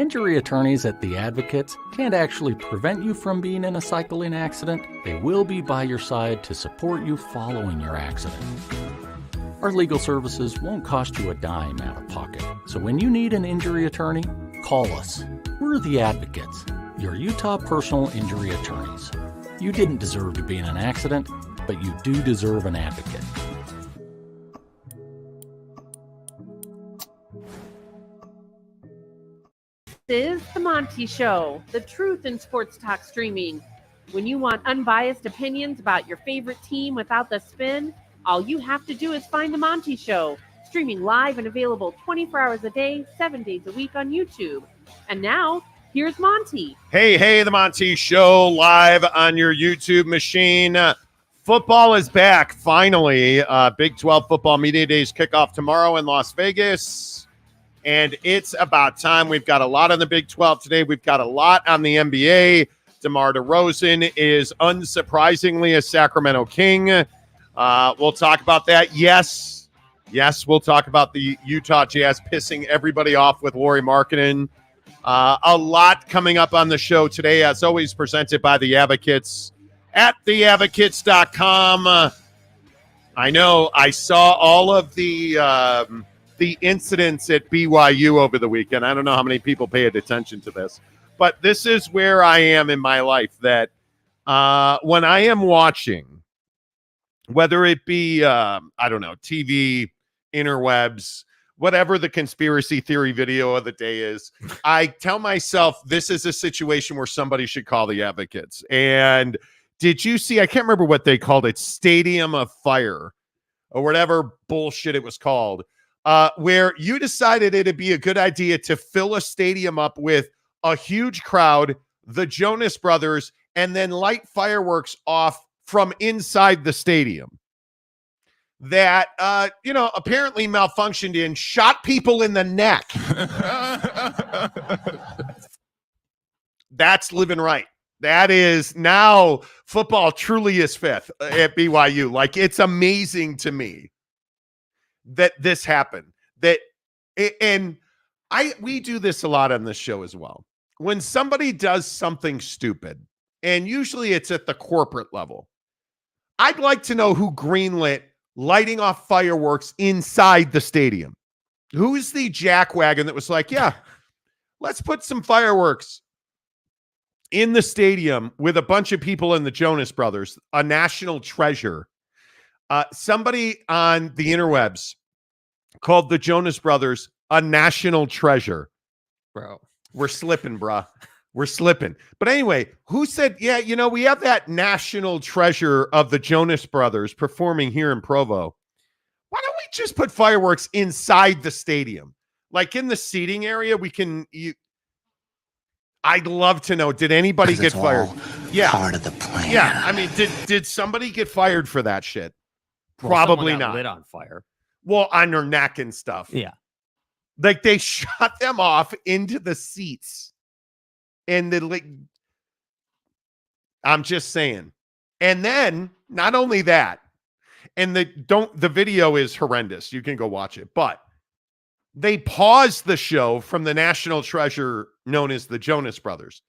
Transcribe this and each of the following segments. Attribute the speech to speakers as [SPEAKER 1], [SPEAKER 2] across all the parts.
[SPEAKER 1] injury attorneys at The Advocates can't actually prevent you from being in a cycling accident. They will be by your side to support you following your accident. Our legal services won't cost you a dime out of pocket. So when you need an injury attorney, call us. We're The Advocates, your Utah personal injury attorneys. You didn't deserve to be in an accident, but you do deserve an advocate.
[SPEAKER 2] This is the Monty Show, the truth in sports talk streaming. When you want unbiased opinions about your favorite team without the spin, all you have to do is find the Monty Show, streaming live and available 24 hours a day, 7 days a week on YouTube. And now, here's Monty.
[SPEAKER 3] Hey, the Monty Show live on your YouTube machine. Football is back, finally. Big 12 Football Media Days kickoff tomorrow in Las Vegas. And it's about time. We've got a lot on the Big 12 today. We've got a lot on the NBA. DeMar DeRozan is unsurprisingly a Sacramento King. We'll talk about that. Yes, we'll talk about the Utah Jazz pissing everybody off with Lauri Markkanen. A lot coming up on the show today, as always, presented by The Advocates at theadvocates.com. I know I saw all of the incidents at BYU over the weekend. I don't know how many people paid attention to this, but this is where I am in my life, that when I am watching, whether it be, TV, interwebs, whatever the conspiracy theory video of the day is, I tell myself this is a situation where somebody should call the Advocates. And did you see, I can't remember what they called it, Stadium of Fire or whatever bullshit it was called, where you decided it'd be a good idea to fill a stadium up with a huge crowd, the Jonas Brothers, and then light fireworks off from inside the stadium that, apparently malfunctioned and shot people in the neck. That's living right. That is, now football truly is fifth at BYU. Like, it's amazing to me that this happened. We do this a lot on this show as well. When somebody does something stupid, and usually it's at the corporate level, I'd like to know who greenlit lighting off fireworks inside the stadium. Who's the jackwagon that was like, yeah, let's put some fireworks in the stadium with a bunch of people in the Jonas Brothers, a national treasure. Somebody on the interwebs called the Jonas Brothers a national treasure.
[SPEAKER 4] Bro,
[SPEAKER 3] we're slipping, bruh. We're slipping. But anyway, who said, yeah, we have that national treasure of the Jonas Brothers performing here in Provo. Why don't we just put fireworks inside the stadium? Like in the seating area, I'd love to know, did anybody get fired? Yeah.
[SPEAKER 5] Part of the plan.
[SPEAKER 3] Yeah. I mean, did somebody get fired for that shit? Probably not.
[SPEAKER 4] Lit on fire.
[SPEAKER 3] Well, on their neck and stuff.
[SPEAKER 4] Yeah.
[SPEAKER 3] Like they shot them off into the seats. And I'm just saying. And then not only that, and the video is horrendous. You can go watch it, but they paused the show from the national treasure known as the Jonas Brothers.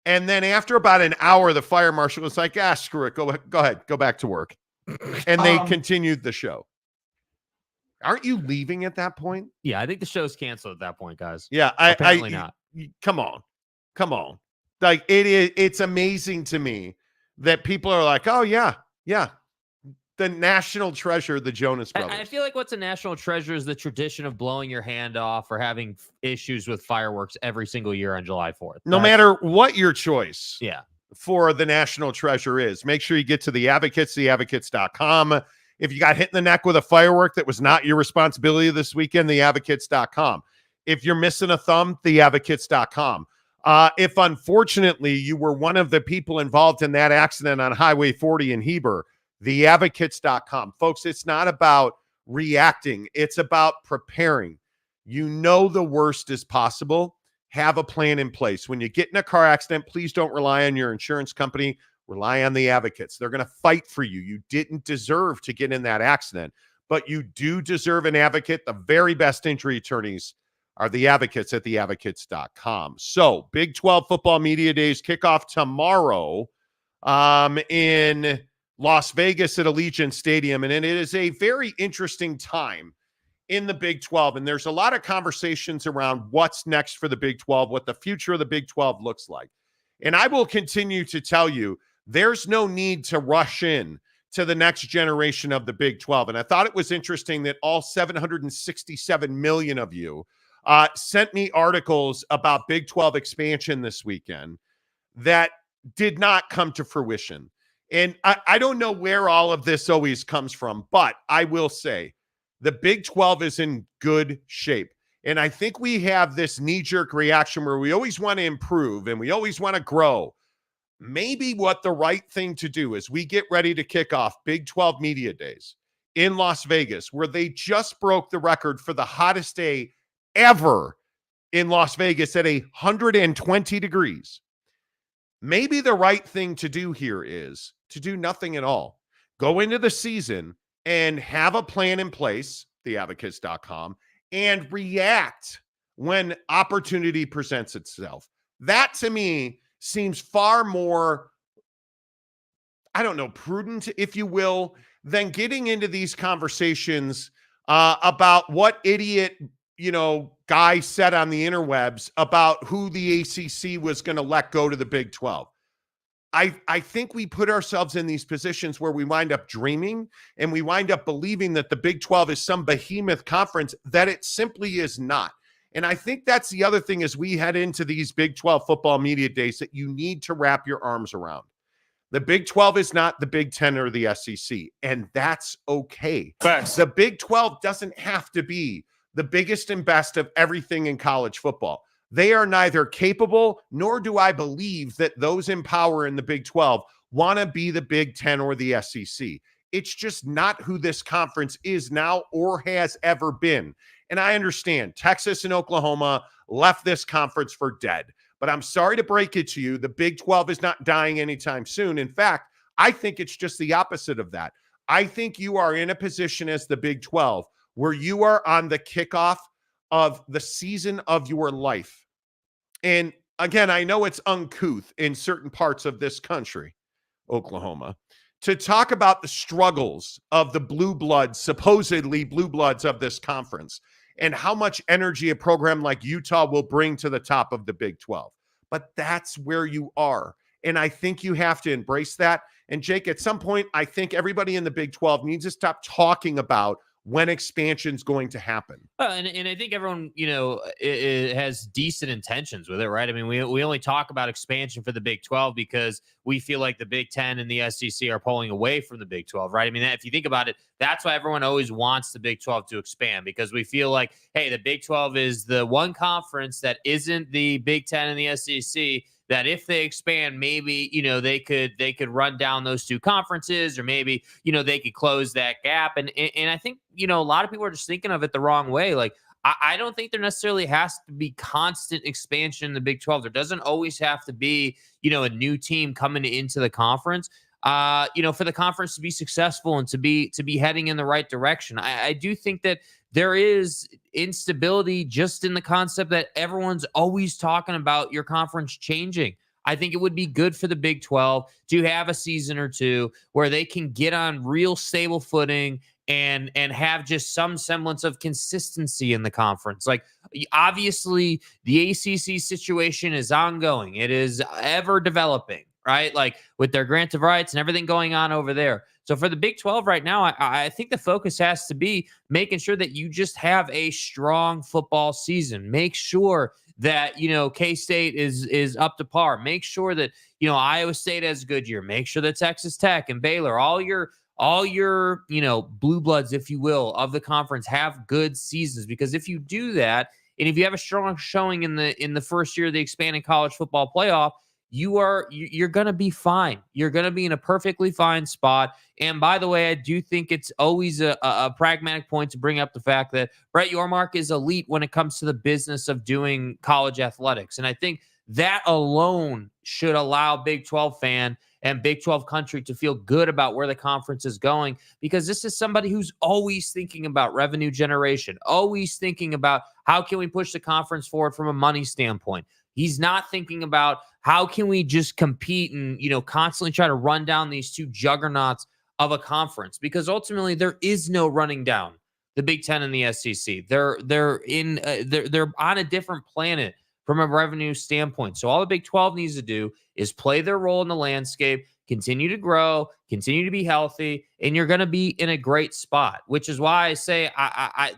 [SPEAKER 3] And then after about an hour, the fire marshal was like, screw it. Go ahead. Go back to work. And they continued the show. Aren't you leaving at that point?
[SPEAKER 4] Yeah, I think the show's canceled at that point, guys.
[SPEAKER 3] Yeah,
[SPEAKER 4] apparently not.
[SPEAKER 3] Come on. Like it's amazing to me that people are like, oh yeah. The national treasure, the Jonas Brothers.
[SPEAKER 4] I feel like what's a national treasure is the tradition of blowing your hand off or having issues with fireworks every single year on July 4th.
[SPEAKER 3] No matter what your choice
[SPEAKER 4] for
[SPEAKER 3] the national treasure is, make sure you get to the Advocates, theadvocates.com. If you got hit in the neck with a firework that was not your responsibility this weekend, theadvocates.com. If you're missing a thumb, theadvocates.com. If unfortunately you were one of the people involved in that accident on Highway 40 in Heber, theadvocates.com. Folks, it's not about reacting. It's about preparing. You know the worst is possible. Have a plan in place. When you get in a car accident, please don't rely on your insurance company. Rely on the Advocates. They're going to fight for you. You didn't deserve to get in that accident, but you do deserve an advocate. The very best injury attorneys are the advocates at theadvocates.com. So Big 12 football media days kickoff tomorrow in Las Vegas at Allegiant Stadium. And it is a very interesting time in the Big 12. And there's a lot of conversations around what's next for the Big 12, what the future of the Big 12 looks like. And I will continue to tell you, there's no need to rush in to the next generation of the Big 12. And I thought it was interesting that all 767 million of you sent me articles about Big 12 expansion this weekend that did not come to fruition. And I don't know where all of this always comes from, but I will say the Big 12 is in good shape. And I think we have this knee-jerk reaction where we always want to improve and we always want to grow. Maybe what the right thing to do is we get ready to kick off Big 12 Media Days in Las Vegas, where they just broke the record for the hottest day ever in Las Vegas at 120 degrees. Maybe the right thing to do here is to do nothing at all. Go into the season and have a plan in place, theadvocates.com, and react when opportunity presents itself. That to me seems far more, prudent, if you will, than getting into these conversations about what idiot, guy said on the interwebs about who the ACC was going to let go to the Big 12. I think we put ourselves in these positions where we wind up dreaming and we wind up believing that the Big 12 is some behemoth conference that it simply is not. And I think that's the other thing as we head into these Big 12 football media days that you need to wrap your arms around. The Big 12 is not the Big 10 or the SEC, and that's okay.
[SPEAKER 5] Facts.
[SPEAKER 3] The Big 12 doesn't have to be the biggest and best of everything in college football. They are neither capable, nor do I believe that those in power in the Big 12 want to be the Big 10 or the SEC. It's just not who this conference is now or has ever been. And I understand Texas and Oklahoma left this conference for dead. But I'm sorry to break it to you, the Big 12 is not dying anytime soon. In fact, I think it's just the opposite of that. I think you are in a position as the Big 12 where you are on the kickoff of the season of your life. And again, I know it's uncouth in certain parts of this country, Oklahoma, to talk about the struggles of the blue bloods, supposedly blue bloods of this conference, and how much energy a program like Utah will bring to the top of the Big 12. But that's where you are. And I think you have to embrace that. And Jake, at some point, I think everybody in the Big 12 needs to stop talking about when expansion's going to happen.
[SPEAKER 4] And I think everyone, it has decent intentions with it, right? I mean, we only talk about expansion for the Big 12 because we feel like the Big 10 and the SEC are pulling away from the Big 12, right? I mean, if you think about it, that's why everyone always wants the Big 12 to expand, because we feel like, hey, the Big 12 is the one conference that isn't the Big 10 and the SEC, that if they expand, maybe, they could run down those two conferences, or maybe, they could close that gap. And I think, a lot of people are just thinking of it the wrong way. Like, I don't think there necessarily has to be constant expansion in the Big 12. There doesn't always have to be, a new team coming into the conference, for the conference to be successful and to be heading in the right direction. I do think that there is instability just in the concept that everyone's always talking about your conference changing. I think it would be good for the Big 12 to have a season or two where they can get on real stable footing and have just some semblance of consistency in the conference. Like, obviously, the ACC situation is ongoing. It is ever developing, right? Like, with their grant of rights and everything going on over there. So for the Big 12 right now, I think the focus has to be making sure that you just have a strong football season. Make sure that, K-State is up to par. Make sure that, Iowa State has a good year. Make sure that Texas Tech and Baylor, all your blue bloods, if you will, of the conference have good seasons. Because if you do that, and if you have a strong showing in the first year of the expanding college football playoff, you're going to be fine. You're going to be in a perfectly fine spot. And by the way, I do think it's always a pragmatic point to bring up the fact that Brett Yormark is elite when it comes to the business of doing college athletics. And I think That alone should allow Big 12 fan and Big 12 country to feel good about where the conference is going, because this is somebody who's always thinking about revenue generation, always thinking about how can we push the conference forward from a money standpoint. He's not thinking about how can we just compete and, constantly try to run down these two juggernauts of a conference, because ultimately there is no running down the Big Ten and the SEC. They're on a different planet from a revenue standpoint. So all the Big 12 needs to do is play their role in the landscape, continue to grow, continue to be healthy, and you're going to be in a great spot, which is why I say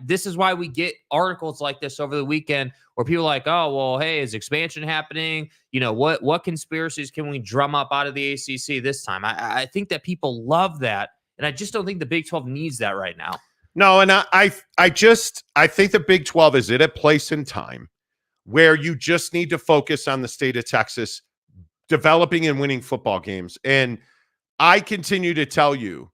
[SPEAKER 4] this is why we get articles like this over the weekend where people are like, oh, well, hey, is expansion happening? What conspiracies can we drum up out of the ACC this time? I think that people love that, and I just don't think the Big 12 needs that right now.
[SPEAKER 3] No, and I think the Big 12 is at a place in time where you just need to focus on the state of Texas developing and winning football games. And I continue to tell you,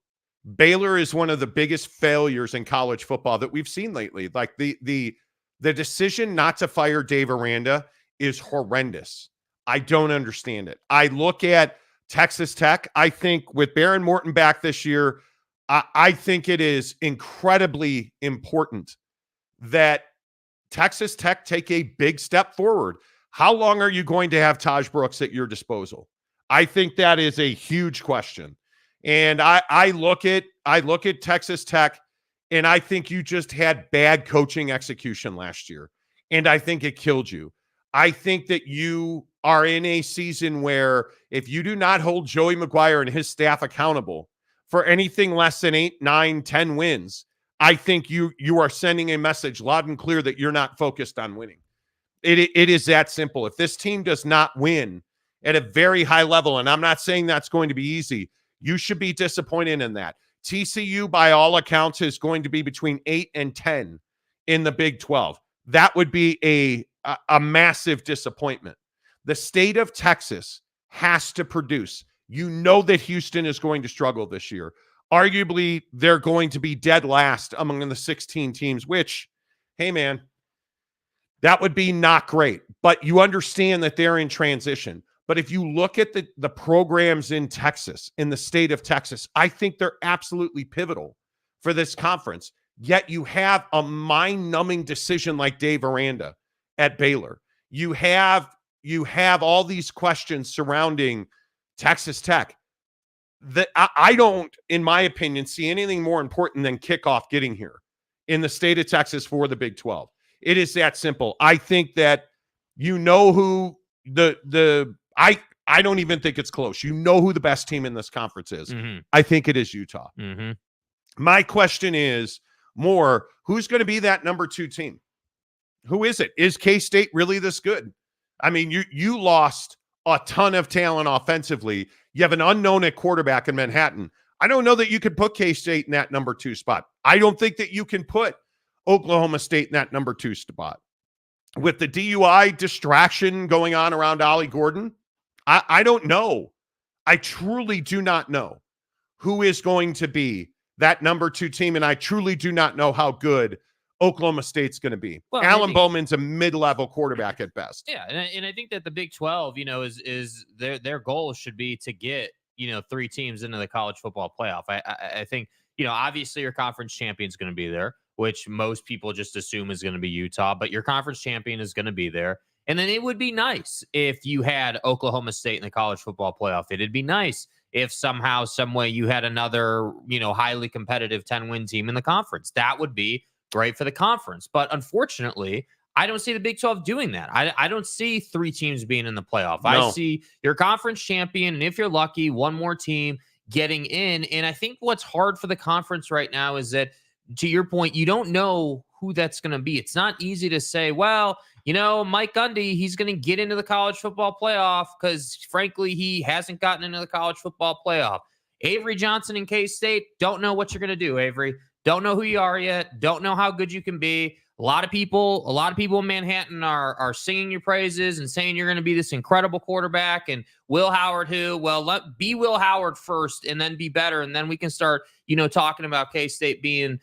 [SPEAKER 3] Baylor is one of the biggest failures in college football that we've seen lately. Like the decision not to fire Dave Aranda is horrendous. I don't understand it. I look at Texas Tech. I think with Baron Morton back this year, I think it is incredibly important that Texas Tech take a big step forward. How long are you going to have Taj Brooks at your disposal? I think that is a huge question. And I look at Texas Tech, and I think you just had bad coaching execution last year. And I think it killed you. I think that you are in a season where if you do not hold Joey McGuire and his staff accountable for anything less than 8, 9, 10 wins, I think you are sending a message loud and clear that you're not focused on winning. It is that simple. If this team does not win at a very high level, and I'm not saying that's going to be easy, you should be disappointed in that. TCU, by all accounts, is going to be between 8 and 10 in the Big 12. That would be a massive disappointment. The state of Texas has to produce. You know that Houston is going to struggle this year. Arguably, they're going to be dead last among the 16 teams, which, hey, man, that would be not great. But you understand that they're in transition. But if you look at the programs in Texas, in the state of Texas, I think they're absolutely pivotal for this conference. Yet you have a mind-numbing decision like Dave Aranda at Baylor. You have all these questions surrounding Texas Tech. That I don't, in my opinion, see anything more important than kickoff getting here in the state of Texas for the Big 12. It is that simple. I think that who I don't even think it's close. You know who the best team in this conference is. Mm-hmm. I think it is Utah.
[SPEAKER 4] Mm-hmm.
[SPEAKER 3] My question is more, who's going to be that number 2 team? Who is it? Is K-State really this good? I mean, you lost a ton of talent offensively. You have an unknown at quarterback in Manhattan. I don't know that you could put K-State in that number 2 spot. I don't think that you can put Oklahoma State in that number 2 spot. With the DUI distraction going on around Ollie Gordon, I don't know. I truly do not know who is going to be that number 2 team, and I truly do not know how good Oklahoma State's going to be. Well, Alan Bowman's a mid-level quarterback at best.
[SPEAKER 4] Yeah, and I think that the Big 12, is their goal should be to get 3 teams into the college football playoff. I think obviously your conference champion is going to be there, which most people just assume is going to be Utah, but your conference champion is going to be there. And then it would be nice if you had Oklahoma State in the college football playoff. It'd be nice if somehow, some way you had another, highly competitive 10-win team in the conference. That would be great for the conference. But unfortunately, I don't see the Big 12 doing that. I don't see 3 teams being in the playoff. No. I see your conference champion, and if you're lucky, one more team getting in. And I think what's hard for the conference right now is that, to your point, you don't know who that's going to be. It's not easy to say, well, Mike Gundy, he's going to get into the college football playoff because, frankly, he hasn't gotten into the college football playoff. Avery Johnson and K-State, don't know what you're going to do, Avery. Don't know who you are yet. Don't know how good you can be. A lot of people in Manhattan are singing your praises and saying you're going to be this incredible quarterback. And Will Howard, who, well, be Will Howard first and then be better. And then we can start, talking about K-State being,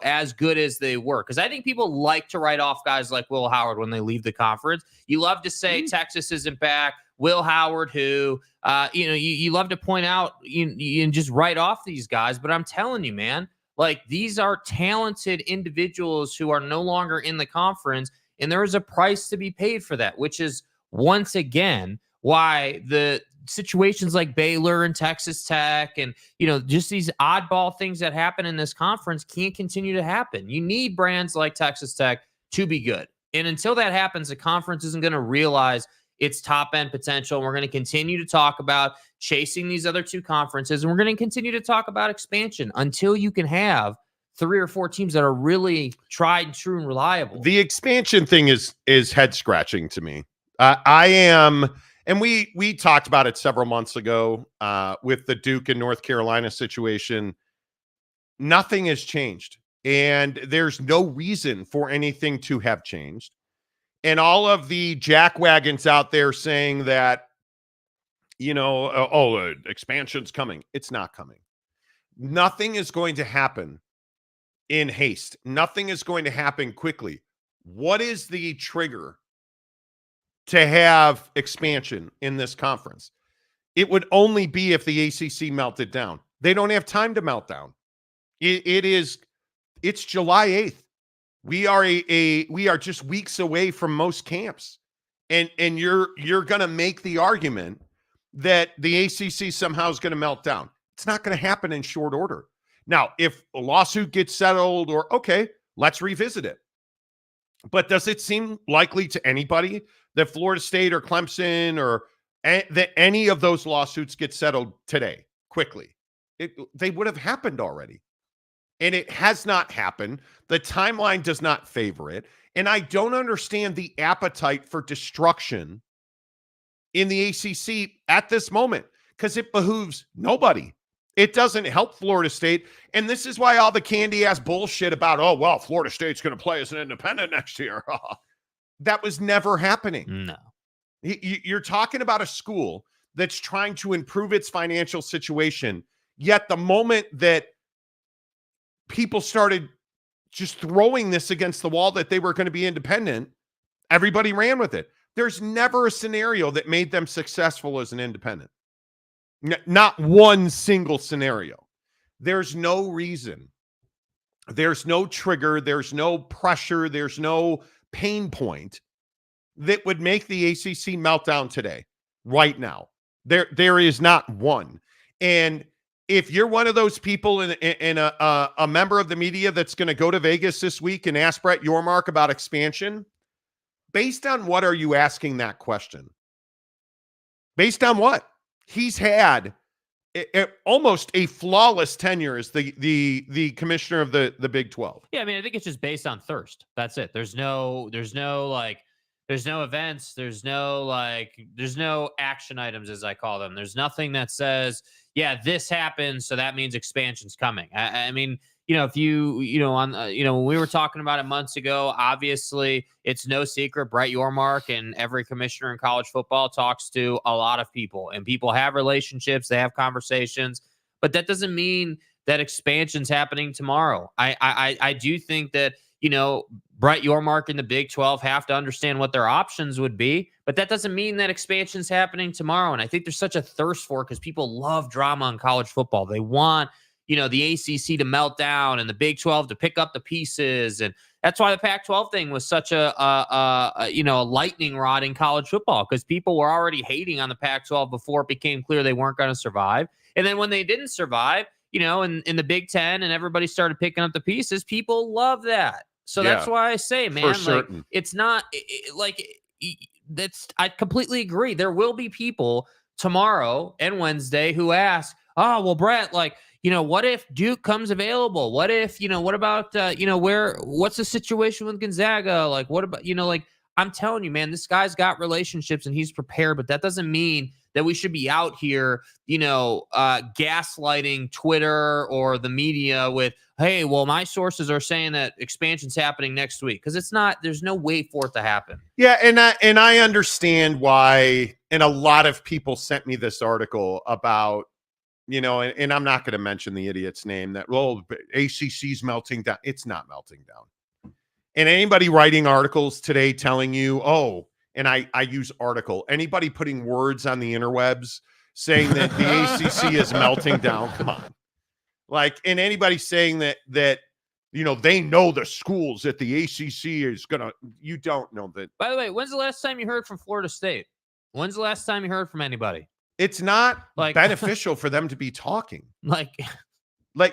[SPEAKER 4] as good as they were. Because I think people like to write off guys like Will Howard when they leave the conference. You love to say Texas isn't back. Will Howard, who, you love to point out and just write off these guys. But I'm telling you, man, like, these are talented individuals who are no longer in the conference, and there is a price to be paid for that, which is, once again, why the situations like Baylor and Texas Tech and, just these oddball things that happen in this conference can't continue to happen. You need brands like Texas Tech to be good. And until that happens, the conference isn't going to realize its top-end potential. We're going to continue to talk about chasing these other two conferences, and we're going to continue to talk about expansion until you can have 3 or 4 teams that are really tried and true and reliable.
[SPEAKER 3] The expansion thing is head-scratching to me. I am, and we talked about it several months ago with the Duke and North Carolina situation. Nothing has changed, and there's no reason for anything to have changed. And all of the jackwagons out there saying that, expansion's coming. It's not coming. Nothing is going to happen in haste. Nothing is going to happen quickly. What is the trigger to have expansion in this conference? It would only be if the ACC melted down. They don't have time to melt down. It's July 8th. We are just weeks away from most camps. And you're going to make the argument that the ACC somehow is going to melt down. It's not going to happen in short order. Now, if a lawsuit gets settled okay, let's revisit it. But does it seem likely to anybody that Florida State or Clemson or that any of those lawsuits get settled today quickly? They would have happened already. And it has not happened. The timeline does not favor it. And I don't understand the appetite for destruction in the ACC at this moment, because it behooves nobody. It doesn't help Florida State. And this is why all the candy-ass bullshit about, Florida State's going to play as an independent next year. That was never happening.
[SPEAKER 4] No.
[SPEAKER 3] You're talking about a school that's trying to improve its financial situation, yet the moment that people started just throwing this against the wall that they were going to be independent, everybody ran with it. There's never a scenario that made them successful as an independent. Not one single scenario. There's no reason. There's no trigger. There's no pressure. There's no pain point that would make the ACC melt down today, right now. There is not one. And if you're one of those people and a member of the media that's going to go to Vegas this week and ask Brett Yormark about expansion, based on what are you asking that question? Based on what? He's had almost a flawless tenure as the commissioner of the Big 12.
[SPEAKER 4] Yeah, I mean, I think it's just based on thirst. That's it. There's no events. There's no action items, as I call them. There's nothing that says, yeah, this happened, so that means expansion's coming. I mean, if when we were talking about it months ago, obviously it's no secret Brett Yormark and every commissioner in college football talks to a lot of people, and people have relationships, they have conversations, but that doesn't mean that expansion's happening tomorrow. I do think that, Brett Yormark and the Big 12 have to understand what their options would be, but that doesn't mean that expansion's happening tomorrow. And I think there's such a thirst for it because people love drama in college football. They want, the ACC to melt down and the Big 12 to pick up the pieces. And that's why the Pac-12 thing was such a lightning rod in college football, because people were already hating on the Pac-12 before it became clear they weren't going to survive. And then when they didn't survive, in the Big 10 and everybody started picking up the pieces, people love that. So that's why I say, man, it's not I completely agree. There will be people tomorrow and Wednesday who ask, Brett, what if Duke comes available? What if, what about, what's the situation with Gonzaga? What about, I'm telling you, man, this guy's got relationships and he's prepared, but that doesn't mean that we should be out here, gaslighting Twitter or the media with, hey, well, my sources are saying that expansion's happening next week, because it's not. There's no way for it to happen.
[SPEAKER 3] Yeah, and I understand why. And a lot of people sent me this article about, and I'm not going to mention the idiot's name, that, well, ACC's melting down. It's not melting down. And anybody writing articles today telling you, and I use article, anybody putting words on the interwebs saying that the ACC is melting down, come on. And anybody saying that they know the schools that the ACC is going to, you don't know that.
[SPEAKER 4] By the way, when's the last time you heard from Florida State? When's the last time you heard from anybody?
[SPEAKER 3] It's not beneficial for them to be talking. Like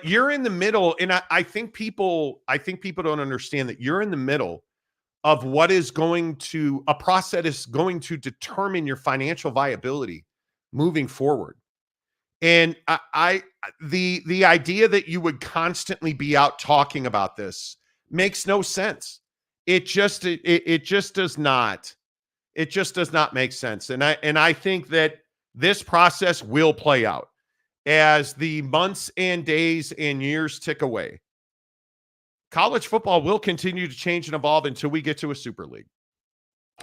[SPEAKER 3] you're in the middle, and I think people don't understand that you're in the middle of what is a process is going to determine your financial viability moving forward. And the idea that you would constantly be out talking about this makes no sense. It just does not make sense. And I think that this process will play out as the months and days and years tick away. College football will continue to change and evolve until we get to a Super League.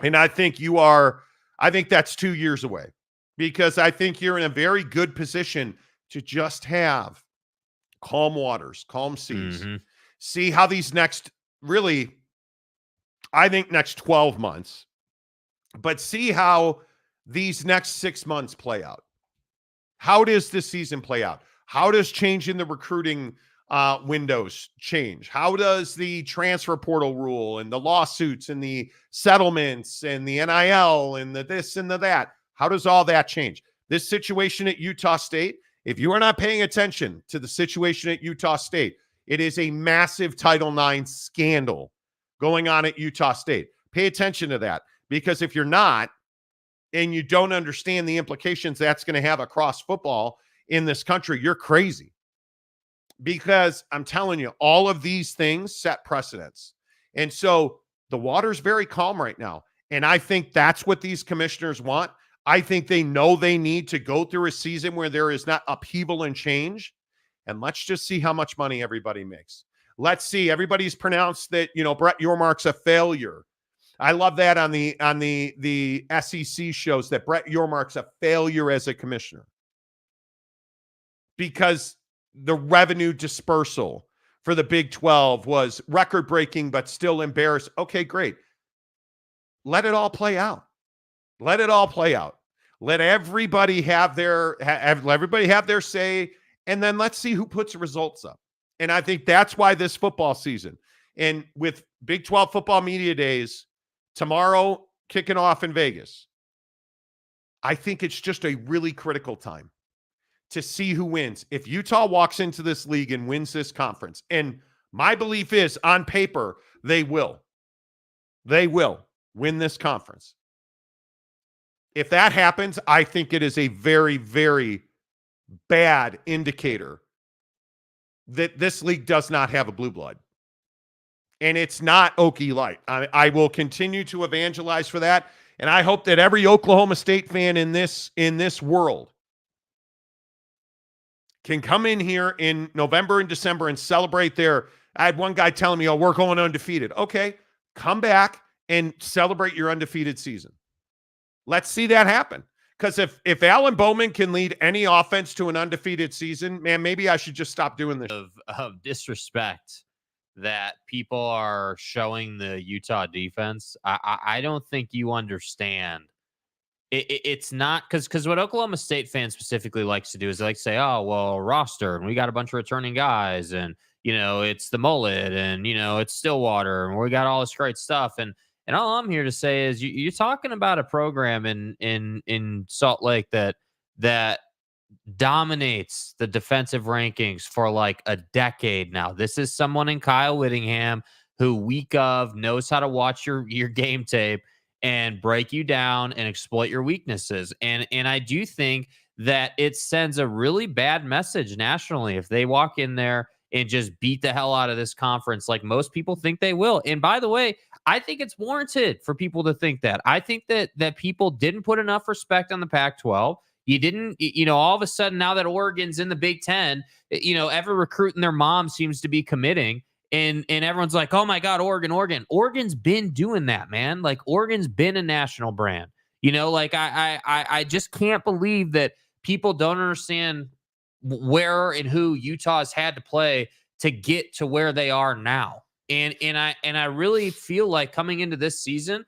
[SPEAKER 3] And I think that's 2 years away, because I think you're in a very good position to just have calm waters, calm seas, see how these next 12 months, but see how these next 6 months play out. How does this season play out? How does change in the recruiting windows change? How does the transfer portal rule and the lawsuits and the settlements and the NIL and the this and the that, how does all that change? This situation at Utah State, if you are not paying attention to the situation at Utah State, it is a massive Title IX scandal going on at Utah State. Pay attention to that, because if you're not, and you don't understand the implications that's going to have across football in this country, you're crazy. Because I'm telling you, all of these things set precedents. And so the water's very calm right now. And I think that's what these commissioners want. I think they know they need to go through a season where there is not upheaval and change. And let's just see how much money everybody makes. Let's see. Everybody's pronounced that, Brett Yormark's a failure. I love that on the SEC shows, that Brett Yormark's a failure as a commissioner, because the revenue dispersal for the Big 12 was record-breaking, but still embarrassed. Okay, great. Let it all play out. Let it all play out. Let everybody have their say, and then let's see who puts results up. And I think that's why this football season, and with Big 12 football media days tomorrow kicking off in Vegas, I think it's just a really critical time to see who wins. If Utah walks into this league and wins this conference, and my belief is on paper, they will win this conference. If that happens, I think it is a very, very bad indicator that this league does not have a blue blood. And it's not Okie Light. I will continue to evangelize for that. And I hope that every Oklahoma State fan in this world can come in here in November and December and celebrate I had one guy telling me, we're going undefeated. Okay, come back and celebrate your undefeated season. Let's see that happen. Because if Alan Bowman can lead any offense to an undefeated season, man, maybe I should just stop doing this.
[SPEAKER 4] Of disrespect that people are showing the Utah defense, I don't think you understand. It's not because what Oklahoma State fans specifically likes to do is they like to say, oh, well, roster, and we got a bunch of returning guys, and, it's the mullet, and, it's Stillwater, and we got all this great stuff. And all I'm here to say is you're talking about a program in Salt Lake that dominates the defensive rankings for like a decade now. This is someone in Kyle Whittingham who week of knows how to watch your game tape and break you down and exploit your weaknesses. And I do think that it sends a really bad message nationally if they walk in there and just beat the hell out of this conference like most people think they will. And by the way, I think it's warranted for people to think that. I think that people didn't put enough respect on the Pac-12. You didn't, all of a sudden now that Oregon's in the Big Ten, every recruit and their mom seems to be committing. And everyone's like, oh my God, Oregon. Oregon's been doing that, man. Like Oregon's been a national brand. I just can't believe that people don't understand where and who Utah's had to play to get to where they are now. And I really feel like coming into this season,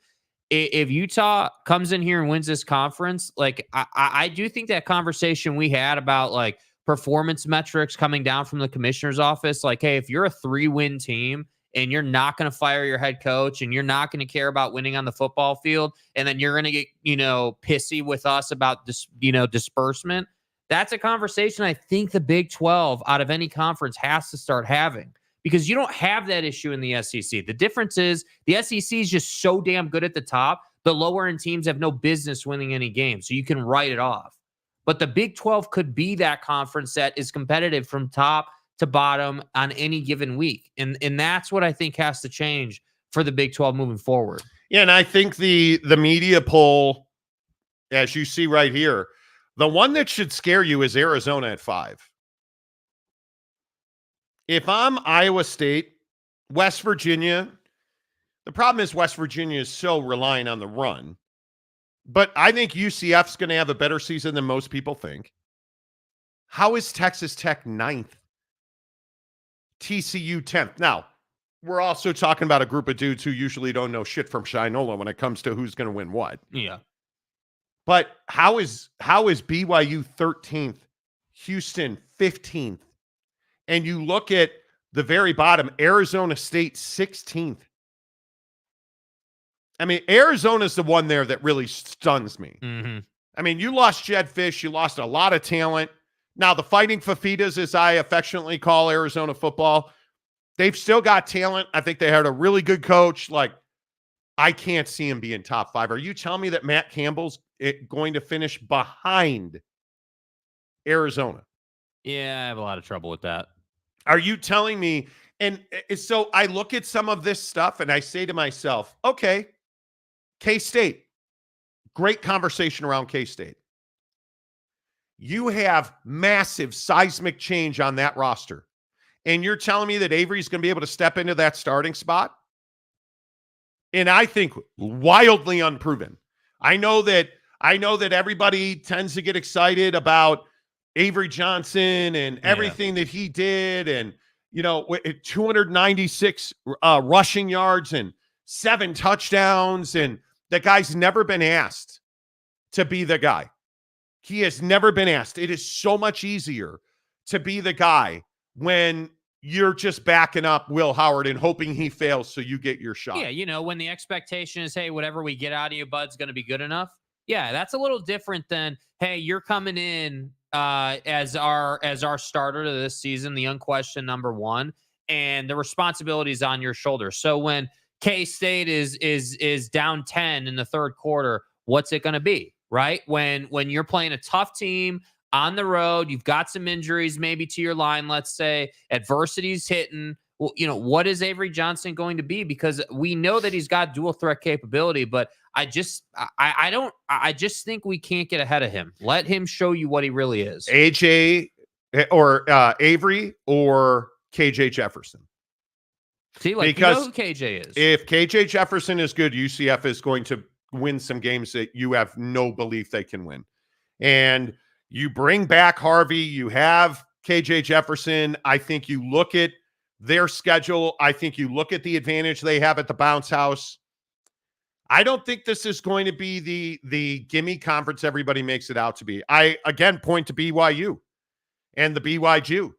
[SPEAKER 4] if Utah comes in here and wins this conference, like I do think that conversation we had about like performance metrics coming down from the commissioner's office, like, hey, if you're a 3-win team and you're not going to fire your head coach and you're not going to care about winning on the football field, and then you're going to get, pissy with us about this, disbursement, that's a conversation I think the Big 12 out of any conference has to start having, because you don't have that issue in the SEC. The difference is the SEC is just so damn good at the top. The lower end teams have no business winning any games, so you can write it off. But the Big 12 could be that conference that is competitive from top to bottom on any given week. And that's what I think has to change for the Big 12 moving forward.
[SPEAKER 3] Yeah, and I think the media poll, as you see right here, the one that should scare you is Arizona at 5. If I'm Iowa State, West Virginia, the problem is West Virginia is so reliant on the run. But I think UCF's going to have a better season than most people think. How is Texas Tech 9th? TCU 10th. Now, we're also talking about a group of dudes who usually don't know shit from Shinola when it comes to who's going to win what.
[SPEAKER 4] Yeah.
[SPEAKER 3] But how is BYU 13th, Houston 15th? And you look at the very bottom, Arizona State 16th. I mean, Arizona's the one there that really stuns me.
[SPEAKER 4] Mm-hmm.
[SPEAKER 3] I mean, you lost Jed Fish. You lost a lot of talent. Now, the Fighting Fafitas, as I affectionately call Arizona football, they've still got talent. I think they had a really good coach. Like, I can't see him being top 5. Are you telling me that Matt Campbell's going to finish behind Arizona?
[SPEAKER 4] Yeah, I have a lot of trouble with that.
[SPEAKER 3] Are you telling me? And so I look at some of this stuff and I say to myself, okay, K-State, great conversation around K-State. You have massive seismic change on that roster. And you're telling me that Avery's going to be able to step into that starting spot? And I think wildly unproven. I know that everybody tends to get excited about Avery Johnson and everything that he did, and 296 rushing yards and 7 touchdowns, and that guy's never been asked to be the guy. He has never been asked. It is so much easier to be the guy when you're just backing up Will Howard and hoping he fails so you get your shot.
[SPEAKER 4] Yeah, when the expectation is, hey, whatever we get out of you, bud's going to be good enough. Yeah, that's a little different than, hey, you're coming in as our starter to this season, the unquestioned number 1, and the responsibility is on your shoulders. So when K-State is down 10 in the third quarter, what's it going to be, right? When you're playing a tough team on the road, you've got some injuries maybe to your line, let's say, adversity's hitting. Well, what is Avery Johnson going to be? Because we know that he's got dual threat capability, but I just think we can't get ahead of him. Let him show you what he really is.
[SPEAKER 3] AJ or Avery or KJ Jefferson.
[SPEAKER 4] See, because who KJ is.
[SPEAKER 3] If KJ Jefferson is good, UCF is going to win some games that you have no belief they can win. And you bring back Harvey, you have KJ Jefferson. I think you look at their schedule. I think you look at the advantage they have at the bounce house. I don't think this is going to be the gimme conference everybody makes it out to be. I, again, point to BYU and the BYU.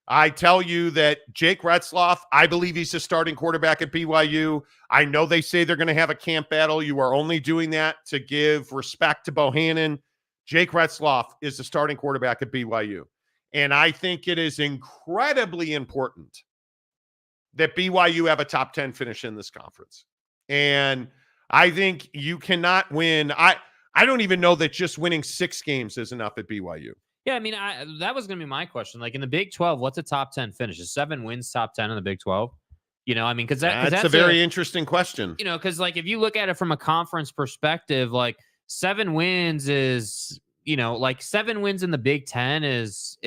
[SPEAKER 3] I tell you that Jake Retzloff, I believe he's the starting quarterback at BYU. I know they say they're going to have a camp battle. You are only doing that to give respect to Bohannon. Jake Retzloff is the starting quarterback at BYU. And I think it is incredibly important that BYU have a top 10 finish in this conference. And I think you cannot win. I don't even know that just winning 6 games is enough at BYU.
[SPEAKER 4] Yeah, I mean, that was going to be my question. Like in the Big 12, what's a top 10 finish? Is 7 wins top 10 in the Big 12? Because that's
[SPEAKER 3] a very interesting question.
[SPEAKER 4] Because like if you look at it from a conference perspective, like 7 wins is like 7 wins in the Big Ten is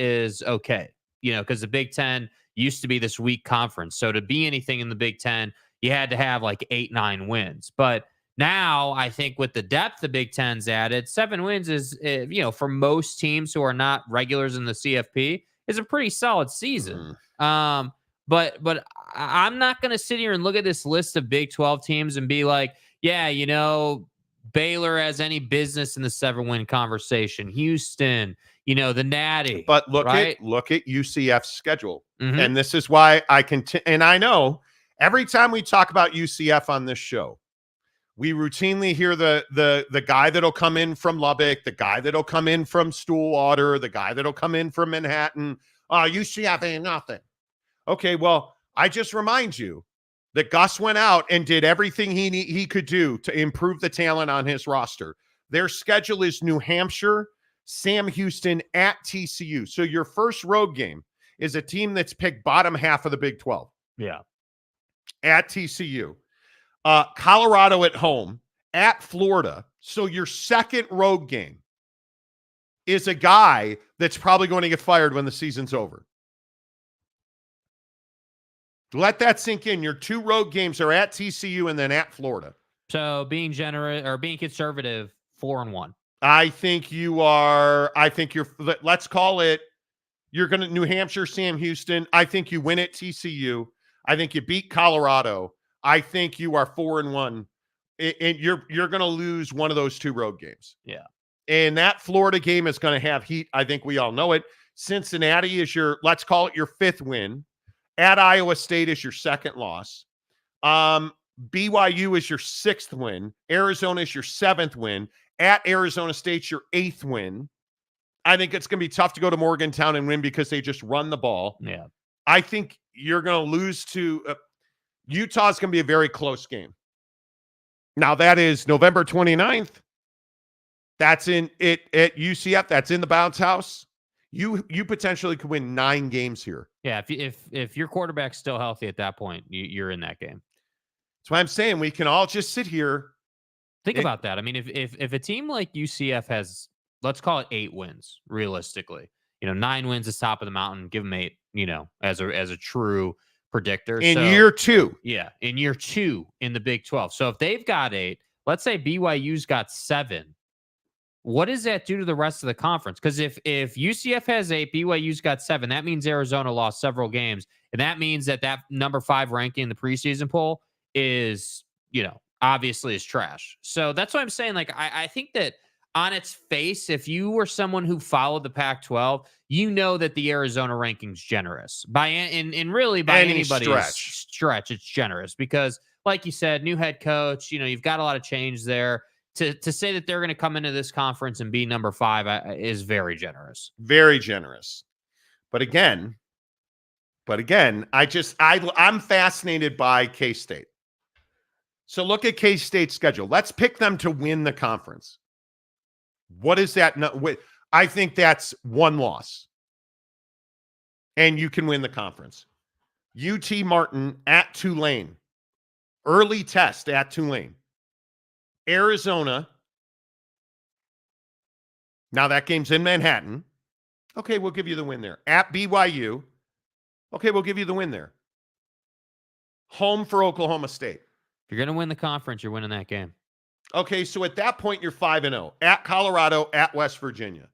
[SPEAKER 4] okay, because the Big Ten used to be this weak conference. So to be anything in the Big Ten, you had to have like 8-9 wins. But now I think with the depth the Big Ten's added, 7 wins is, for most teams who are not regulars in the CFP, is a pretty solid season. But I'm not going to sit here and look at this list of Big 12 teams and be like, yeah, Baylor has any business in the 7-win conversation. Houston, the Natty.
[SPEAKER 3] But look at UCF's schedule. And this is why and I know every time we talk about UCF on this show, we routinely hear the guy that'll come in from Lubbock, the guy that'll come in from Stillwater, the guy that'll come in from Manhattan. UCF ain't nothing. Okay, well, I just remind you that Gus went out and did everything he could do to improve the talent on his roster. Their schedule is New Hampshire, Sam Houston, at TCU. So your first road game is a team that's picked bottom half of the Big 12.
[SPEAKER 4] Yeah.
[SPEAKER 3] At TCU. Colorado at home, at Florida. So your second road game is a guy that's probably going to get fired when the season's over. Let that sink in. Your 2 road games are at TCU and then at Florida.
[SPEAKER 4] So being generous or being conservative, 4-1.
[SPEAKER 3] I think you're, let's call it, you're going to New Hampshire, Sam Houston. I think you win at TCU. I think you beat Colorado. I think you are 4-1. And you're going to lose one of those 2 road games.
[SPEAKER 4] Yeah.
[SPEAKER 3] And that Florida game is going to have heat. I think we all know it. Cincinnati is let's call it your 5th win. At Iowa State is your 2nd loss. BYU is your 6th win. Arizona is your 7th win. At Arizona State, your 8th win. I think it's going to be tough to go to Morgantown and win because they just run the ball.
[SPEAKER 4] Yeah.
[SPEAKER 3] I think you're going to lose to Utah's going to be a very close game. Now, that is November 29th. That's at UCF. That's in the bounce house. You potentially could win 9 games here.
[SPEAKER 4] Yeah, if your quarterback's still healthy at that point, you're in that game.
[SPEAKER 3] That's why I'm saying we can all just sit here.
[SPEAKER 4] Think about that. I mean, if a team like UCF has, let's call it 8 wins, realistically, 9 wins is top of the mountain. Give them 8, as a true predictor.
[SPEAKER 3] In year 2.
[SPEAKER 4] Yeah, in year 2 in the Big 12. So if they've got 8, let's say BYU's got 7. What does that do to the rest of the conference? Because if UCF has 8, BYU's got 7, that means Arizona lost several games. And that means that number 5 ranking in the preseason poll is, obviously is trash. So that's what I'm saying. Like, I think that on its face, if you were someone who followed the Pac-12, that the Arizona ranking's generous. By anybody's stretch, it's generous. Because, like you said, new head coach, you've got a lot of change there. To say that they're going to come into this conference and be number 5 is very generous.
[SPEAKER 3] Very generous. But again, I'm fascinated by K-State. So look at K-State's schedule. Let's pick them to win the conference. What is that? I think that's 1 loss. And you can win the conference. UT Martin at Tulane. Early test at Tulane. Arizona. Now that game's in Manhattan. Okay, we'll give you the win there. At BYU. Okay, we'll give you the win there. Home for Oklahoma State.
[SPEAKER 4] If you're going to win the conference, you're winning that game.
[SPEAKER 3] Okay, so at that point, you're 5-0. At Colorado, at West Virginia.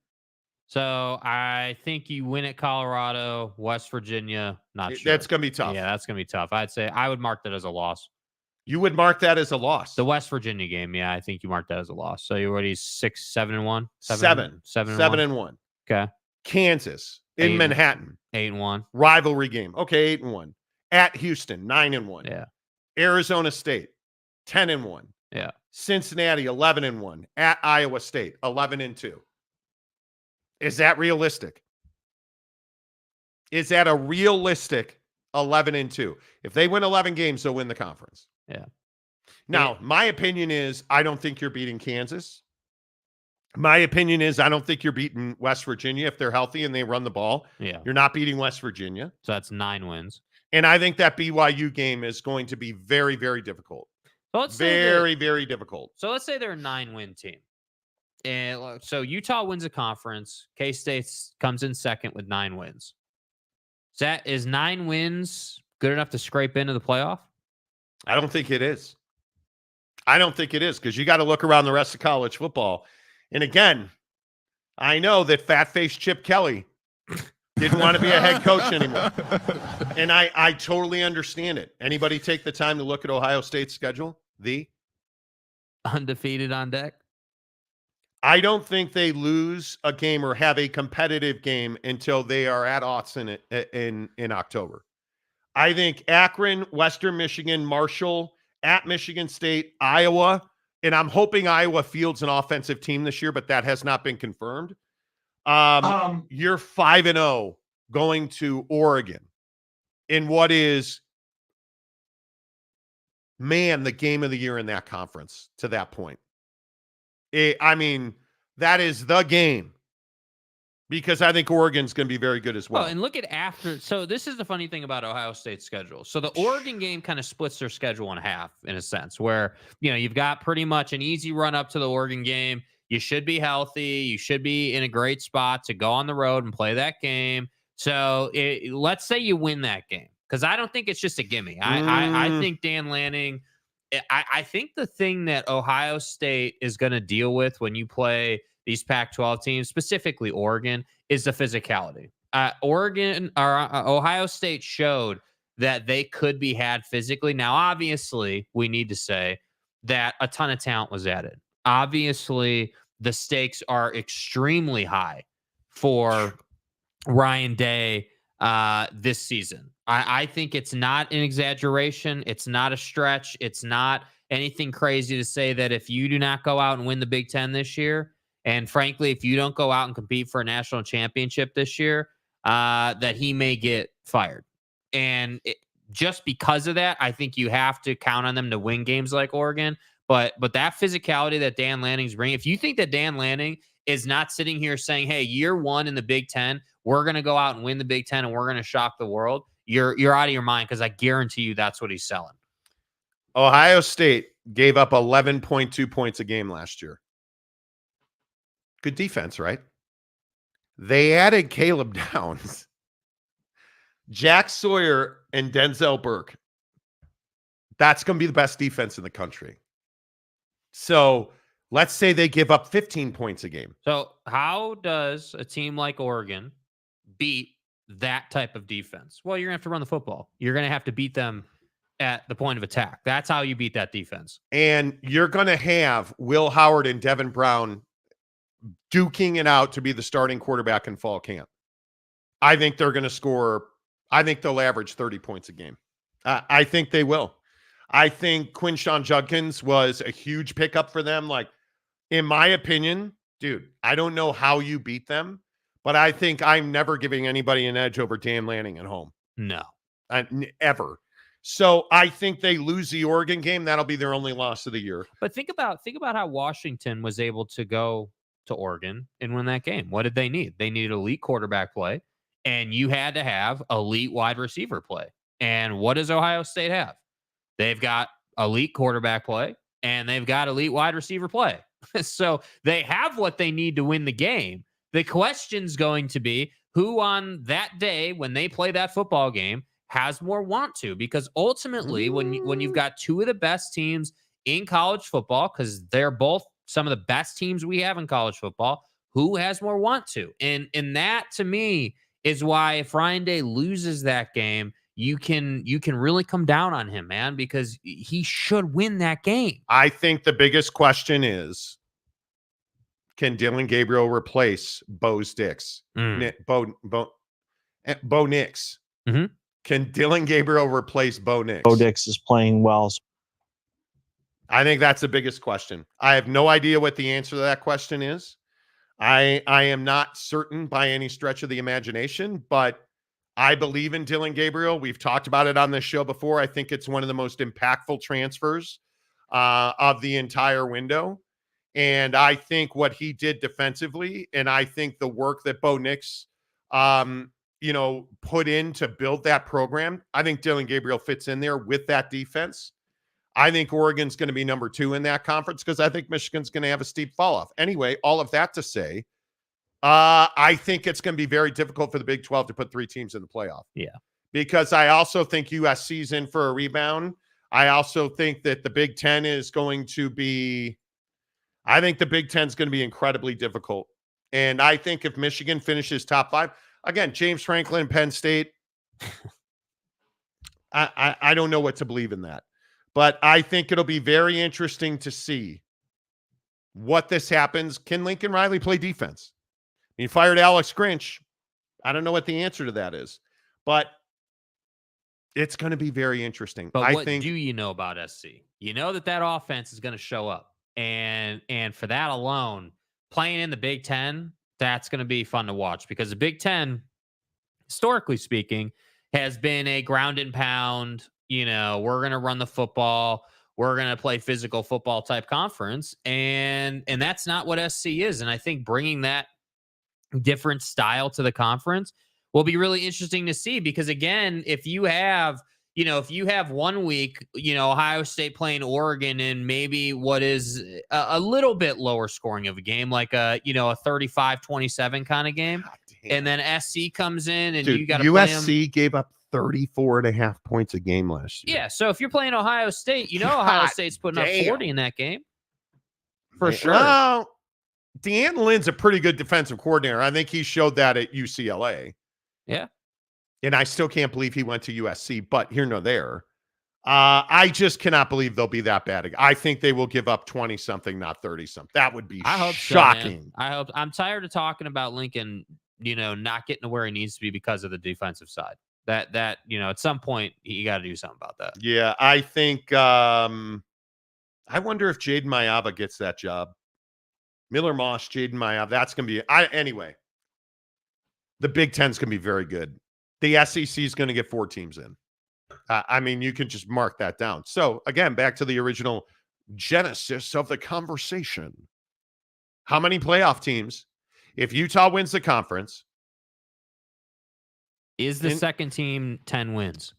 [SPEAKER 4] So I think you win at Colorado, West Virginia. Not sure.
[SPEAKER 3] That's going to be tough.
[SPEAKER 4] Yeah, that's going to be tough. I would mark that as a loss.
[SPEAKER 3] You would mark that as a loss.
[SPEAKER 4] The West Virginia game, yeah, I think you mark that as a loss. So you're already 6-7-1?
[SPEAKER 3] 7-1.
[SPEAKER 4] Okay.
[SPEAKER 3] Kansas in Manhattan.
[SPEAKER 4] 8-1.
[SPEAKER 3] Rivalry game. Okay, 8-1. At Houston, 9-1.
[SPEAKER 4] Yeah.
[SPEAKER 3] Arizona State, 10-1.
[SPEAKER 4] Yeah.
[SPEAKER 3] Cincinnati, 11-1. At Iowa State, 11-2. Is that realistic? Is that a realistic 11-2? If they win 11 games, they'll win the conference.
[SPEAKER 4] Yeah.
[SPEAKER 3] Now, my opinion is I don't think you're beating Kansas. My opinion is I don't think you're beating West Virginia if they're healthy and they run the ball.
[SPEAKER 4] Yeah.
[SPEAKER 3] You're not beating West Virginia.
[SPEAKER 4] So that's 9 wins.
[SPEAKER 3] And I think that BYU game is going to be very, very difficult.
[SPEAKER 4] So let's
[SPEAKER 3] very, very difficult.
[SPEAKER 4] So let's say they're a 9-win team. And so Utah wins a conference. K-State comes in second with 9 wins. Is 9 wins good enough to scrape into the playoff?
[SPEAKER 3] I don't think it is. I don't think it is, because you got to look around the rest of college football. And again, I know that fat-faced Chip Kelly didn't want to be a head coach anymore. And I totally understand it. Anybody take the time to look at Ohio State's schedule?
[SPEAKER 4] Undefeated on deck?
[SPEAKER 3] I don't think they lose a game or have a competitive game until they are at Austin in October. I think Akron, Western Michigan, Marshall, at Michigan State, Iowa, and I'm hoping Iowa fields an offensive team this year, but that has not been confirmed. You're 5-0 going to Oregon in what is, man, the game of the year in that conference to that point. That is the game, because I think Oregon's going to be very good as well.
[SPEAKER 4] Oh, and look at after. So this is the funny thing about Ohio State's schedule. So the Oregon game kind of splits their schedule in half, in a sense, where, you've got pretty much an easy run up to the Oregon game. You should be healthy. You should be in a great spot to go on the road and play that game. So let's say you win that game, because I don't think it's just a gimme. I think Dan Lanning. I think the thing that Ohio State is going to deal with when you play these Pac-12 teams, specifically Oregon, is the physicality. Ohio State showed that they could be had physically. Now, obviously, we need to say that a ton of talent was added. Obviously, the stakes are extremely high for Ryan Day this season. I think it's not an exaggeration. It's not a stretch. It's not anything crazy to say that if you do not go out and win the Big Ten this year, and frankly, if you don't go out and compete for a national championship this year, that he may get fired. And just because of that, I think you have to count on them to win games like Oregon. But that physicality that Dan Lanning's bringing, if you think that Dan Lanning is not sitting here saying, hey, year one in the Big Ten, we're going to go out and win the Big Ten and we're going to shock the world, you're out of your mind, because I guarantee you that's what he's selling.
[SPEAKER 3] Ohio State gave up 11.2 points a game last year. Good defense, right? They added Caleb Downs, Jack Sawyer, and Denzel Burke. That's going to be the best defense in the country. So let's say they give up 15 points a game.
[SPEAKER 4] So how does a team like Oregon beat that type of defense? Well, you're going to have to run the football. You're going to have to beat them at the point of attack. That's how you beat that defense.
[SPEAKER 3] And you're going to have Will Howard and Devin Brown duking it out to be the starting quarterback in fall camp. I think they're going to score. I think they'll average 30 points a game. I think they will. I think Quinshon Judkins was a huge pickup for them. Like, in my opinion, dude, I don't know how you beat them, but I think I'm never giving anybody an edge over Dan Lanning at home.
[SPEAKER 4] No.
[SPEAKER 3] Ever. So I think they lose the Oregon game. That'll be their only loss of the year.
[SPEAKER 4] But think about how Washington was able to go to Oregon and win that game. What did they need? They needed elite quarterback play, and you had to have elite wide receiver play. And what does Ohio State have? They've got elite quarterback play, and they've got elite wide receiver play. So they have what they need to win the game. The question's going to be who on that day when they play that football game has more want to, because ultimately when you've got two of the best teams in college football, because they're both some of the best teams we have in college football, who has more want to? And that to me is why if Ryan Day loses that game, you can really come down on him, man, because he should win that game.
[SPEAKER 3] I think the biggest question is, can Dylan Gabriel replace Bo Nix? Bo Nix.
[SPEAKER 4] Mm-hmm.
[SPEAKER 3] Can Dylan Gabriel replace Bo Nix?
[SPEAKER 5] Bo Nix is playing well.
[SPEAKER 3] I think that's the biggest question. I have no idea what the answer to that question is. I am not certain by any stretch of the imagination, but I believe in Dylan Gabriel. We've talked about it on this show before. I think it's one of the most impactful transfers of the entire window. And I think what he did defensively, and I think the work that Bo Nix, put in to build that program, I think Dylan Gabriel fits in there with that defense. I think Oregon's going to be number 2 in that conference because I think Michigan's going to have a steep fall off. Anyway, all of that to say, I think it's going to be very difficult for the Big 12 to put 3 teams in the playoff.
[SPEAKER 4] Yeah.
[SPEAKER 3] Because I also think USC's in for a rebound. I also think that the Big 10 is going to be, I think the Big 10 is going to be incredibly difficult. And I think if Michigan finishes top 5, again, James Franklin, Penn State, I don't know what to believe in that. But I think it'll be very interesting to see what this happens. Can Lincoln Riley play defense? He fired Alex Grinch. I don't know what the answer to that is. But it's going to be very interesting.
[SPEAKER 4] But what do you know about SC? You know that offense is going to show up. And for that alone, playing in the Big Ten, that's going to be fun to watch because the Big Ten, historically speaking, has been a ground and pound, we're going to run the football. We're going to play physical football type conference. And that's not what SC is. And I think bringing that different style to the conference will be really interesting to see because, again, if you have 1 week, Ohio State playing Oregon in maybe what is a little bit lower scoring of a game, like a 35-27 kind of game. And then SC comes in and you got to
[SPEAKER 3] USC gave up 34.5 points a game last year.
[SPEAKER 4] Yeah. So if you're playing Ohio State, Ohio State's putting up 40 in that game. For sure.
[SPEAKER 3] Well, Deanne Lynn's a pretty good defensive coordinator. I think he showed that at UCLA.
[SPEAKER 4] Yeah.
[SPEAKER 3] And I still can't believe he went to USC, but here nor there. I just cannot believe they'll be that bad. I think they will give up 20-something, not 30-something. That would be shocking.
[SPEAKER 4] So, I hope. I'm tired of talking about Lincoln, not getting to where he needs to be because of the defensive side. That at some point, you got to do something about that.
[SPEAKER 3] Yeah, I think I wonder if Jaden Mayava gets that job. Miller Moss, Jaden Mayava, that's going to be anyway. The Big Ten's going to be very good. The SEC is going to get 4 teams in. I mean, you can just mark that down. So, again, back to the original genesis of the conversation. How many playoff teams? If Utah wins the conference.
[SPEAKER 4] Is the second team 10 wins?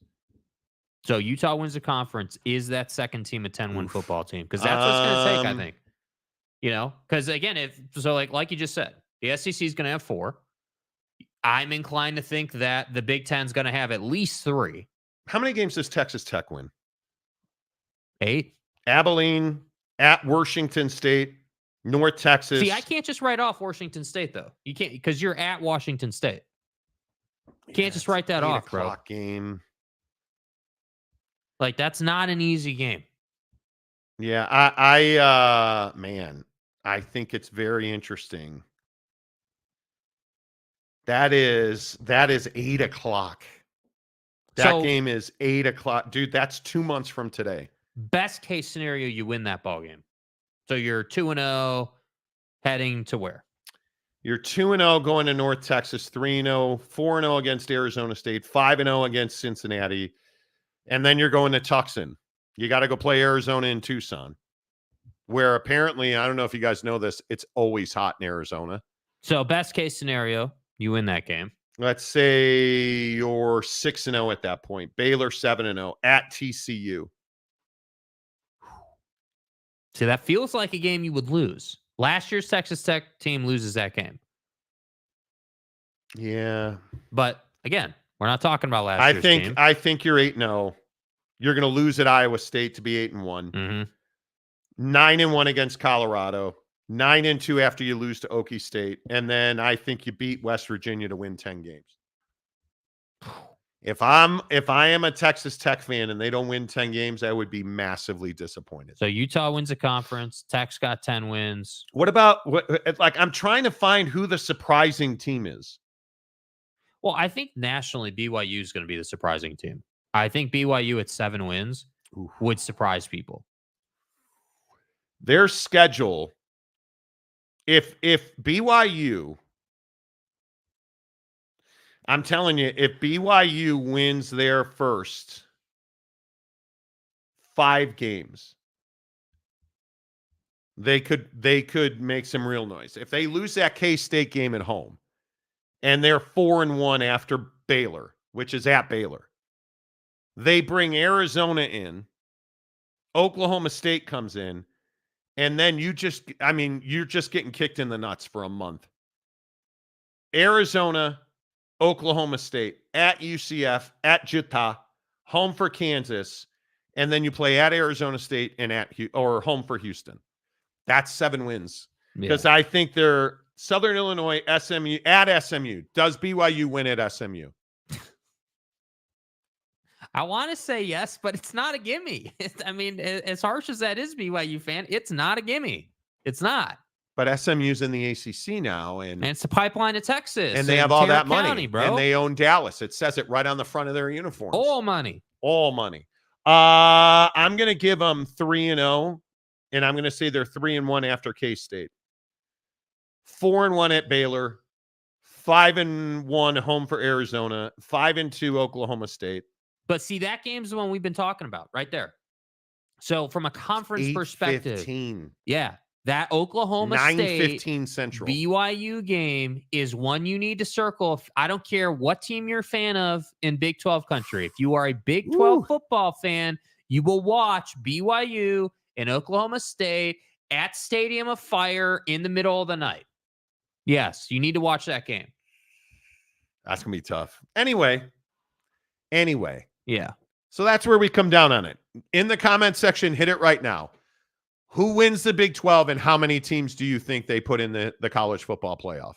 [SPEAKER 4] So, Utah wins the conference. Is that second team a 10-win football team? Because that's what it's going to take, I think. Because, again, like you just said, the SEC is going to have 4. I'm inclined to think that the Big Ten is going to have at least 3.
[SPEAKER 3] How many games does Texas Tech win?
[SPEAKER 4] 8.
[SPEAKER 3] Abilene, at Washington State, North Texas.
[SPEAKER 4] See, I can't just write off Washington State, though. You can't because you're at Washington State. You can't just write that off, bro.
[SPEAKER 3] Game.
[SPEAKER 4] Like, that's not an easy game.
[SPEAKER 3] Yeah, I think it's very interesting. That is 8 o'clock. That game is 8 o'clock. Dude, that's 2 months from today.
[SPEAKER 4] Best case scenario, you win that ball game. So you're 2-0 heading to where?
[SPEAKER 3] You're 2-0 going to North Texas, 3-0, 4-0 against Arizona State, 5-0 against Cincinnati, and then you're going to Tucson. You got to go play Arizona in Tucson, where apparently, I don't know if you guys know this, it's always hot in Arizona.
[SPEAKER 4] So best case scenario, you win that game.
[SPEAKER 3] Let's say you're 6-0 at that point. Baylor 7-0 at TCU.
[SPEAKER 4] See, that feels like a game you would lose. Last year's Texas Tech team loses that game.
[SPEAKER 3] Yeah.
[SPEAKER 4] But again, we're not talking about last year's team.
[SPEAKER 3] I think you're 8-0. You're going to lose at Iowa State to be 8-1.
[SPEAKER 4] Mm-hmm.
[SPEAKER 3] 9-1 against Colorado. 9-2 after you lose to Okie State. And then I think you beat West Virginia to win 10 games. If I am a Texas Tech fan and they don't win 10 games, I would be massively disappointed.
[SPEAKER 4] So Utah wins a conference. Tech's got 10 wins.
[SPEAKER 3] What about I'm trying to find who the surprising team is.
[SPEAKER 4] Well, I think nationally BYU is going to be the surprising team. I think BYU at 7 wins would surprise people.
[SPEAKER 3] Their schedule, if BYU, I'm telling you, if BYU wins their first 5 games, they could make some real noise. If they lose that K-State game at home and they're 4-1 after Baylor, which is at Baylor, they bring Arizona in, Oklahoma State comes in, and then you're just getting kicked in the nuts for a month. Arizona, Oklahoma State, at UCF, at Utah, home for Kansas, and then you play at Arizona State and home for Houston. That's 7 wins. Because I think they're Southern Illinois, SMU, at SMU. Does BYU win at SMU?
[SPEAKER 4] I want to say yes, but it's not a gimme. I mean, as harsh as that is, BYU fan, it's not a gimme. It's not.
[SPEAKER 3] But SMU's in the ACC now, and
[SPEAKER 4] it's a pipeline to Texas,
[SPEAKER 3] and they have all that money,
[SPEAKER 4] County, bro.
[SPEAKER 3] And they own Dallas. It says it right on the front of their uniforms.
[SPEAKER 4] All money.
[SPEAKER 3] I'm gonna give them 3-0, and I'm gonna say they're 3-1 after K-State. 4-1 at Baylor, 5-1 home for Arizona, 5-2 Oklahoma State.
[SPEAKER 4] But see, that game's the one we've been talking about right there. So from a conference perspective, yeah, that Oklahoma State
[SPEAKER 3] 9:15 Central
[SPEAKER 4] BYU game is one you need to circle. I don't care what team you're a fan of in Big 12 country. If you are a Big 12 football fan, you will watch BYU and Oklahoma State at Stadium of Fire in the middle of the night. Yes, you need to watch that game.
[SPEAKER 3] That's going to be tough. Anyway.
[SPEAKER 4] Yeah.
[SPEAKER 3] So that's where we come down on it. In the comment section, hit it right now. Who wins the Big 12 and how many teams do you think they put in the college football playoff?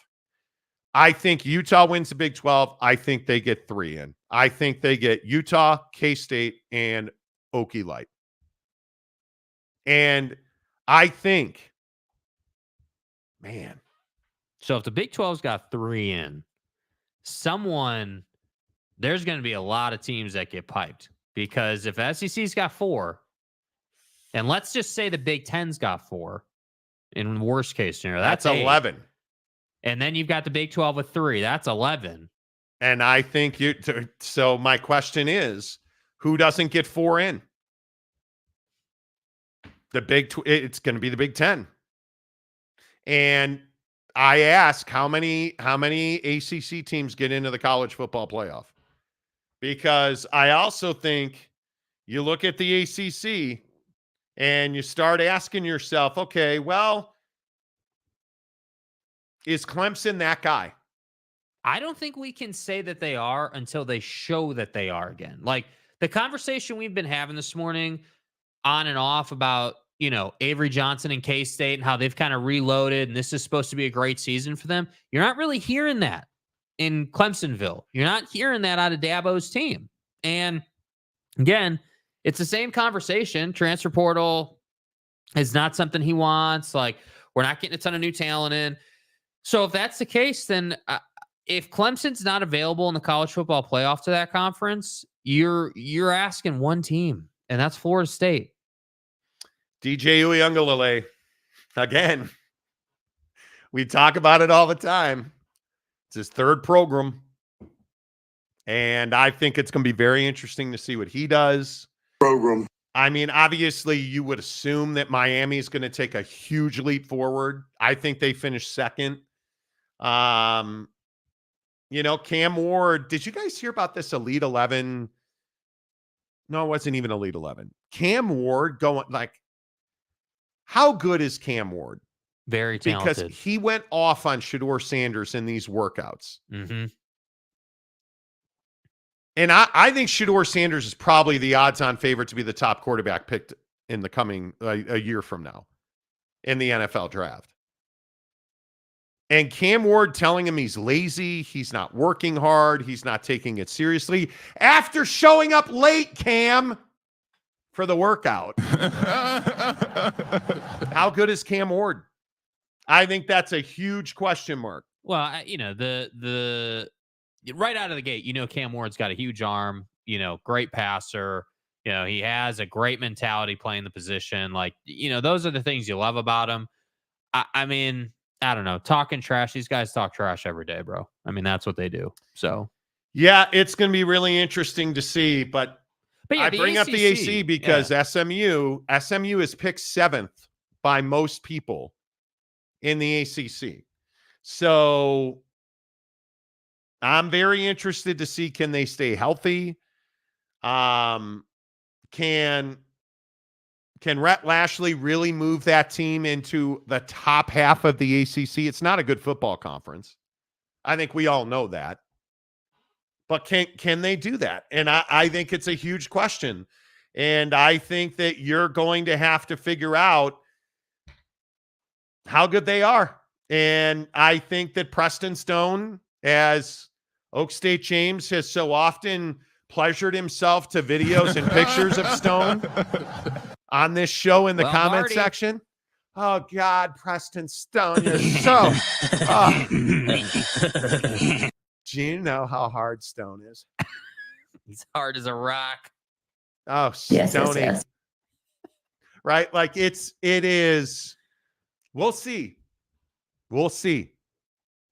[SPEAKER 3] I think Utah wins the Big 12. I think they get 3 in. I think they get Utah, K-State, and Okie Light. And I think, man.
[SPEAKER 4] So if the Big 12's got 3 in, there's going to be a lot of teams that get piped. Because if SEC's got 4, and let's just say the Big 10's got 4, in the worst case scenario, that's
[SPEAKER 3] 11.
[SPEAKER 4] And then you've got the Big 12 with 3. That's 11.
[SPEAKER 3] And I think so my question is, who doesn't get 4 in? It's going to be the Big 10. And I ask how many ACC teams get into the college football playoff? Because I also think you look at the ACC and you start asking yourself, okay, well, is Clemson that guy?
[SPEAKER 4] I don't think we can say that they are until they show that they are again. Like the conversation we've been having this morning on and off about, Avery Johnson and K-State and how they've kind of reloaded and this is supposed to be a great season for them. You're not really hearing that in Clemsonville. You're not hearing that out of Dabo's team. And again, it's the same conversation. Transfer portal is not something he wants. Like, we're not getting a ton of new talent in. So if that's the case, then if Clemson's not available in the college football playoff to that conference, you're asking one team, and that's Florida State.
[SPEAKER 3] DJ Uiagalelei. Again, we talk about it all the time. It's his 3rd program. And I think it's going to be very interesting to see what he does. I mean, obviously, you would assume that Miami is going to take a huge leap forward. I think they finished 2nd. Cam Ward, did you guys hear about this Elite 11? No, it wasn't even Elite 11. Cam Ward going, how good is Cam Ward?
[SPEAKER 4] Very talented.
[SPEAKER 3] Because he went off on Shedeur Sanders in these workouts.
[SPEAKER 4] Mm-hmm.
[SPEAKER 3] And I think Shedeur Sanders is probably the odds-on favorite to be the top quarterback picked in the coming a year from now in the NFL draft. And Cam Ward telling him he's lazy, he's not working hard, he's not taking it seriously after showing up late, Cam, for the workout. How good is Cam Ward? I think that's a huge question mark.
[SPEAKER 4] Well, the right out of the gate, Cam Ward's got a huge arm, great passer. He has a great mentality playing the position. Those are the things you love about him. I mean, I don't know, talking trash. These guys talk trash every day, bro. I mean, that's what they do. So,
[SPEAKER 3] yeah, it's going to be really interesting to see. But
[SPEAKER 4] yeah,
[SPEAKER 3] I bring up the AC because SMU is picked 7th by most people in the ACC. So I'm very interested to see, can they stay healthy? Can Can Rhett Lashley really move that team into the top half of the ACC? It's not a good football conference. I think we all know that. But can they do that? And I think it's a huge question. And I think that you're going to have to figure out how good they are. And I think that Preston Stone, as Oak State James has so often pleasured himself to videos and pictures of Stone on this show in the comment section. Oh, God, Preston Stone, you're so... Do you know how hard Stone is?
[SPEAKER 4] He's hard as a rock.
[SPEAKER 3] Oh, Stoney.
[SPEAKER 5] Yes.
[SPEAKER 3] Right? Like it is. We'll see. We'll see.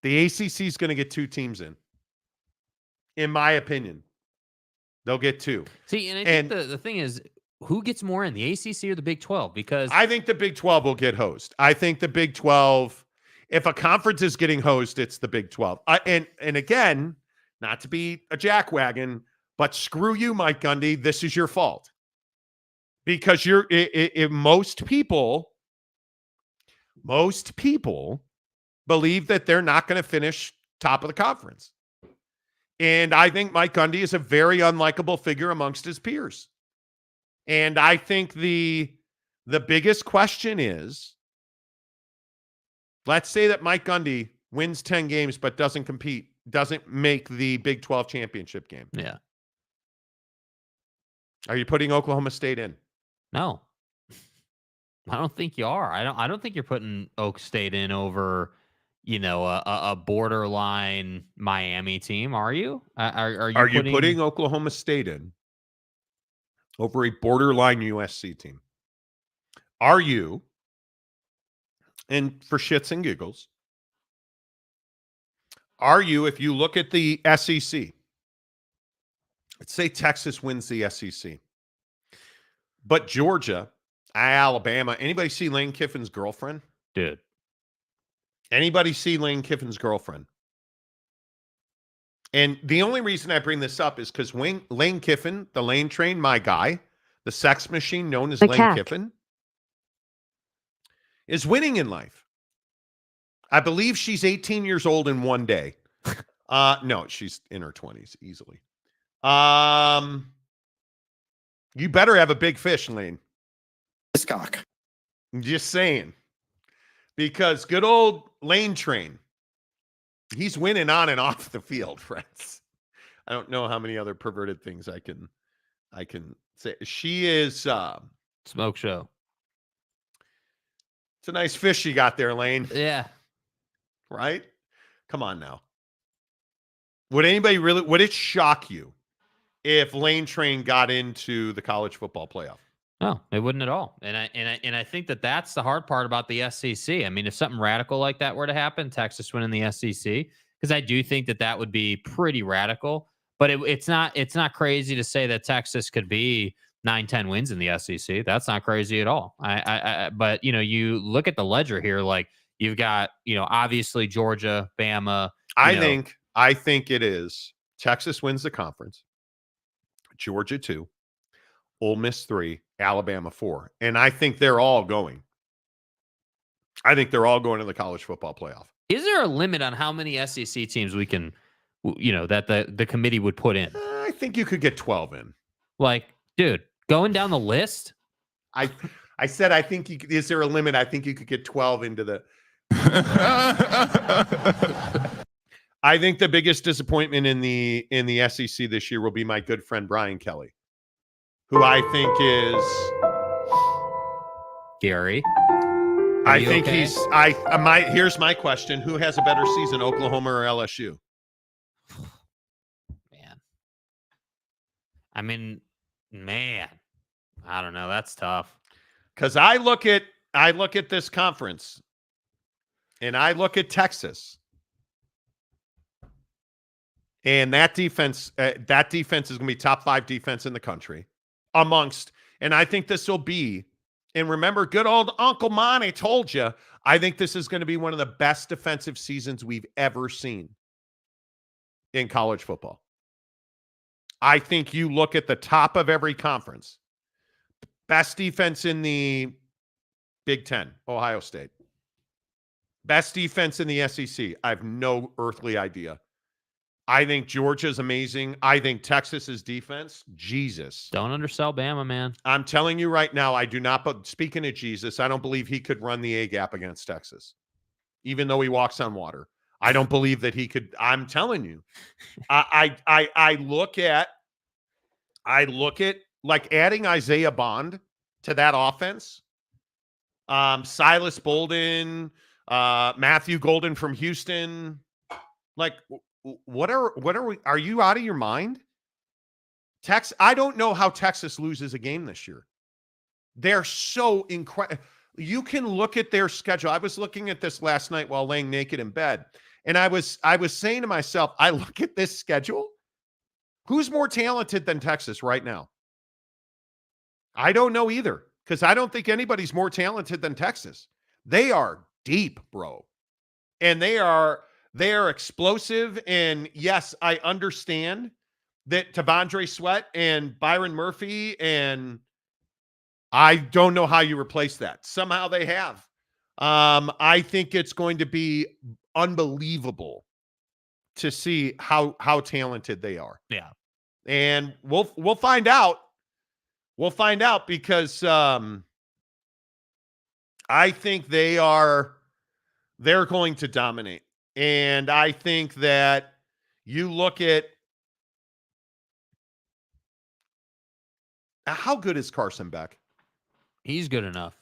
[SPEAKER 3] The ACC is going to get 2 teams in my opinion. They'll get 2.
[SPEAKER 4] See, and I think the thing is, who gets more in, the ACC or the Big 12? Because
[SPEAKER 3] I think the Big 12 will get hosed. I think the Big 12, if a conference is getting hosed, it's the Big 12. And again, not to be a jackwagon, but screw you, Mike Gundy. This is your fault. Because most people believe that they're not going to finish top of the conference. And I think Mike Gundy is a very unlikable figure amongst his peers. And I think the biggest question is, let's say that Mike Gundy wins 10 games but doesn't compete, doesn't make the Big 12 championship game.
[SPEAKER 4] Yeah.
[SPEAKER 3] Are you putting Oklahoma State in?
[SPEAKER 4] No. I don't think you are. I don't think you're putting Oak State in over, a borderline Miami team, are you? Are you
[SPEAKER 3] putting Oklahoma State in over a borderline USC team? Are you, and for shits and giggles, are you, if you look at the SEC, let's say Texas wins the SEC, but Georgia, Alabama, anybody see Lane Kiffin's girlfriend?
[SPEAKER 4] Dude.
[SPEAKER 3] Anybody see Lane Kiffin's girlfriend? And the only reason I bring this up is because Lane Kiffin, the Lane Train, my guy, the sex machine known as Lane Kiffin, is winning in life. I believe she's 18 years old in one day. No, she's in her 20s easily. You better have a big fish, Lane.
[SPEAKER 5] Cock.
[SPEAKER 3] Just saying. Because good old Lane Train, he's winning on and off the field, friends. I don't know how many other perverted things I can say. She is
[SPEAKER 4] smoke show.
[SPEAKER 3] It's a nice fish you got there, Lane.
[SPEAKER 4] Yeah.
[SPEAKER 3] Right? Come on now. Would it shock you if Lane Train got into the college football playoff?
[SPEAKER 4] No, it wouldn't at all. And I think that's the hard part about the SEC. I mean, if something radical like that were to happen, Texas winning the SEC, because I do think that would be pretty radical. But it's not crazy to say that Texas could be 9-10 wins in the SEC. That's not crazy at all. But you look at the ledger here, like you've got obviously Georgia, Bama.
[SPEAKER 3] I think it is Texas wins the conference, Georgia 2, Ole Miss 3, Alabama 4. And I think they're all going. I think they're all going to the college football playoff.
[SPEAKER 4] Is there a limit on how many SEC teams we can, that the committee would put in?
[SPEAKER 3] I think you could get 12 in.
[SPEAKER 4] Like, dude, going down the list.
[SPEAKER 3] I said, I think is there a limit? I think you could get 12 into the. I think the biggest disappointment in the SEC this year will be my good friend Brian Kelly, who I think is
[SPEAKER 4] Gary.
[SPEAKER 3] I think okay? Here's my question: who has a better season, Oklahoma or LSU?
[SPEAKER 4] Man, I don't know. That's tough.
[SPEAKER 3] Because I look at this conference, and I look at Texas. And that defense is going to be top 5 defense in the country and I think this will be, and remember, good old Uncle Monty told you, I think this is going to be one of the best defensive seasons we've ever seen in college football. I think you look at the top of every conference, Best defense in the Big Ten, Ohio State. Best defense in the SEC. I have no earthly idea. I think Georgia's amazing. I think Texas's defense, Jesus.
[SPEAKER 4] Don't undersell Bama, man.
[SPEAKER 3] I'm telling you right now, I do not, but speaking of Jesus, I don't believe he could run the A-gap against Texas, even though he walks on water. I don't believe that he could. I'm telling you. I look at like adding Isaiah Bond to that offense. Silas Bolden, Matthew Golden from Houston. Like, what are we? Are you out of your mind? I don't know how Texas loses a game this year. They're so incredible. You can look at their schedule. I was looking at this last night while laying naked in bed, and I was saying to myself, I look at this schedule. Who's more talented than Texas right now? I don't know either, because I don't think anybody's more talented than Texas. They are deep, bro, and they are explosive. And yes, I understand that Tavondre Sweat and Byron Murphy, and I don't know how you replace that. Somehow they have. I think it's going to be unbelievable to see how talented they are.
[SPEAKER 4] Yeah.
[SPEAKER 3] And we'll find out. We'll find out because I think they're going to dominate. And I think that you look at how good is Carson Beck?
[SPEAKER 4] He's good enough.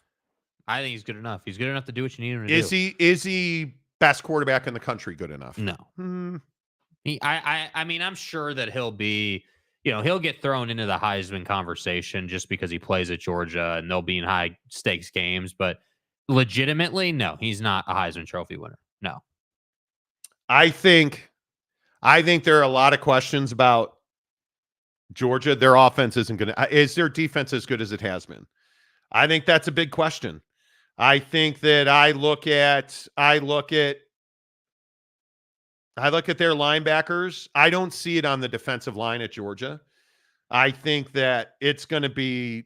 [SPEAKER 4] I think he's good enough. He's good enough to do what you need him to do.
[SPEAKER 3] Is he best quarterback in the country good enough?
[SPEAKER 4] No. I mean, I'm sure that he'll be, he'll get thrown into the Heisman conversation just because he plays at Georgia and they'll be in high stakes games. But legitimately, no, he's not a Heisman Trophy winner. No.
[SPEAKER 3] I think there are a lot of questions about Georgia. Their offense isn't going to. Is their defense as good as it has been? I think that's a big question. I think that I look at their linebackers. I don't see it on the defensive line at Georgia. I think that it's going to be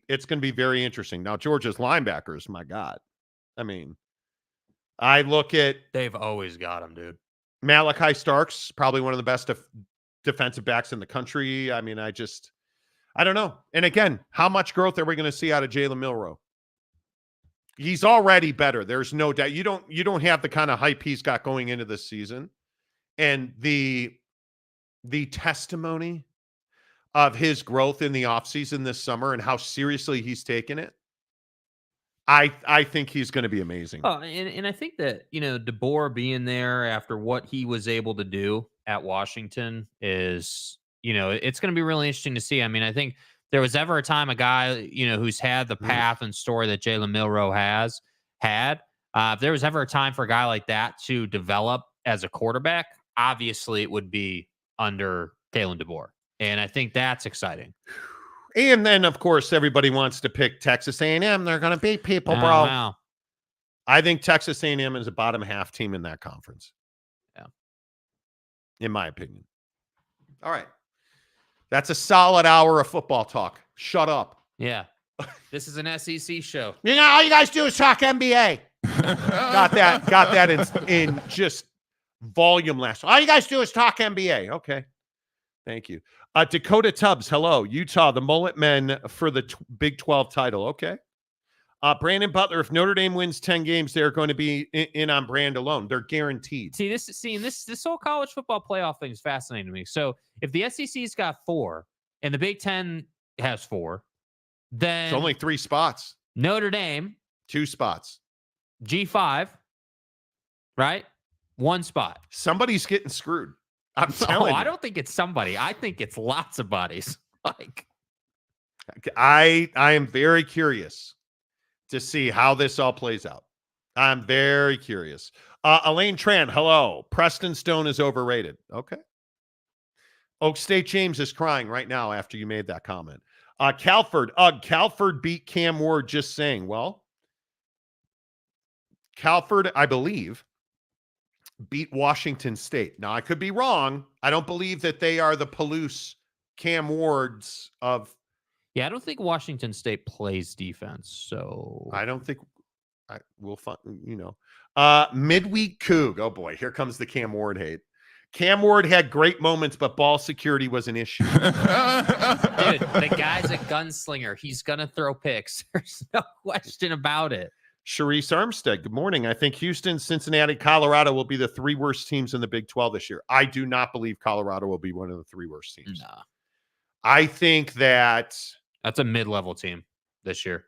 [SPEAKER 3] very interesting. Now, Georgia's linebackers, my God. I mean, I look at
[SPEAKER 4] they've always got them, dude.
[SPEAKER 3] Malachi Starks, probably one of the best defensive backs in the country. I mean, I don't know. And again, how much growth are we going to see out of Jalen Milroe? He's already better. There's no doubt. You don't have the kind of hype he's got going into this season. And the testimony of his growth in the offseason this summer and how seriously he's taken it, I think he's going to be amazing.
[SPEAKER 4] Oh, and I think that, DeBoer being there after what he was able to do at Washington is, it's going to be really interesting to see. I mean, I think there was ever a time a guy, who's had the path and story that Jalen Milroe has had, if there was ever a time for a guy like that to develop as a quarterback, obviously it would be under Kalen DeBoer. And I think that's exciting.
[SPEAKER 3] And then, of course, everybody wants to pick Texas A&M. They're going to beat people, bro.
[SPEAKER 4] Wow.
[SPEAKER 3] I think Texas A&M is a bottom half team in that conference.
[SPEAKER 4] Yeah.
[SPEAKER 3] In my opinion. All right. That's a solid hour of football talk. Shut up.
[SPEAKER 4] Yeah. This is an SEC show.
[SPEAKER 3] All you guys do is talk NBA. Got that in just volume last. All you guys do is talk NBA. Okay. Thank you. Dakota Tubbs, hello. Utah, the Mullet Men for the Big 12 title. Okay. Brandon Butler, if Notre Dame wins 10 games, they're going to be in on brand alone. They're guaranteed.
[SPEAKER 4] This whole college football playoff thing is fascinating to me. So if the SEC's got 4 and the Big 10 has 4, then
[SPEAKER 3] it's only 3 spots.
[SPEAKER 4] Notre Dame,
[SPEAKER 3] 2 spots.
[SPEAKER 4] G5, right? 1 spot.
[SPEAKER 3] Somebody's getting screwed. I'm telling you.
[SPEAKER 4] I don't think it's somebody. I think it's lots of bodies.
[SPEAKER 3] I am very curious to see how this all plays out. I'm very curious. Elaine Tran, hello. Preston Stone is overrated. Okay. Oak State James is crying right now after you made that comment. Calford beat Cam Ward, just saying. Well, Calford, I believe, beat Washington State. Now, I could be wrong. I don't believe that they are the Palouse Cam Wards of
[SPEAKER 4] Yeah, I don't think Washington State plays defense, so
[SPEAKER 3] I don't think we'll find, midweek Coug. Oh boy, here comes the Cam Ward hate. Cam Ward had great moments, but ball security was an issue.
[SPEAKER 4] dude, the guy's a gunslinger. He's gonna throw picks. There's no question about it.
[SPEAKER 3] Sharice Armstead, good morning. I think Houston, Cincinnati, Colorado will be the 3 worst teams in the Big 12 this year. I do not believe Colorado will be one of the 3 worst teams.
[SPEAKER 4] Nah.
[SPEAKER 3] I think that's
[SPEAKER 4] a mid-level team this year.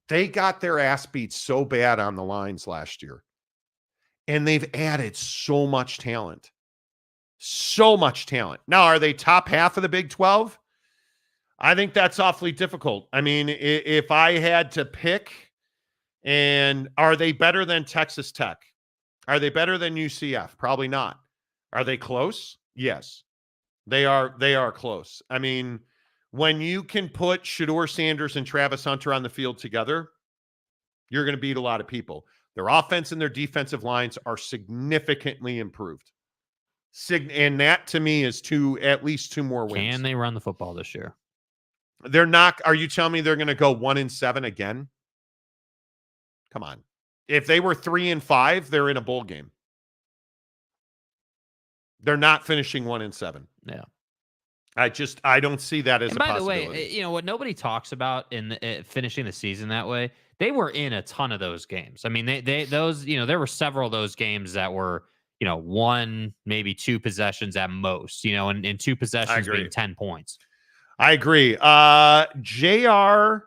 [SPEAKER 3] They got their ass beat so bad on the lines last year. And they've added so much talent. So much talent. Now, are they top half of the Big 12? I think that's awfully difficult. I mean, if I had to pick, and are they better than Texas Tech? Are they better than UCF? Probably not. Are they close? Yes. They are close. I mean, when you can put Shedeur Sanders and Travis Hunter on the field together, you're going to beat a lot of people. Their offense and their defensive lines are significantly improved. And that, to me, is at least 2 more wins.
[SPEAKER 4] Can they run the football this year?
[SPEAKER 3] They're not. Are you telling me they're going to go 1-7 again? Come on. If they were 3-5, they're in a bowl game. They're not finishing 1-7.
[SPEAKER 4] Yeah.
[SPEAKER 3] I don't see that as a possibility.
[SPEAKER 4] By the way, what nobody talks about in finishing the season that way, they were in a ton of those games. I mean, there were several of those games that were, 1, maybe 2 possessions at most, and 2 possessions being 10 points.
[SPEAKER 3] I agree. JRF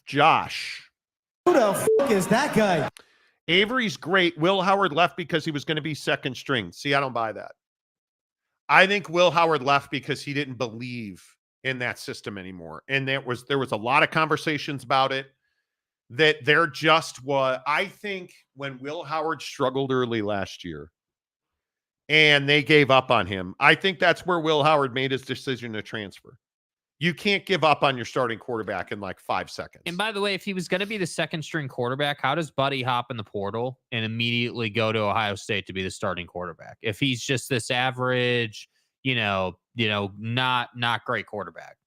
[SPEAKER 3] Josh.
[SPEAKER 5] Who the fuck is that guy?
[SPEAKER 3] Avery's great. Will Howard left because he was going to be second string. See, I don't buy that. I think Will Howard left because he didn't believe in that system anymore. And there was a lot of conversations about it, that there just was. I think when Will Howard struggled early last year and they gave up on him, I think that's where Will Howard made his decision to transfer. You can't give up on your starting quarterback in like 5 seconds.
[SPEAKER 4] And by the way, if he was going to be the second string quarterback, how does Buddy hop in the portal and immediately go to Ohio State to be the starting quarterback? If he's just this average, not great quarterback.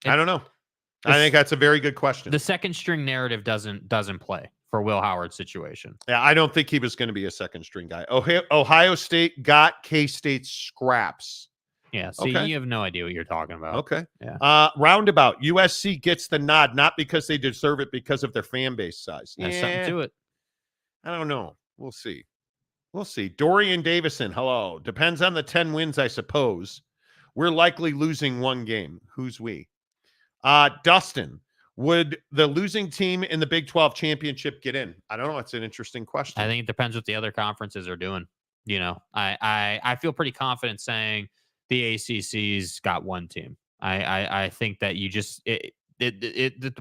[SPEAKER 3] I don't know. I think that's a very good question.
[SPEAKER 4] The second string narrative doesn't play for Will Howard's situation.
[SPEAKER 3] Yeah, I don't think he was going to be a second string guy. Ohio State got K-State scraps.
[SPEAKER 4] Yeah, see, You have no idea what you're talking about.
[SPEAKER 3] Okay.
[SPEAKER 4] Yeah.
[SPEAKER 3] Roundabout. USC gets the nod, not because they deserve it, because of their fan base size.
[SPEAKER 4] There's something to it.
[SPEAKER 3] I don't know. We'll see. Dorian Davison, hello. Depends on the 10 wins, I suppose. We're likely losing 1 game. Who's we? Dustin, would the losing team in the Big 12 championship get in? I don't know. It's an interesting question.
[SPEAKER 4] I think it depends what the other conferences are doing. I feel pretty confident saying the ACC's got 1 team. I think that the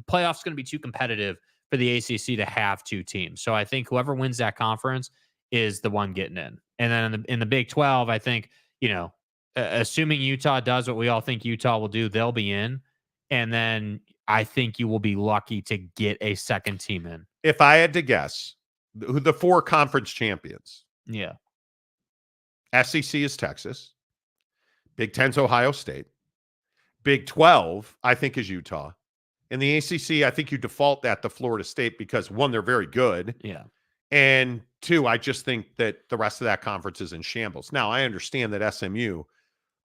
[SPEAKER 4] playoff's going to be too competitive for the ACC to have 2 teams. So I think whoever wins that conference is the one getting in. And then in the Big 12, I think, assuming Utah does what we all think Utah will do, they'll be in. And then I think you will be lucky to get a second team in.
[SPEAKER 3] If I had to guess, the 4 conference champions.
[SPEAKER 4] Yeah.
[SPEAKER 3] SEC is Texas. Big 10's Ohio State. Big 12, I think, is Utah. In the ACC, I think you default that to Florida State because, 1, they're very good.
[SPEAKER 4] Yeah.
[SPEAKER 3] And 2, I just think that the rest of that conference is in shambles. Now, I understand that SMU,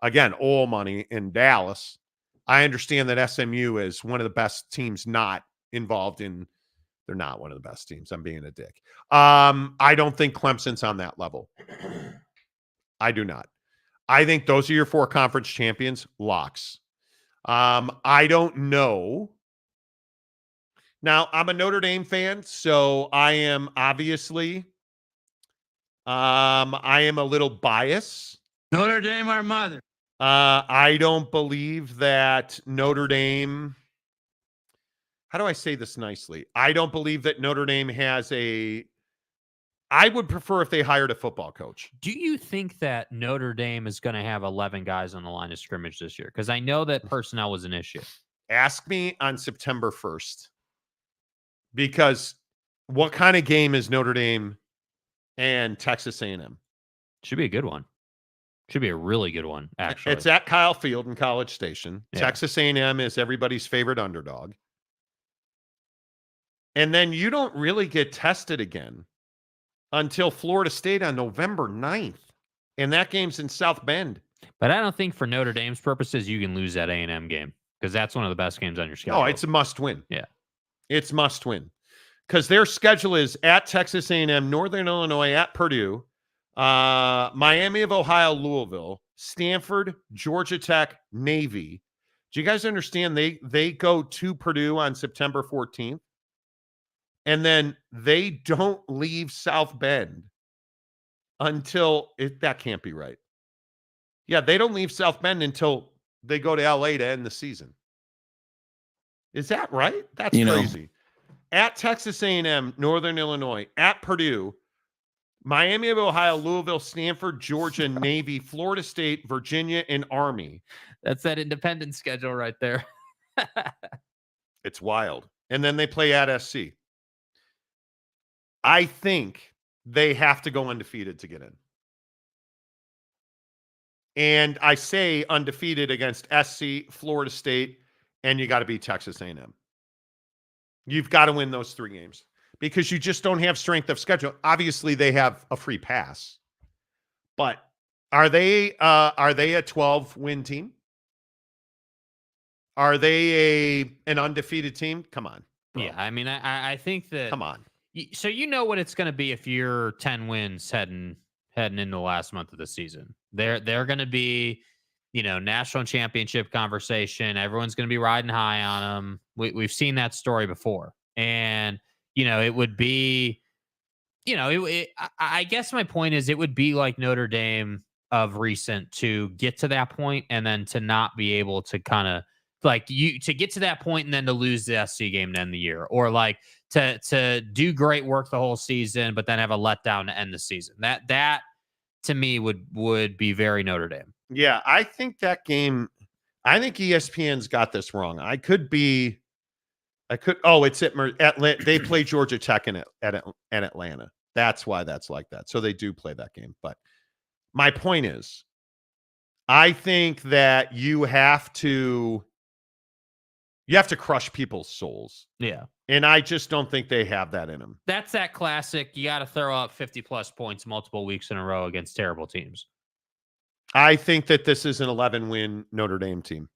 [SPEAKER 3] again, oil money in Dallas. I understand that SMU is one of the best teams not involved in. They're not one of the best teams. I'm being a dick. I don't think Clemson's on that level. I do not. I think those are your 4 conference champions, locks. I don't know. Now, I'm a Notre Dame fan, so I am obviously, I am a little biased.
[SPEAKER 5] Notre Dame, our mother.
[SPEAKER 3] I don't believe that Notre Dame, how do I say this nicely? I don't believe that Notre Dame has I would prefer if they hired a football coach.
[SPEAKER 4] Do you think that Notre Dame is going to have 11 guys on the line of scrimmage this year? Because I know that personnel was an issue.
[SPEAKER 3] Ask me on September 1st. Because what kind of game is Notre Dame and Texas A&M?
[SPEAKER 4] Should be a good one. Should be a really good one, actually.
[SPEAKER 3] It's at Kyle Field in College Station.
[SPEAKER 4] Yeah.
[SPEAKER 3] Texas A&M is everybody's favorite underdog. And then you don't really get tested again until Florida State on November 9th. And that game's in South Bend.
[SPEAKER 4] But I don't think for Notre Dame's purposes, you can lose that A&M game because that's one of the best games on your schedule.
[SPEAKER 3] No, it's a must win.
[SPEAKER 4] Yeah.
[SPEAKER 3] It's must win. Because their schedule is at Texas A&M, Northern Illinois, at Purdue, Miami of Ohio, Louisville, Stanford, Georgia Tech, Navy. Do you guys understand they go to Purdue on September 14th? And then they don't leave South Bend until that can't be right. Yeah, they don't leave South Bend until they go to LA to end the season. Is that right? That's crazy. At Texas A&M, Northern Illinois, at Purdue, Miami of Ohio, Louisville, Stanford, Georgia, Navy, Florida State, Virginia, and Army.
[SPEAKER 4] That's that independent schedule right there.
[SPEAKER 3] It's wild. And then they play at SC. I think they have to go undefeated to get in. And I say undefeated against SC, Florida State, and you got to beat Texas A&M. You've got to win those 3 games because you just don't have strength of schedule. Obviously, they have a free pass. But are they a 12-win team? Are they an undefeated team? Come on. Bro.
[SPEAKER 4] Yeah, I mean, I think that.
[SPEAKER 3] Come on.
[SPEAKER 4] So you know what it's going to be if you're 10 wins heading into the last month of the season. They're going to be, national championship conversation. Everyone's going to be riding high on them. We've seen that story before, and it would be, I guess my point is it would be like Notre Dame of recent to get to that point and then to not be able to kind of to get to that point and then to lose the SC game to end the year, or to do great work the whole season, but then have a letdown to end the season. That to me would be very Notre Dame.
[SPEAKER 3] Yeah, I think that game. I think ESPN's got this wrong. It's at Atlanta. They play Georgia Tech at Atlanta. That's why that's like that. So they do play that game. But my point is, I think that you have to crush people's souls.
[SPEAKER 4] Yeah.
[SPEAKER 3] And I just don't think they have that in them.
[SPEAKER 4] That's that classic. You got to throw up 50-plus points multiple weeks in a row against terrible teams.
[SPEAKER 3] I think that this is an 11-win Notre Dame team.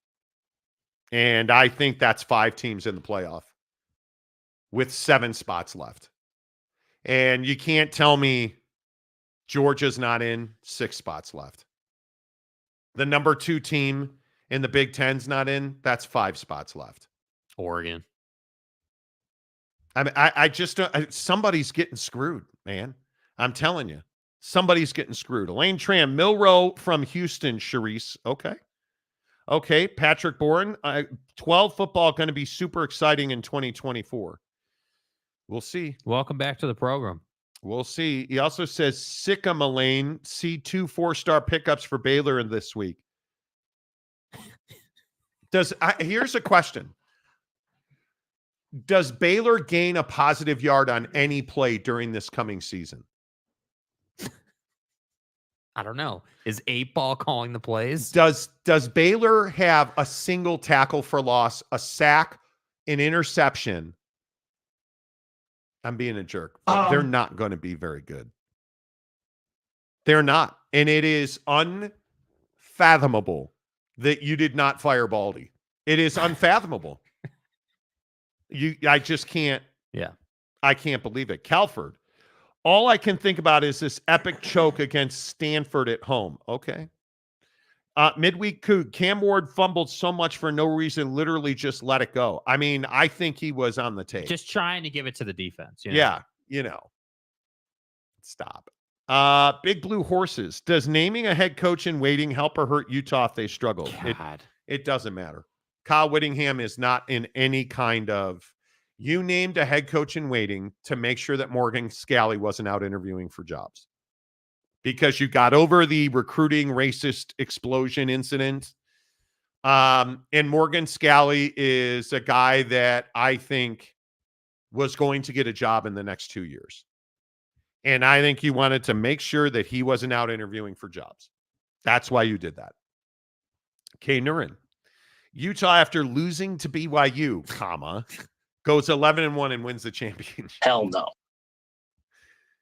[SPEAKER 3] And I think that's 5 teams in the playoff with 7 spots left. And you can't tell me Georgia's not in, 6 spots left. The number 2 team in the Big Ten's not in, that's 5 spots left.
[SPEAKER 4] Oregon.
[SPEAKER 3] I mean, I just don't. Somebody's getting screwed, man. I'm telling you. Somebody's getting screwed. Elaine Tram, Milrow from Houston, Charisse. Okay. Patrick Boren, 12 football going to be super exciting in 2024. We'll see.
[SPEAKER 4] Welcome back to the program.
[SPEAKER 3] We'll see. He also says, Sickum, Elaine, see 2 4-star pickups for Baylor in this week. Here's a question. Does Baylor gain a positive yard on any play during this coming season?
[SPEAKER 4] I don't know. Is 8-Ball calling the plays?
[SPEAKER 3] Does Baylor have a single tackle for loss, a sack, an interception? I'm being a jerk. But they're not going to be very good. They're not. And it is unfathomable that you did not fire Baldy. It is unfathomable. I just can't.
[SPEAKER 4] Yeah.
[SPEAKER 3] I can't believe it. Calford. All I can think about is this epic choke against Stanford at home. Okay. Midweek Coug. Cam Ward fumbled so much for no reason, literally just let it go. I mean, I think he was on the tape.
[SPEAKER 4] Just trying to give it to the defense.
[SPEAKER 3] Yeah. Stop. Big Blue Horses. Does naming a head coach in waiting help or hurt Utah if they struggle? It doesn't matter. Kyle Whittingham is not in any kind of. You named a head coach in waiting to make sure that Morgan Scalley wasn't out interviewing for jobs because you got over the recruiting racist explosion incident. And Morgan Scalley is a guy that I think was going to get a job in the next 2 years. And I think he wanted to make sure that he wasn't out interviewing for jobs. That's why you did that. K. Nurin. Utah, after losing to BYU, goes 11-1 and wins the championship.
[SPEAKER 6] Hell no.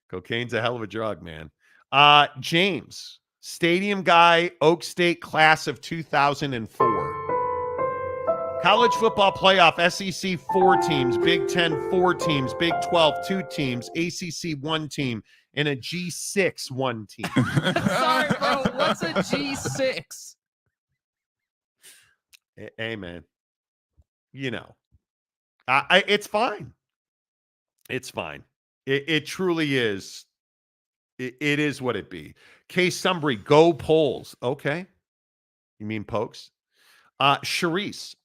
[SPEAKER 3] Cocaine's a hell of a drug, man. James, stadium guy, Oak State class of 2004. College football playoff, SEC 4 teams, Big 10 4 teams, Big 12 2 teams, ACC 1 team, and a G6 1 team.
[SPEAKER 4] Sorry, bro. What's a G6?
[SPEAKER 3] Hey, man. You know, it's fine. It's fine. It truly is. It is what it be. Case Sumbry, go polls. Okay. You mean pokes? Charisse.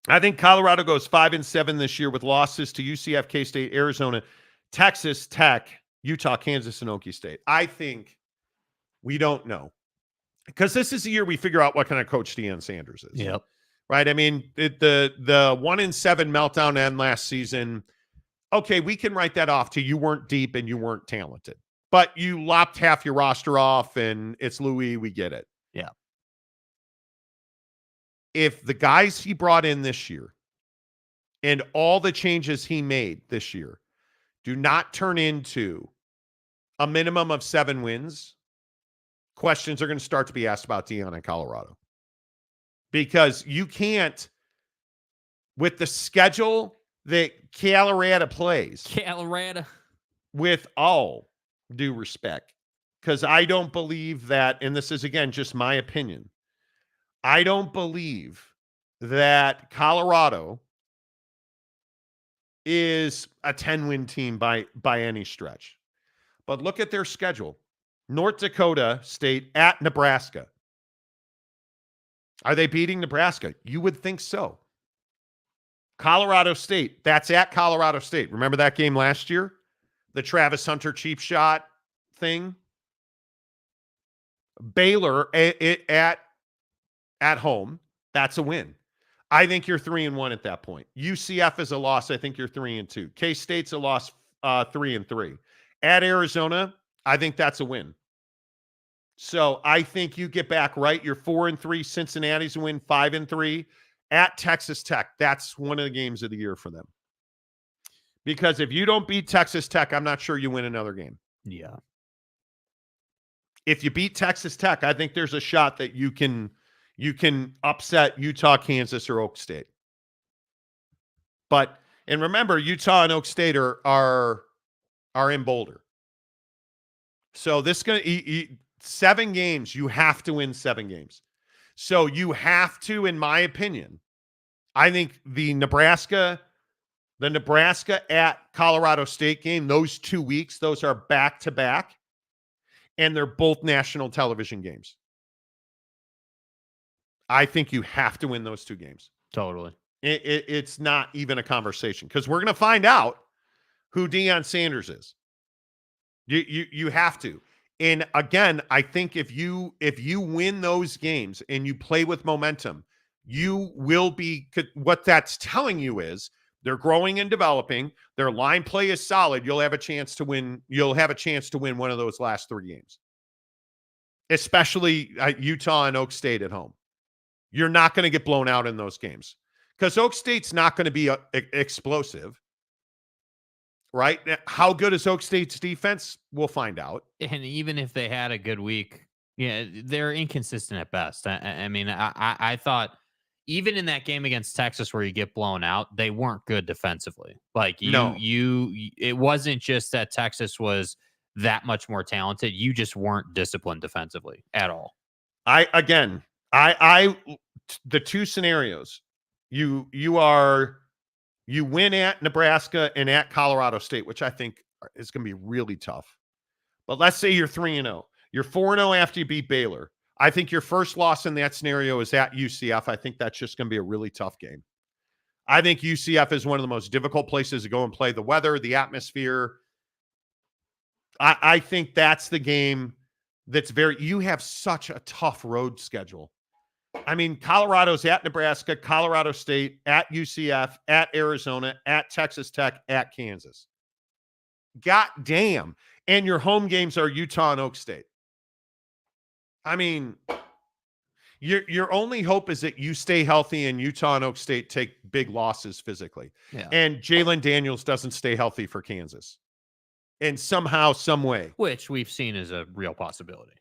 [SPEAKER 3] I think Colorado goes 5-7 this year with losses to UCF, K-State, Arizona, Texas Tech, Utah, Kansas, and Okie State. I think we don't know. Because this is the year we figure out what kind of coach Deion Sanders is.
[SPEAKER 4] Yep.
[SPEAKER 3] Right? I mean, the 1-7 meltdown end last season, okay, we can write that off to you weren't deep and you weren't talented. But you lopped half your roster off and it's Louis, we get it.
[SPEAKER 4] Yeah.
[SPEAKER 3] If the guys he brought in this year and all the changes he made this year do not turn into a minimum of 7 wins, questions are going to start to be asked about Deion in Colorado. Because you can't, with the schedule that Colorado plays, with all due respect, because I don't believe that, and this is, again, just my opinion, I don't believe that Colorado is a 10-win team by any stretch. But look at their schedule. North Dakota State at Nebraska. Are they beating Nebraska? You would think so. Colorado State, that's at Colorado State. Remember that game last year? The Travis Hunter cheap shot thing? Baylor at home, that's a win. I think you're 3-1 at that point. UCF is a loss. I think you're 3-2. K-State's a loss, 3-3. At Arizona, I think that's a win. So I think you get back right. You're 4-3. Cincinnati's a win, 5-3. At Texas Tech, that's one of the games of the year for them. Because if you don't beat Texas Tech, I'm not sure you win another game.
[SPEAKER 4] Yeah.
[SPEAKER 3] If you beat Texas Tech, I think there's a shot that you can upset Utah, Kansas, or Oak State. But, and remember, Utah and Oak State are in Boulder. So this is going to 7 games. You have to win 7 games. So you have to, in my opinion, I think the Nebraska at Colorado State game, those 2 weeks, those are back-to-back, and they're both national television games. I think you have to win those 2 games.
[SPEAKER 4] Totally.
[SPEAKER 3] It's not even a conversation because we're going to find out who Deion Sanders is. You have to. And again, I think if you win those games and you play with momentum, you will be, what that's telling you is they're growing and developing. Their line play is solid. You'll have a chance to win. You'll have a chance to win one of those last 3 games, especially Utah and Oak State at home. You're not going to get blown out in those games because Oak State's not going to be explosive. Right? How good is Oak State's defense? We'll find out.
[SPEAKER 4] And even if they had a good week, yeah, they're inconsistent at best. I mean, I thought even in that game against Texas where you get blown out, they weren't good defensively. Like it wasn't just that Texas was that much more talented. You just weren't disciplined defensively at all.
[SPEAKER 3] The 2 scenarios, you win at Nebraska and at Colorado State, which I think is going to be really tough. But let's say you're 3-0. You're 4-0 after you beat Baylor. I think your first loss in that scenario is at UCF. I think that's just going to be a really tough game. I think UCF is one of the most difficult places to go and play. The weather, the atmosphere. I think that's the game that's you have such a tough road schedule. I mean, Colorado's at Nebraska, Colorado State, at UCF, at Arizona, at Texas Tech, at Kansas. God damn. And your home games are Utah and Oak State. I mean, your only hope is that you stay healthy and Utah and Oak State take big losses physically.
[SPEAKER 4] Yeah.
[SPEAKER 3] And Jalen Daniels doesn't stay healthy for Kansas. And somehow, some way.
[SPEAKER 4] Which we've seen is a real possibility.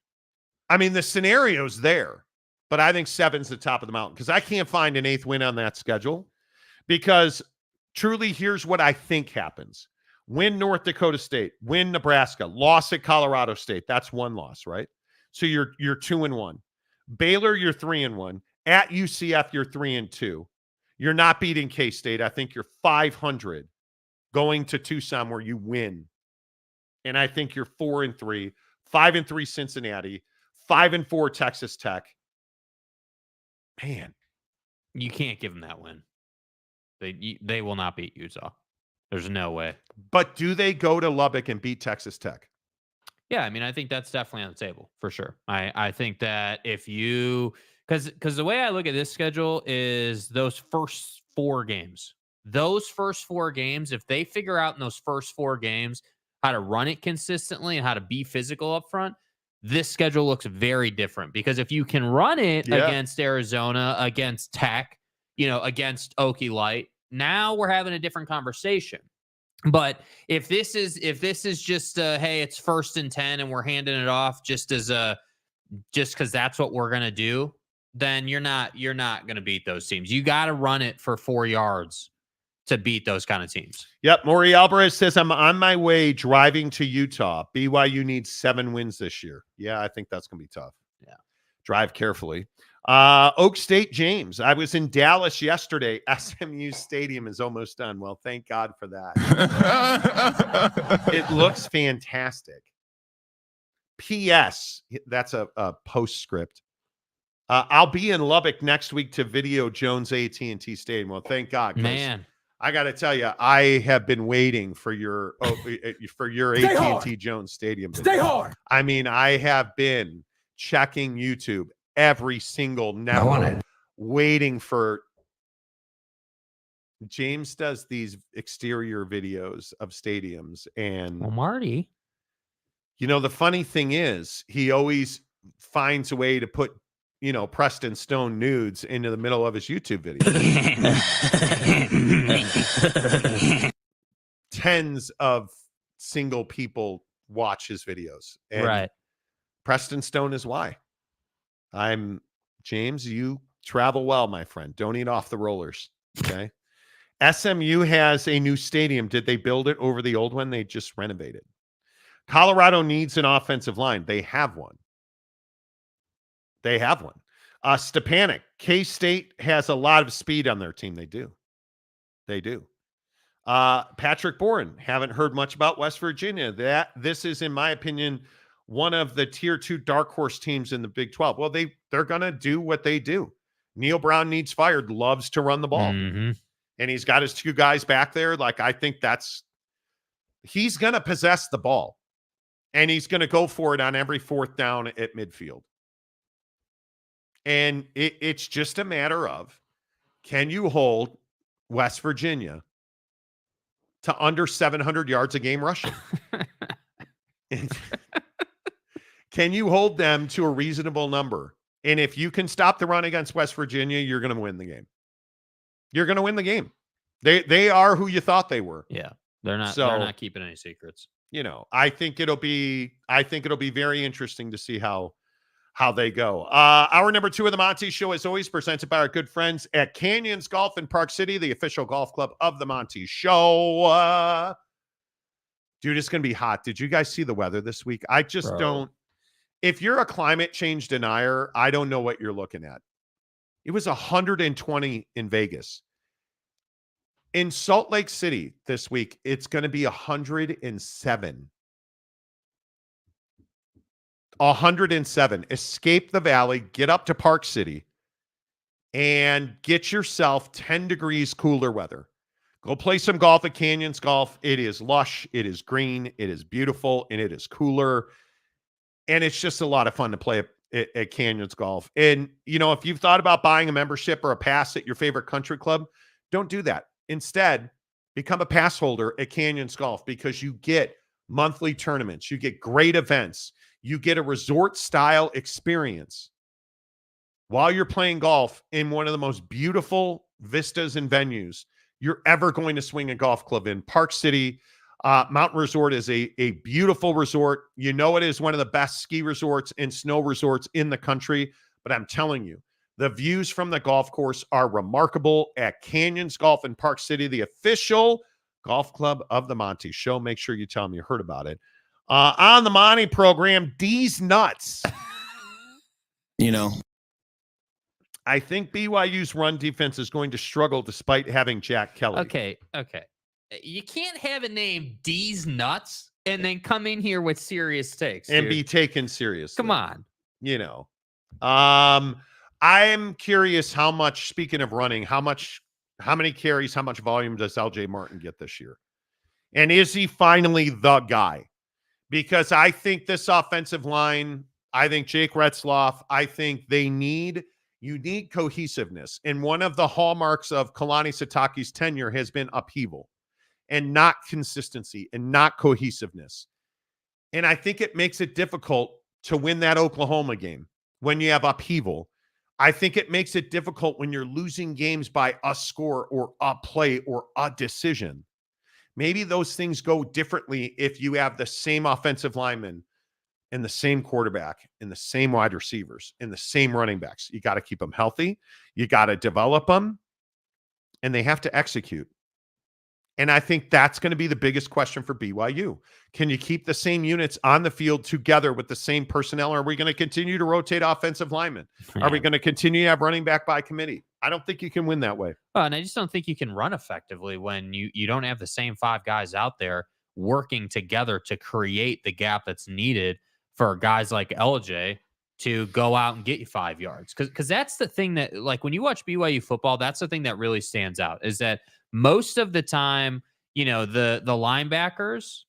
[SPEAKER 3] I mean, the scenario's there, but I think 7's the top of the mountain because I can't find an 8th win on that schedule because truly here's what I think happens. Win North Dakota State, win Nebraska, loss at Colorado State. That's 1 loss, right? So you're 2-1. Baylor, you're 3-1. At UCF, you're 3-2. You're not beating K-State. I think you're 500 going to Tucson where you win. And I think you're 4-3, 5-3 Cincinnati, 5-4 Texas Tech. Man,
[SPEAKER 4] You can't give them that win. They will not beat Utah. There's no way.
[SPEAKER 3] but do they go to Lubbock and beat Texas Tech?
[SPEAKER 4] Yeah, I mean, I think that's definitely on the table for sure. I think that if you because the way I look at this schedule is those first 4 games. Those first 4 games, if they figure out in those first 4 games how to run it consistently and how to be physical up front, this schedule looks very different. Because if you can run it against Arizona, against Tech, against Okie Light, now we're having a different conversation. But if this is just hey, it's 1st and 10 and we're handing it off just because that's what we're gonna do, then you're not gonna beat those teams. You got to run it for 4 yards to beat those kind of teams.
[SPEAKER 3] Yep. Maury Alvarez says, I'm on my way driving to Utah. BYU needs 7 wins this year. Yeah, I think that's going to be tough.
[SPEAKER 4] Yeah.
[SPEAKER 3] Drive carefully. Oak State James. I was in Dallas yesterday. SMU Stadium is almost done. Well, thank God for that. It looks fantastic. P.S. That's a postscript. I'll be in Lubbock next week to video Jones AT&T Stadium. Well, thank God.
[SPEAKER 4] Man.
[SPEAKER 3] I got to tell you, I have been waiting for your AT&T Jones Stadium.
[SPEAKER 5] Stay hard.
[SPEAKER 3] I mean, I have been checking YouTube every single network, waiting for. James does these exterior videos of stadiums, and
[SPEAKER 4] Well, Marty.
[SPEAKER 3] the funny thing is, he always finds a way to put Preston Stone nudes into the middle of his YouTube video. Tens of single people watch his videos. And
[SPEAKER 4] Right.
[SPEAKER 3] Preston Stone is why. I'm James, you travel well, my friend. Don't eat off the rollers. Okay. SMU has a new stadium. Did they build it over the old one? They just renovated. Colorado needs an offensive line. They have one. Stepanek. K-State has a lot of speed on their team. They do. Patrick Bourne. Haven't heard much about West Virginia. This is, in my opinion, one of the tier 2 dark horse teams in the Big 12. Well, they're going to do what they do. Neil Brown needs fired, loves to run the ball.
[SPEAKER 4] Mm-hmm.
[SPEAKER 3] And he's got his 2 guys back there. Like, I think he's going to possess the ball. And he's going to go for it on every 4th down at midfield. And it's just a matter of, can you hold West Virginia to under 700 yards a game rushing? Can you hold them to a reasonable number? And if you can stop the run against West Virginia, you're going to win the game. You're going to win the game. They are who you thought they were.
[SPEAKER 4] Yeah. They're not keeping any secrets.
[SPEAKER 3] I think it'll be very interesting to see how they go. Hour number 2 of the Monty Show, as always, presented by our good friends at Canyons Golf in Park City, the official golf club of the Monty Show. Dude, it's going to be hot. Did you guys see the weather this week? I just don't. If you're a climate change denier, I don't know what you're looking at. It was 120 in Vegas. In Salt Lake City this week, it's going to be 107. 107. Escape the valley, get up to Park City, and get yourself 10 degrees cooler weather. Go play some golf at Canyons Golf. It is lush, it is green, it is beautiful, and it is cooler. And it's just a lot of fun to play at Canyons Golf. And, if you've thought about buying a membership or a pass at your favorite country club, don't do that. Instead, become a pass holder at Canyons Golf because you get monthly tournaments. You get great events. You get a resort-style experience while you're playing golf in one of the most beautiful vistas and venues you're ever going to swing a golf club in. Park City Mountain Resort is a beautiful resort. You know, it is one of the best ski resorts and snow resorts in the country. But I'm telling you, the views from the golf course are remarkable at Canyons Golf in Park City, the official golf club of the Monty Show. Make sure you tell them you heard about it. On the Monty program, D's Nuts.
[SPEAKER 5] You know.
[SPEAKER 3] I think BYU's run defense is going to struggle despite having Jack Kelly.
[SPEAKER 4] Okay. You can't have a name D's Nuts and then come in here with serious takes
[SPEAKER 3] and
[SPEAKER 4] dude.
[SPEAKER 3] Be taken seriously.
[SPEAKER 4] Come on.
[SPEAKER 3] You know. I'm curious how much, speaking of running, how many carries, how much volume does LJ Martin get this year? And is he finally the guy? Because I think this offensive line, I think Jake Retzloff, I think you need cohesiveness. And one of the hallmarks of Kalani Sitake's tenure has been upheaval and not consistency and not cohesiveness. And I think it makes it difficult to win that Oklahoma game when you have upheaval. I think it makes it difficult when you're losing games by a score or a play or a decision. Maybe those things go differently if you have the same offensive lineman and the same quarterback and the same wide receivers and the same running backs. You got to keep them healthy. You got to develop them, and they have to execute. And I think that's going to be the biggest question for BYU. Can you keep the same units on the field together with the same personnel? Or are we going to continue to rotate offensive linemen? Are we going to continue to have running back by committee? I don't think you can win that way.
[SPEAKER 4] And I just don't think you can run effectively when you don't have the same 5 guys out there working together to create the gap that's needed for guys like LJ to go out and get you 5 yards. Because that's the thing that, like, when you watch BYU football, that's the thing that really stands out, is that most of the time, the linebackers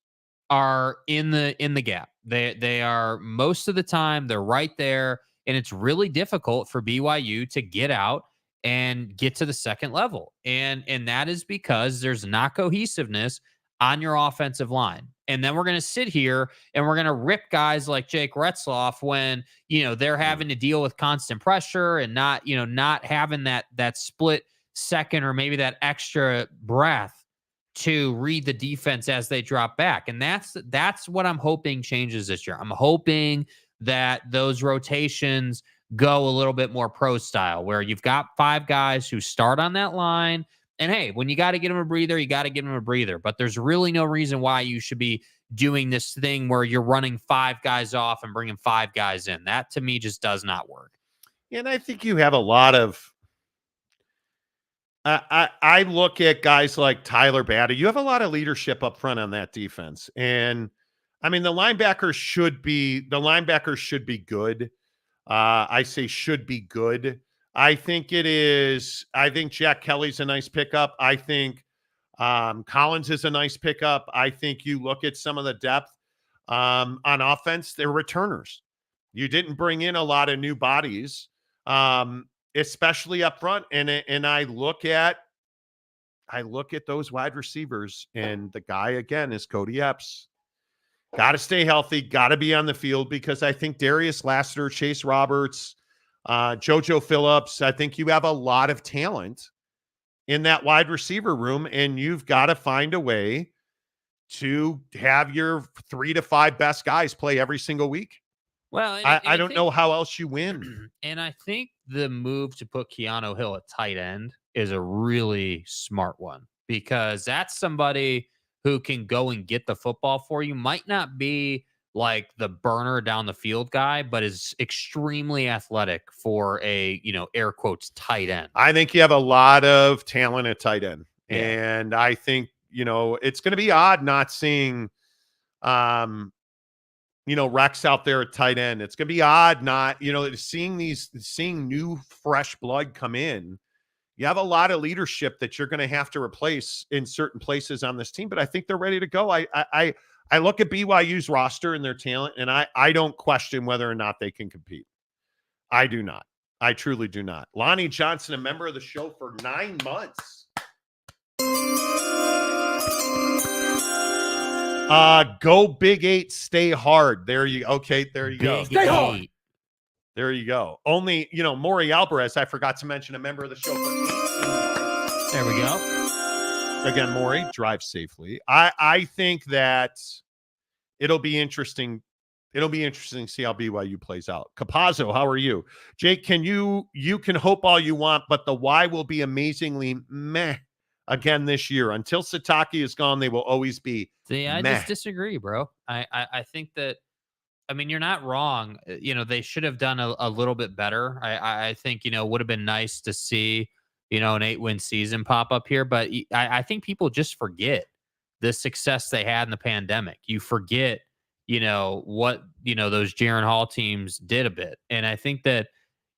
[SPEAKER 4] are in the gap. They are, most of the time, they're right there, and it's really difficult for BYU to get out and get to the second level. And that is because there's not cohesiveness on your offensive line. And then we're going to sit here and we're going to rip guys like Jake Retzloff when, they're having to deal with constant pressure and not having that split second or maybe that extra breath to read the defense as they drop back. And that's what I'm hoping changes this year. I'm hoping that those rotations go a little bit more pro style, where you've got 5 guys who start on that line. And hey, when you got to get them a breather, you got to give them a breather. But there's really no reason why you should be doing this thing where you're running 5 guys off and bringing 5 guys in. That to me just does not work.
[SPEAKER 3] And I think you have a lot of, I look at guys like Tyler Batty. You have a lot of leadership up front on that defense. And I mean, the linebackers should be good. I say should be good. I think Jack Kelly's a nice pickup. I think Collins is a nice pickup. I think you look at some of the depth on offense, they're returners. You didn't bring in a lot of new bodies, especially up front. And I look at those wide receivers, and the guy again is Cody Epps. Got to stay healthy, got to be on the field, because I think Darius Lassiter, Chase Roberts, JoJo Phillips, I think you have a lot of talent in that wide receiver room, and you've got to find a way to have your 3 to 5 best guys play every single week.
[SPEAKER 4] Well,
[SPEAKER 3] I don't know how else you win.
[SPEAKER 4] And I think the move to put Keanu Hill at tight end is a really smart one, because that's somebody who can go and get the football for you. Might not be like the burner down the field guy, but is extremely athletic for a, air quotes, tight end.
[SPEAKER 3] I think you have a lot of talent at tight end.
[SPEAKER 4] Yeah.
[SPEAKER 3] And I think, it's going to be odd not seeing, Rex out there at tight end. It's going to be odd not, seeing new fresh blood come in. You have a lot of leadership that you're going to have to replace in certain places on this team, but I think they're ready to go. I look at BYU's roster and their talent, and I don't question whether or not they can compete. I do not. I truly do not. Lonnie Johnson, a member of the show for 9 months. Go Big 8, stay hard. There you go.
[SPEAKER 4] Big eight.
[SPEAKER 3] There you go. Only, Maury Alvarez, I forgot to mention, a member of the show.
[SPEAKER 4] There we go.
[SPEAKER 3] Again, Maury, drive safely. I think that it'll be interesting. It'll be interesting to see how BYU plays out. Capazzo, how are you? Jake, you can hope all you want, but the Y will be amazingly meh again this year. Until Sataki is gone, they will always be
[SPEAKER 4] I
[SPEAKER 3] meh.
[SPEAKER 4] just disagree, bro. I think that, you're not wrong. They should have done a little bit better. I think, would have been nice to see, an 8-win season pop up here. But I think people just forget the success they had in the pandemic. You forget, what, those Jaren Hall teams did a bit. And I think that,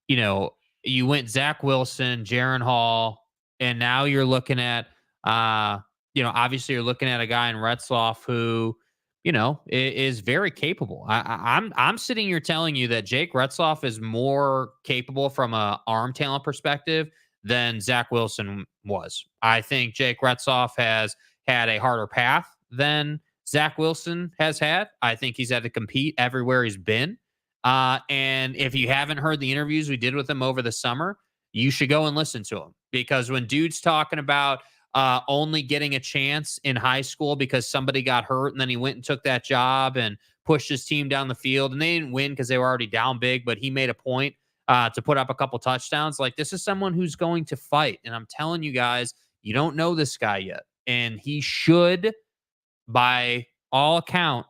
[SPEAKER 4] you went Zach Wilson, Jaren Hall, and now you're looking at, obviously you're looking at a guy in Retzloff who, is very capable. I'm sitting here telling you that Jake Retzloff is more capable from a arm talent perspective than Zach Wilson was. I think Jake Retzloff has had a harder path than Zach Wilson has had. I think he's had to compete everywhere he's been. And if you haven't heard the interviews we did with him over the summer, you should go and listen to him, because when dude's talking about only getting a chance in high school because somebody got hurt and then he went and took that job and pushed his team down the field, and they didn't win because they were already down big, but he made a point to put up a couple touchdowns. Like, this is someone who's going to fight. And I'm telling you guys, you don't know this guy yet. And he should, by all account,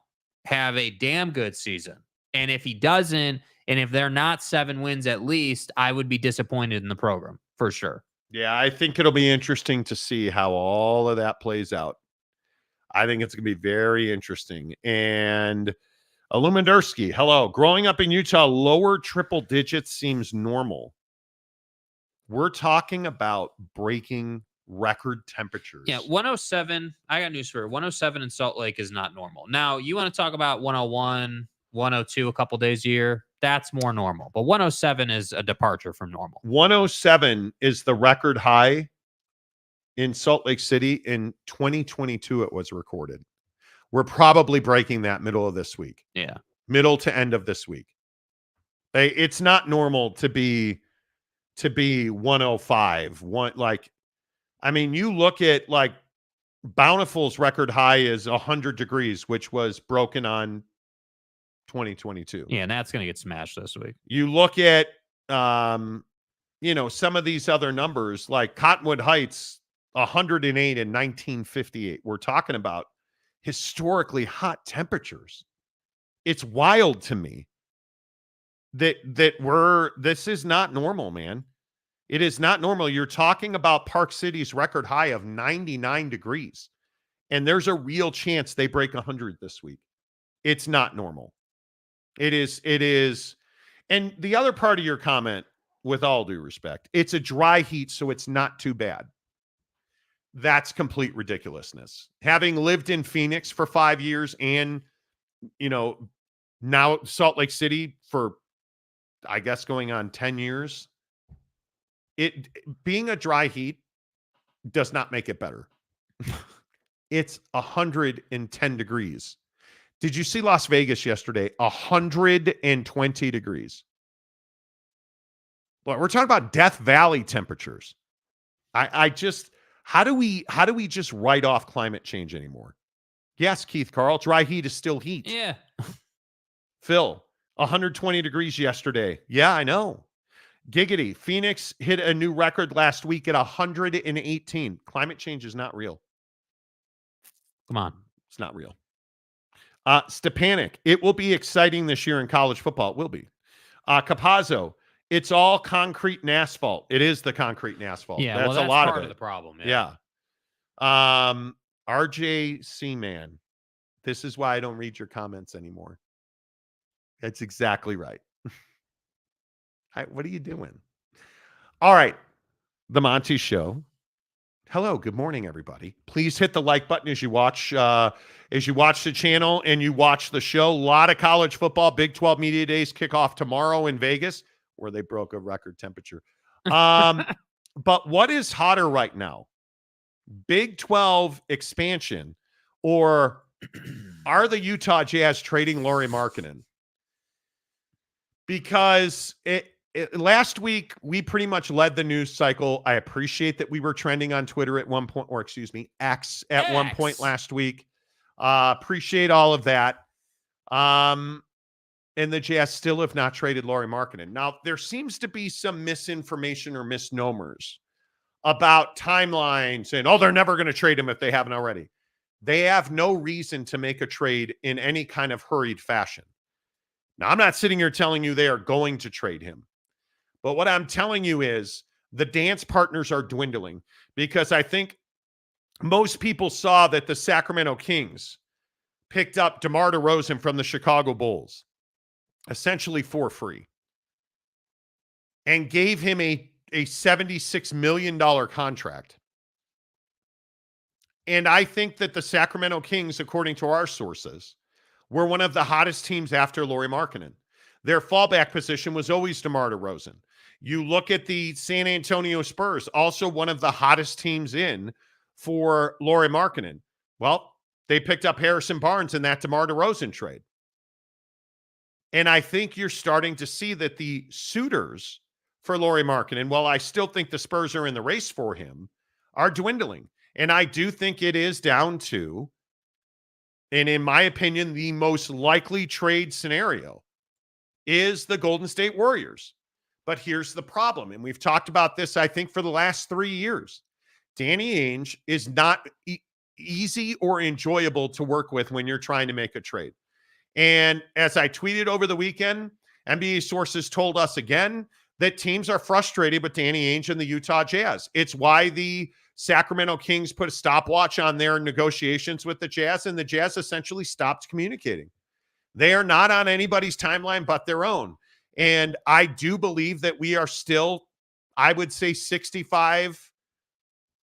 [SPEAKER 4] have a damn good season. And if he doesn't, and if they're not 7 wins at least, I would be disappointed in the program for sure.
[SPEAKER 3] Yeah, I think it'll be interesting to see how all of that plays out. I think it's going to be very interesting. And Alumindursky, hello. Growing up in Utah, lower triple digits seems normal. We're talking about breaking record temperatures.
[SPEAKER 4] Yeah, 107. I got news for you. 107 in Salt Lake is not normal. Now, you want to talk about 101, 102 a couple days a year? That's more normal. But 107 is a departure from normal.
[SPEAKER 3] 107 is the record high in Salt Lake City. In 2022, it was recorded. We're probably breaking that middle of this week.
[SPEAKER 4] Yeah.
[SPEAKER 3] Middle to end of this week. It's not normal to be 105. You look at like Bountiful's record high is 100 degrees, which was broken on 2022.
[SPEAKER 4] Yeah, and that's going to get smashed this week.
[SPEAKER 3] You look at, some of these other numbers, like Cottonwood Heights, 108 in 1958. We're talking about historically hot temperatures. It's wild to me that this is not normal, man. It is not normal. You're talking about Park City's record high of 99 degrees, and there's a real chance they break 100 this week. It's not normal. It is. And the other part of your comment, with all due respect, it's a dry heat, so it's not too bad. That's complete ridiculousness. Having lived in Phoenix for 5 years and, now Salt Lake City for, I guess, going on 10 years, it being a dry heat does not make it better. It's 110 degrees. Did you see Las Vegas yesterday? 120 degrees. Well, we're talking about Death Valley temperatures. How do we just write off climate change anymore? Yes, Keith Carl, dry heat is still heat.
[SPEAKER 4] Yeah.
[SPEAKER 3] Phil, 120 degrees yesterday. Yeah, I know. Giggity, Phoenix hit a new record last week at 118. Climate change is not real.
[SPEAKER 4] Come on.
[SPEAKER 3] It's not real. Stepanik, it will be exciting this year in college football. It will be. Capazzo, it's all concrete and asphalt. It is the concrete and asphalt.
[SPEAKER 4] Yeah,
[SPEAKER 3] that's
[SPEAKER 4] that's
[SPEAKER 3] a lot
[SPEAKER 4] part
[SPEAKER 3] of it.
[SPEAKER 4] of the problem.
[SPEAKER 3] Yeah. RJ Seaman, this is why I don't read your comments anymore. That's exactly right. What are you doing? All right. The Monty Show. Hello, good morning, everybody. Please hit the like button as you watch the channel and you watch the show. A lot of college football. Big 12 Media Days kick off tomorrow in Vegas, where they broke a record temperature. But what is hotter right now? Big 12 expansion or Are the Utah Jazz trading Lauri Markkanen? Because last week, we pretty much led the news cycle. I appreciate that we were trending on Twitter at one point, or excuse me, X at one point last week. Appreciate all of that. And the Jazz still have not traded Lauri Markkanen. Now, there seems to be some misinformation or misnomers about timelines and, they're never going to trade him if they haven't already. They have no reason to make a trade in any kind of hurried fashion. Now, I'm not sitting here telling you they are going to trade him. But what I'm telling you is the dance partners are dwindling, because I think most people saw that the Sacramento Kings picked up DeMar DeRozan from the Chicago Bulls, essentially for free, and gave him a $76 million contract. And I think that the Sacramento Kings, according to our sources, were one of the hottest teams after Lauri Markkanen. Their fallback position was always DeMar DeRozan. You look at the San Antonio Spurs, also one of the hottest teams in for Lauri Markkanen. Well, they picked up Harrison Barnes in that DeMar DeRozan trade. And I think you're starting to see that the suitors for Lauri Markkanen, while I still think the Spurs are in the race for him, are dwindling. And I do think it is down to, and in my opinion, the most likely trade scenario is the Golden State Warriors. But here's the problem, and we've talked about this, I think, for the last 3 years. Danny Ainge is not easy or enjoyable to work with when you're trying to make a trade. And as I tweeted over the weekend, NBA sources told us again that teams are frustrated with Danny Ainge and the Utah Jazz. It's why the Sacramento Kings put a stopwatch on their negotiations with the Jazz, and the Jazz essentially stopped communicating. They are not on anybody's timeline but their own. And I do believe that we are still, I would say 65-35,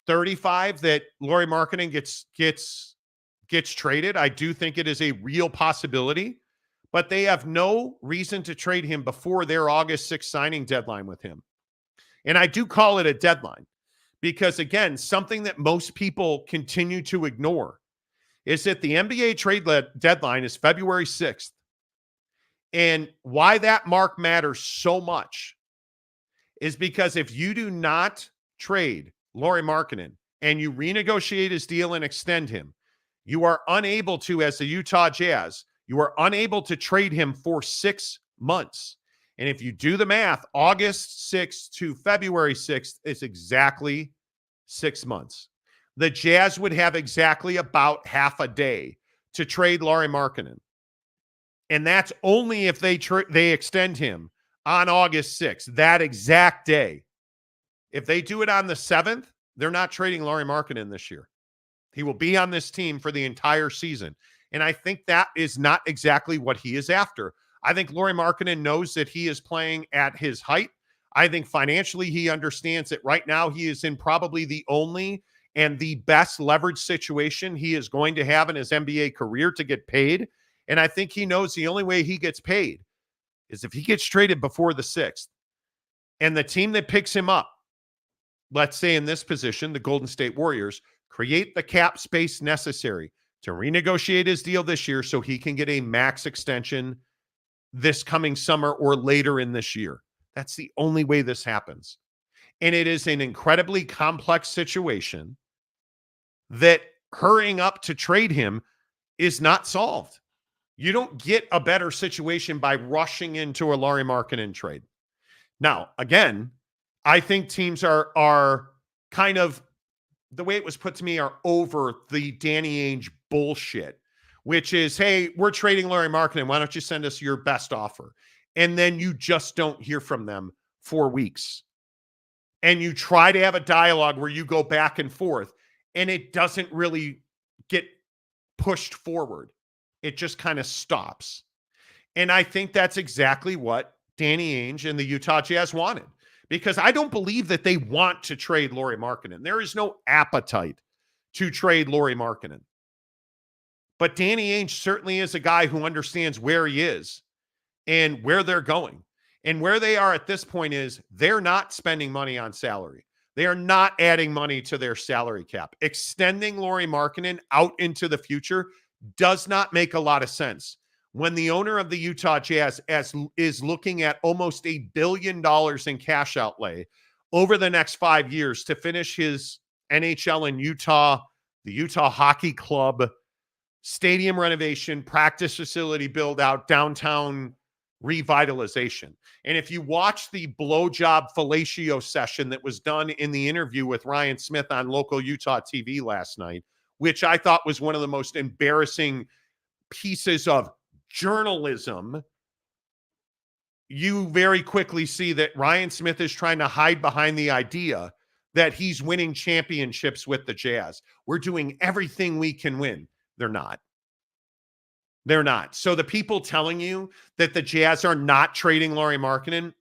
[SPEAKER 3] that Lauri Markkanen gets traded. I do think it is a real possibility, but they have no reason to trade him before their August 6th signing deadline with him. And I do call it a deadline because, again, something that most people continue to ignore is that the NBA trade deadline is February 6th. And why that mark matters so much is because if you do not trade Lauri Markkanen and you renegotiate his deal and extend him, you are unable to, as the Utah Jazz, you are unable to trade him for 6 months. And if you do the math, August 6th to February 6th is exactly 6 months. The Jazz would have exactly about half a day to trade Lauri Markkanen. And that's only if they extend him on August 6th, that exact day. If they do it on the 7th, they're not trading Lauri Markkanen this year. He will be on this team for the entire season. And I think that is not exactly what he is after. I think Lauri Markkanen knows that he is playing at his height. I think financially he understands that right now he is in probably the only and the best leverage situation he is going to have in his NBA career to get paid. And I think he knows the only way he gets paid is if he gets traded before the 6th. And the team that picks him up, let's say in this position, the Golden State Warriors, create the cap space necessary to renegotiate his deal this year so he can get a max extension this coming summer or later in this year. That's the only way this happens. And it is an incredibly complex situation that hurrying up to trade him is not solved. You don't get a better situation by rushing into a Lauri Markkanen trade. Now, again, I think teams are kind of, the way it was put to me, are over the Danny Ainge bullshit, which is, hey, we're trading Lauri Markkanen. Why don't you send us your best offer? And then you just don't hear from them for weeks. And you try to have a dialogue where you go back and forth, and it doesn't really get pushed forward. It just kind of stops. And I think that's exactly what Danny Ainge and the Utah Jazz wanted, because I don't believe that they want to trade Lauri Markkanen. There is no appetite to trade Lauri Markkanen. But Danny Ainge certainly is a guy who understands where he is and where they're going. And where they are at this point is they're not spending money on salary. They are not adding money to their salary cap. Extending Lauri Markkanen out into the future does not make a lot of sense when the owner of the Utah Jazz is looking at almost $1 billion in cash outlay over the next 5 years to finish his NHL in Utah, the Utah Hockey Club, stadium renovation, practice facility build out, downtown revitalization. And if you watch the blowjob fellatio session that was done in the interview with Ryan Smith on local Utah TV last night, which I thought was one of the most embarrassing pieces of journalism, you very quickly see that Ryan Smith is trying to hide behind the idea that he's winning championships with the Jazz. We're doing everything we can win. They're not. They're not. So the people telling you that the Jazz are not trading Lauri Markkanen,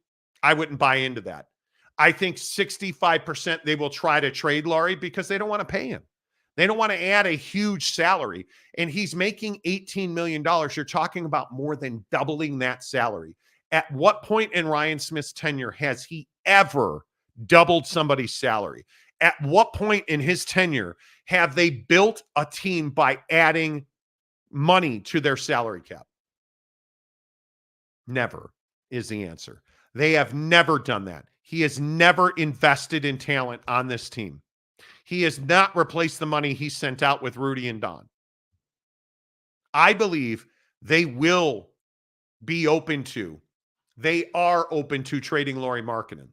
[SPEAKER 3] I wouldn't buy into that. I think 65% they will try to trade Lauri because they don't want to pay him. They don't want to add a huge salary. And he's making $18 million. You're talking about more than doubling that salary. At what point in Ryan Smith's tenure has he ever doubled somebody's salary? At what point in his tenure have they built a team by adding money to their salary cap? Never is the answer. They have never done that. He has never invested in talent on this team. He has not replaced the money he sent out with Rudy and Don. I believe they will be open to, they are open to trading Lauri Markkanen.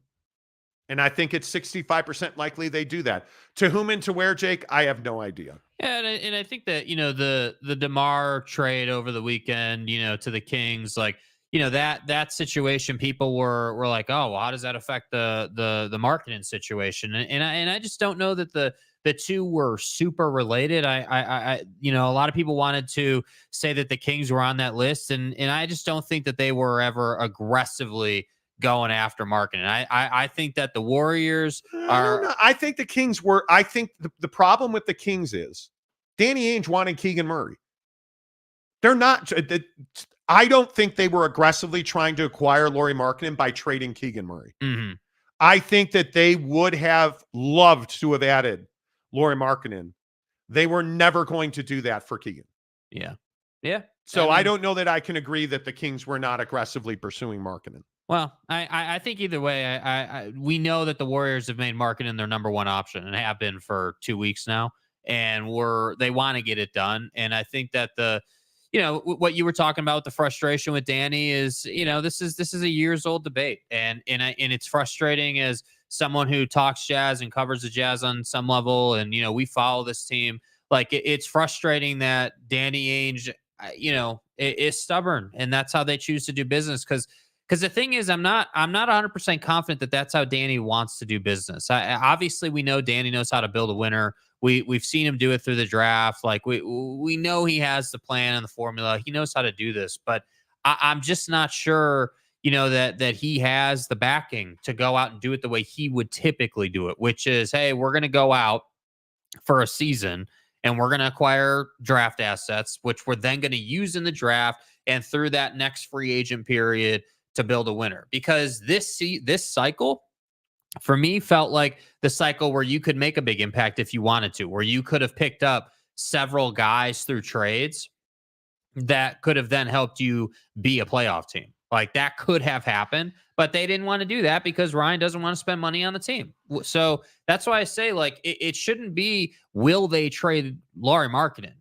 [SPEAKER 3] And I think it's 65% likely they do that. To whom and to where, Jake, I have no idea.
[SPEAKER 4] Yeah, and I think that, the DeMar trade over the weekend, to the Kings, like, that situation, people were like, oh, well, how does that affect the Markkanen situation? And I just don't know that the two were super related. I a lot of people wanted to say that the Kings were on that list, and I just don't think that they were ever aggressively going after Markkanen. I think that the Warriors are.
[SPEAKER 3] I think the Kings were. I think the problem with the Kings is Danny Ainge wanted Keegan Murray. They're not. I don't think they were aggressively trying to acquire Lauri Markkanen by trading Keegan Murray.
[SPEAKER 4] Mm-hmm.
[SPEAKER 3] I think that they would have loved to have added Lauri Markkanen. They were never going to do that for Keegan.
[SPEAKER 4] Yeah.
[SPEAKER 3] So I don't know that I can agree that the Kings were not aggressively pursuing Markkanen.
[SPEAKER 4] Well, I think either way, we know that the Warriors have made Markkanen their number one option and have been for 2 weeks now, and they want to get it done. And I think that what you were talking about with the frustration with Danny is, this is a years old debate, and it's frustrating as someone who talks Jazz and covers the Jazz on some level, and we follow this team. Like it's frustrating that Danny Ainge, is stubborn, and that's how they choose to do business. Because the thing is, I'm not 100% confident that that's how Danny wants to do business. Obviously, we know Danny knows how to build a winner. We've seen him do it through the draft. Like we know he has the plan and the formula. He knows how to do this, but I'm just not sure, that he has the backing to go out and do it the way he would typically do it, which is, hey, we're going to go out for a season and we're going to acquire draft assets, which we're then going to use in the draft and through that next free agent period to build a winner. Because this cycle, for me, felt like the cycle where you could make a big impact if you wanted to, where you could have picked up several guys through trades that could have then helped you be a playoff team. Like that could have happened, but they didn't want to do that because Ryan doesn't want to spend money on the team. So that's why I say, like, it shouldn't be, will they trade Lauri Markkanen?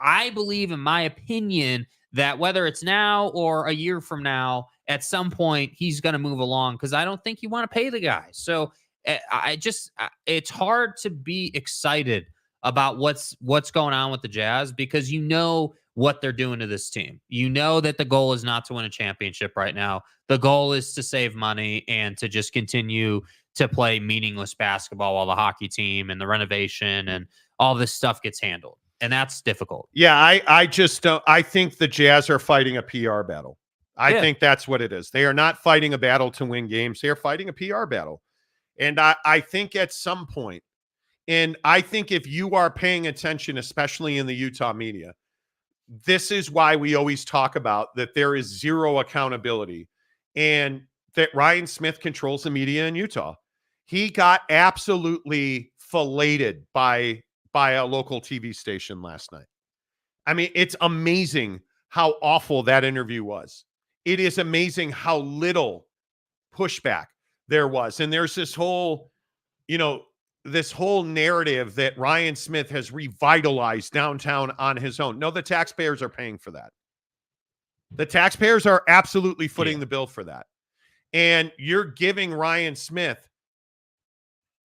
[SPEAKER 4] I believe, in my opinion, that whether it's now or a year from now, at some point he's going to move along, because I don't think you want to pay the guy. So it's hard to be excited about what's going on with the Jazz, because what they're doing to this team. That the goal is not to win a championship right now. The goal is to save money and to just continue to play meaningless basketball while the hockey team and the renovation and all this stuff gets handled. And that's difficult.
[SPEAKER 3] Yeah, I just don't. I think the Jazz are fighting a PR battle. I think that's what it is. They are not fighting a battle to win games. They are fighting a PR battle. And I think at some point, and I think if you are paying attention, especially in the Utah media, this is why we always talk about that there is zero accountability and that Ryan Smith controls the media in Utah. He got absolutely filleted by a local TV station last night. I mean, it's amazing how awful that interview was. It is amazing how little pushback there was. And there's this whole, this whole narrative that Ryan Smith has revitalized downtown on his own. No, the taxpayers are paying for that. The taxpayers are absolutely footing the bill for that. And you're giving Ryan Smith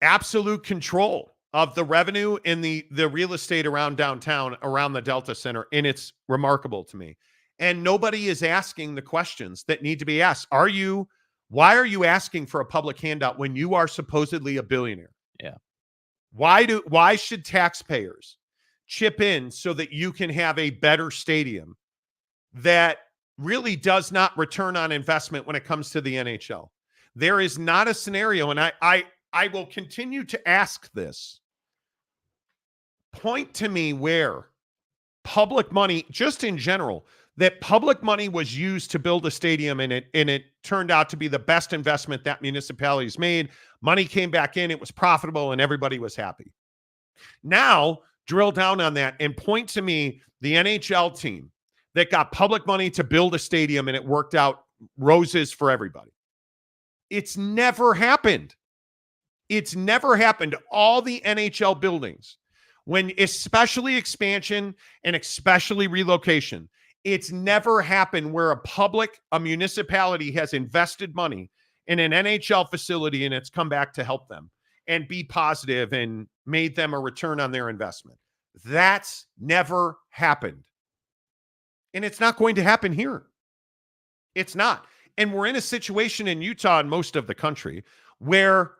[SPEAKER 3] absolute control of the revenue and the real estate around downtown, around the Delta Center. And it's remarkable to me. And nobody is asking the questions that need to be asked. Why are you asking for a public handout when you are supposedly a billionaire?
[SPEAKER 4] Yeah.
[SPEAKER 3] Why should taxpayers chip in so that you can have a better stadium that really does not return on investment when it comes to the NHL? There is not a scenario, and I will continue to ask this. Point to me where public money, just in general, that public money was used to build a stadium and it turned out to be the best investment that municipalities made. Money came back in, it was profitable, and everybody was happy. Now, drill down on that and point to me the NHL team that got public money to build a stadium and it worked out roses for everybody. It's never happened. It's never happened. All the NHL buildings, when especially expansion and especially relocation, it's never happened where a municipality has invested money in an NHL facility and it's come back to help them and be positive and made them a return on their investment. That's never happened. And it's not going to happen here. It's not. And we're in a situation in Utah and most of the country where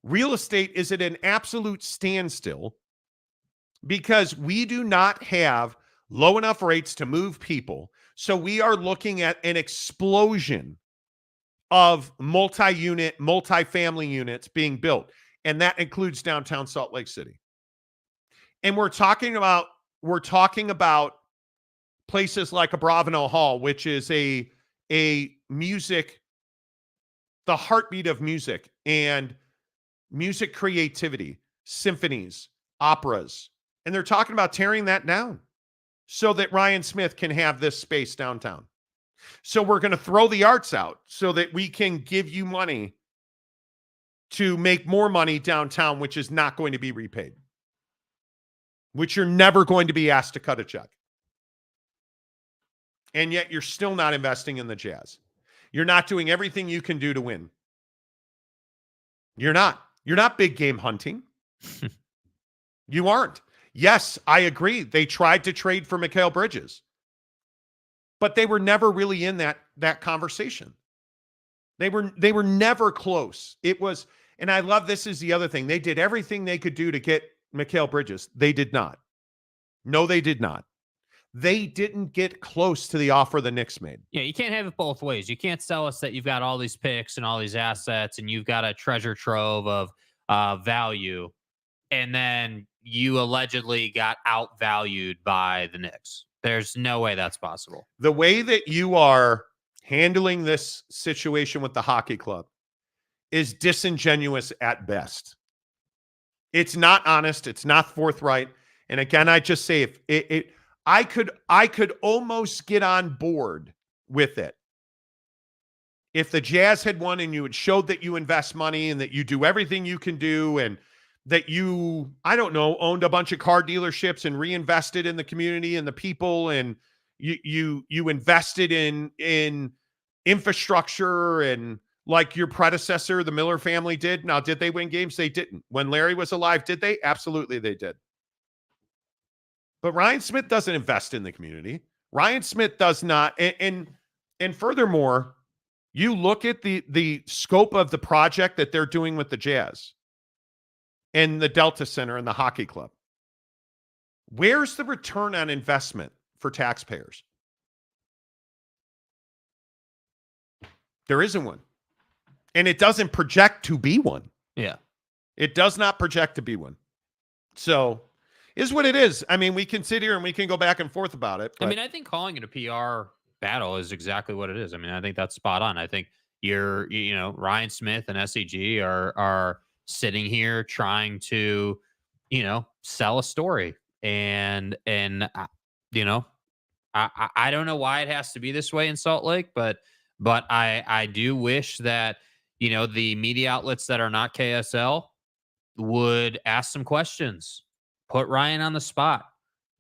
[SPEAKER 3] real estate is at an absolute standstill because we do not have low enough rates to move people. So we are looking at an explosion of multi-unit, multi-family units being built. And that includes downtown Salt Lake City. And we're talking about places like Abravanel Hall, which is a music, the heartbeat of music and music creativity, symphonies, operas. And they're talking about tearing that down so that Ryan Smith can have this space downtown. So we're going to throw the arts out so that we can give you money to make more money downtown, which is not going to be repaid, which you're never going to be asked to cut a check. And yet you're still not investing in the Jazz. You're not doing everything you can do to win. You're not. You're not big game hunting. You aren't. Yes, I agree. They tried to trade for Mikal Bridges, but they were never really in that conversation. They were never close. It was, and I love this is the other thing. They did everything they could do to get Mikal Bridges. They did not. No, they did not. They didn't get close to the offer the Knicks made.
[SPEAKER 4] Yeah, you can't have it both ways. You can't sell us that you've got all these picks and all these assets and you've got a treasure trove of value, and then you allegedly got outvalued by the Knicks. There's no way that's possible.
[SPEAKER 3] The way that you are handling this situation with the hockey club is disingenuous at best. It's not honest. It's not forthright. And again, I just say I could almost get on board with it if the Jazz had won and you had showed that you invest money and that you do everything you can do and that you, I don't know, owned a bunch of car dealerships and reinvested in the community and the people, and you invested in infrastructure and like your predecessor, the Miller family did. Now, did they win games? They didn't. When Larry was alive, did they? Absolutely, they did. But Ryan Smith doesn't invest in the community. Ryan Smith does not. And furthermore, you look at the scope of the project that they're doing with the Jazz and the Delta Center and the hockey club. Where's the return on investment for taxpayers? There isn't one. And it doesn't project to be one.
[SPEAKER 4] Yeah.
[SPEAKER 3] It does not project to be one. So is what it is. I mean, we can sit here and we can go back and forth about it.
[SPEAKER 4] I mean, I think calling it a PR battle is exactly what it is. I mean, I think that's spot on. I think Ryan Smith and SEG are sitting here trying to, sell a story. And you know, I don't know why it has to be this way in Salt Lake, but I do wish that, you know, the media outlets that are not KSL would ask some questions, put Ryan on the spot,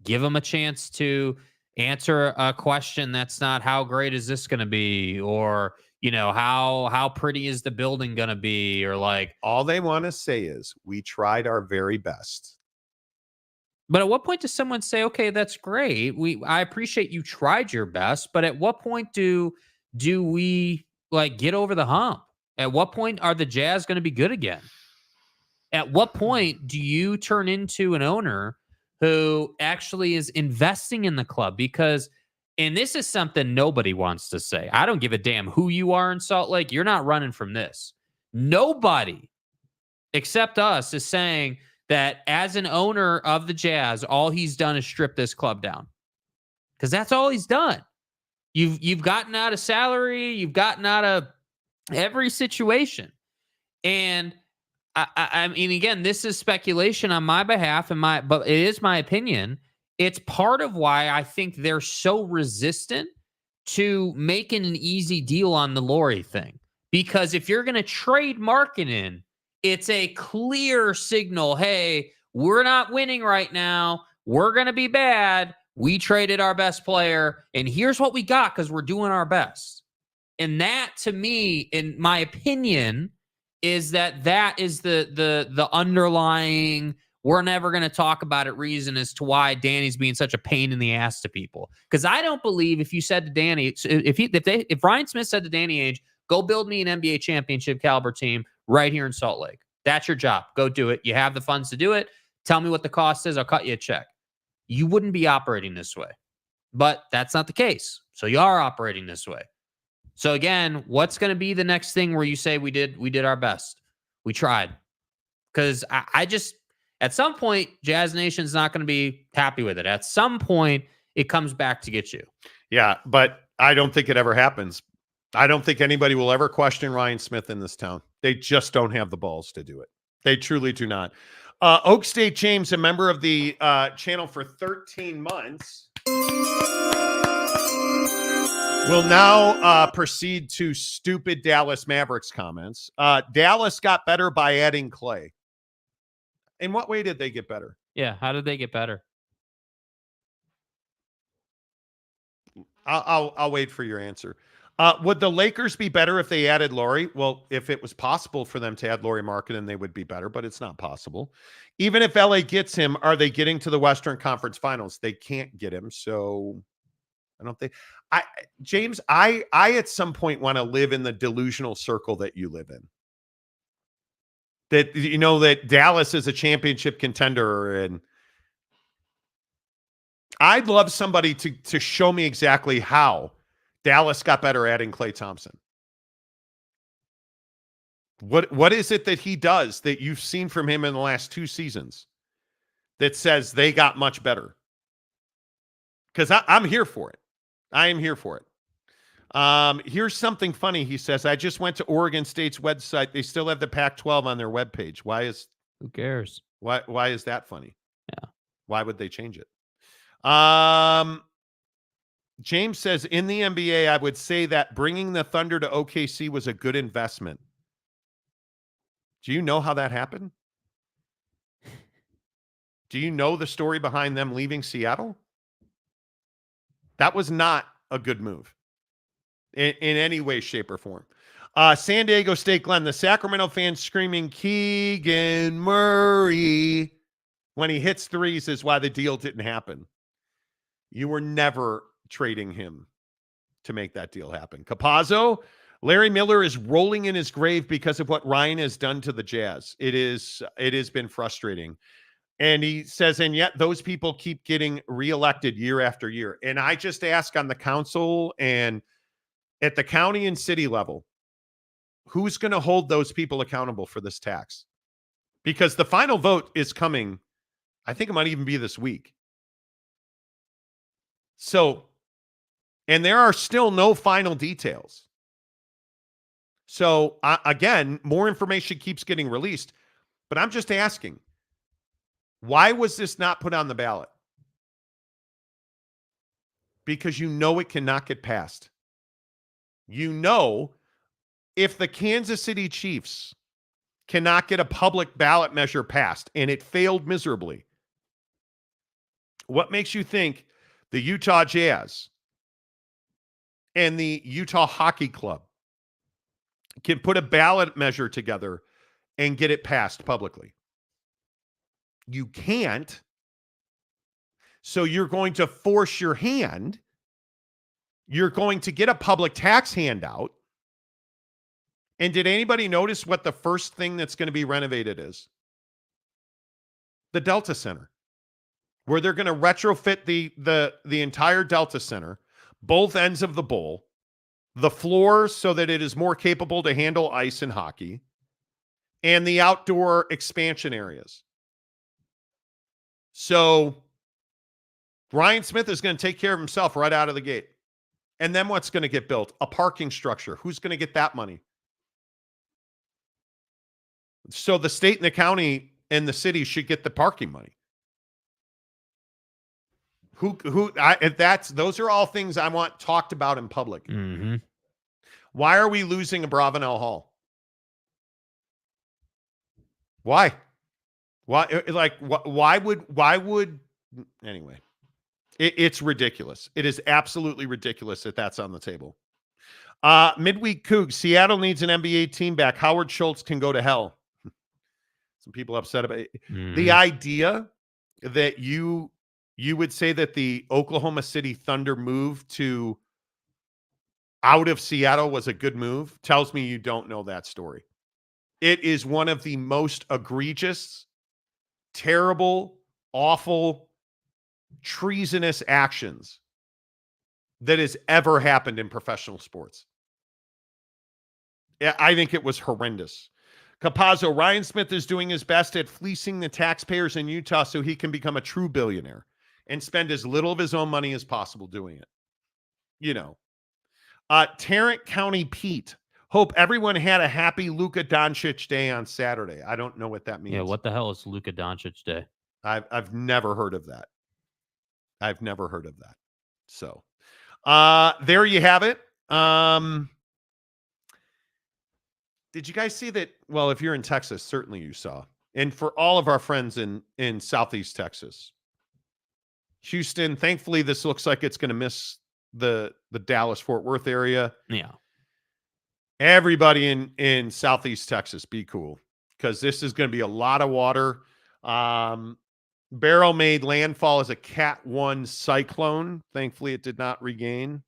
[SPEAKER 4] give him a chance to answer a question that's not how great is this going to be, or, you know, how pretty is the building going to be, or like,
[SPEAKER 3] all they want to say is we tried our very best.
[SPEAKER 4] but at what point does someone say, okay, that's great, I appreciate you tried your best, but at what point do we like get over the hump? At what point are the Jazz going to be good again? At what point do you turn into an owner who actually is investing in the club? Because, and this is something nobody wants to say, I don't give a damn who you are in Salt Lake, you're not running from this. Nobody except us is saying that as an owner of the Jazz, all he's done is strip this club down. Because that's all he's done. You've gotten out of salary, you've gotten out of every situation. And I mean, again, this is speculation on my behalf, but it is my opinion. It's part of why I think they're so resistant to making an easy deal on the Lauri thing. Because if you're going to trade Markkanen, it's a clear signal. Hey, we're not winning right now. We're going to be bad. We traded our best player, and here's what we got because we're doing our best. And that, to me, in my opinion, is that is the underlying, we're never going to talk about it reason as to why Danny's being such a pain in the ass to people. Because I don't believe if you said to Danny, if Ryan Smith said to Danny Ainge, go build me an NBA championship caliber team right here in Salt Lake. That's your job. Go do it. You have the funds to do it. Tell me what the cost is. I'll cut you a check. You wouldn't be operating this way. But that's not the case. So you are operating this way. So again, what's going to be the next thing where you say we did our best? We tried. Because I just, at some point, Jazz Nation's not going to be happy with it. At some point, it comes back to get you.
[SPEAKER 3] Yeah, but I don't think it ever happens. I don't think anybody will ever question Ryan Smith in this town. They just don't have the balls to do it. They truly do not. Oak State James, a member of the channel for 13 months, will now proceed to stupid Dallas Mavericks comments. Dallas got better by adding Clay. In what way did they get better?
[SPEAKER 4] Yeah, how did they get better?
[SPEAKER 3] I'll wait for your answer. Would the Lakers be better if they added Lauri? Well, if it was possible for them to add Lauri Markkanen, they would be better, but it's not possible. Even if LA gets him, are they getting to the Western Conference Finals? They can't get him, so I don't think. James, I at some point want to live in the delusional circle that you live in. That, you know, that Dallas is a championship contender, and I'd love somebody to show me exactly how Dallas got better adding Klay Thompson. What is it that he does that you've seen from him in the last 2 seasons that says they got much better? Because I'm here for it. I am here for it. Here's something funny. He says, I just went to Oregon State's website. They still have the Pac-12 on their webpage.
[SPEAKER 4] Who cares?
[SPEAKER 3] Why is that funny?
[SPEAKER 4] Yeah.
[SPEAKER 3] Why would they change it? James says, in the NBA, I would say that bringing the Thunder to OKC was a good investment. Do you know how that happened? Do you know the story behind them leaving Seattle? That was not a good move in any way, shape, or form. San Diego State Glenn, the Sacramento fans screaming Keegan Murray when he hits threes is why the deal didn't happen. You were never trading him to make that deal happen. Capazzo, Larry Miller is rolling in his grave because of what Ryan has done to the Jazz. It has been frustrating. And he says, and yet those people keep getting reelected year after year. And I just ask on the council and at the county and city level, who's going to hold those people accountable for this tax? Because the final vote is coming. I think it might even be this week. So, and there are still no final details. So, again, more information keeps getting released. But I'm just asking, why was this not put on the ballot? because you know it cannot get passed. You know, if the Kansas City Chiefs cannot get a public ballot measure passed, and it failed miserably, what makes you think the Utah Jazz and the Utah Hockey Club can put a ballot measure together and get it passed publicly? You can't. So you're going to force your hand. You're going to get a public tax handout. And did anybody notice what the first thing that's going to be renovated is? The Delta Center, where they're going to retrofit the entire Delta Center, both ends of the bowl, the floor so that it is more capable to handle ice and hockey, and the outdoor expansion areas. So Ryan Smith is going to take care of himself right out of the gate. And then what's going to get built? A parking structure. Who's going to get that money? So the state and the county and the city should get the parking money. Those are all things I want talked about in public.
[SPEAKER 4] Mm-hmm.
[SPEAKER 3] Why are we losing a Bravenel Hall? Why? Why would anyway? It's ridiculous. It is absolutely ridiculous that that's on the table. Midweek Cougs. Seattle needs an NBA team back. Howard Schultz can go to hell. Some people upset about it.
[SPEAKER 4] Mm-hmm.
[SPEAKER 3] The idea that you would say that the Oklahoma City Thunder move to out of Seattle was a good move tells me you don't know that story. It is one of the most egregious, terrible, awful, treasonous actions that has ever happened in professional sports. Yeah, I think it was horrendous. Capazzo, Ryan Smith is doing his best at fleecing the taxpayers in Utah so he can become a true billionaire and spend as little of his own money as possible doing it. You know. Tarrant County Pete. Hope everyone had a happy Luka Doncic day on Saturday. I don't know what that means.
[SPEAKER 4] Yeah, what the hell is Luka Doncic day?
[SPEAKER 3] I've never heard of that. I've never heard of that. So, there you have it. Did you guys see that? Well, if you're in Texas, certainly you saw. And for all of our friends in Southeast Texas, Houston, thankfully, this looks like it's going to miss the Dallas-Fort Worth area.
[SPEAKER 4] Yeah.
[SPEAKER 3] Everybody in Southeast Texas, be cool, because this is going to be a lot of water. Barrow made landfall as a Cat 1 cyclone. Thankfully, it did not regain.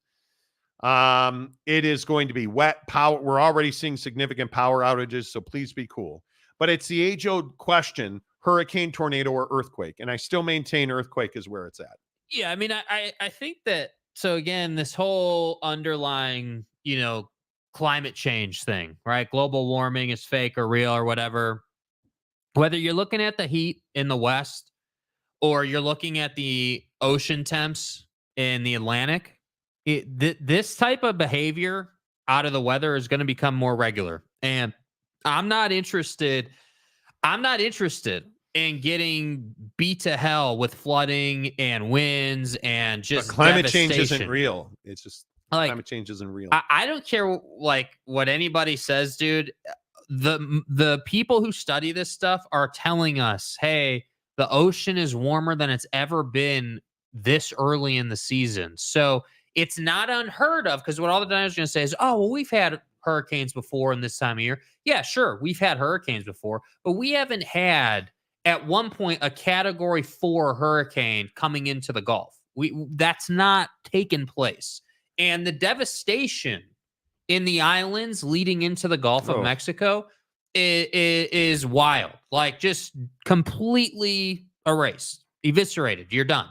[SPEAKER 3] It is going to be wet power. We're already seeing significant power outages, so please be cool. But it's the age-old question, hurricane, tornado, or earthquake. And I still maintain earthquake is where it's at.
[SPEAKER 4] Yeah, I mean, I think that, so again, this whole underlying, climate change thing, right? Global warming is fake or real or whatever. Whether you're looking at the heat in the West or you're looking at the ocean temps in the Atlantic, this type of behavior out of the weather is going to become more regular. And I'm not interested in getting beat to hell with flooding and winds and just
[SPEAKER 3] but climate change
[SPEAKER 4] devastation.
[SPEAKER 3] isn't real. It's just climate change isn't real.
[SPEAKER 4] I don't care what anybody says, dude. The people who study this stuff are telling us, hey, the ocean is warmer than it's ever been this early in the season. So it's not unheard of, because what all the diners are going to say is, oh, well, we've had hurricanes before in this time of year. Yeah, sure, we've had hurricanes before, but we haven't had at one point a Category 4 hurricane coming into the Gulf. That's not taken place. And the devastation in the islands leading into the Gulf of Mexico is wild. Like, just completely erased, eviscerated. You're done.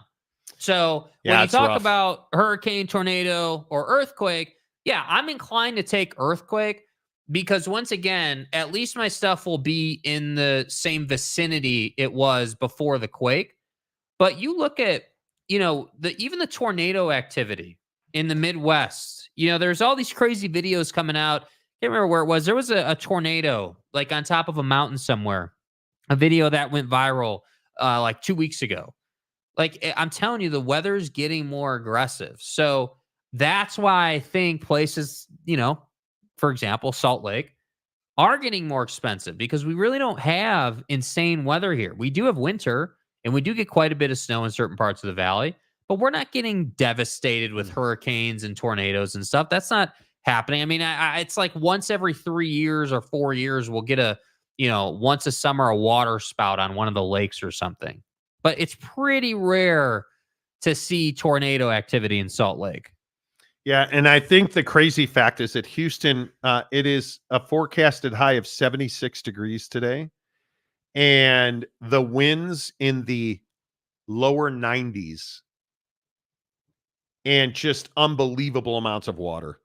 [SPEAKER 4] So when you talk about hurricane, tornado, or earthquake, yeah, I'm inclined to take earthquake, because once again, at least my stuff will be in the same vicinity it was before the quake. But you look at, even the tornado activity in the Midwest, there's all these crazy videos coming out. Can't remember where it was. There was a tornado like on top of a mountain somewhere, a video that went viral like 2 weeks ago. Like, I'm telling you, the weather's getting more aggressive. So that's why I think places, for example, Salt Lake, are getting more expensive because we really don't have insane weather here. We do have winter and we do get quite a bit of snow in certain parts of the valley, but we're not getting devastated with hurricanes and tornadoes and stuff. That's not happening. I mean, it's like once every 3 years or 4 years, we'll get once a summer, a water spout on one of the lakes or something. But it's pretty rare to see tornado activity in Salt Lake.
[SPEAKER 3] Yeah, and I think the crazy fact is that Houston, it is a forecasted high of 76 degrees today, and the winds in the lower 90s, and just unbelievable amounts of water.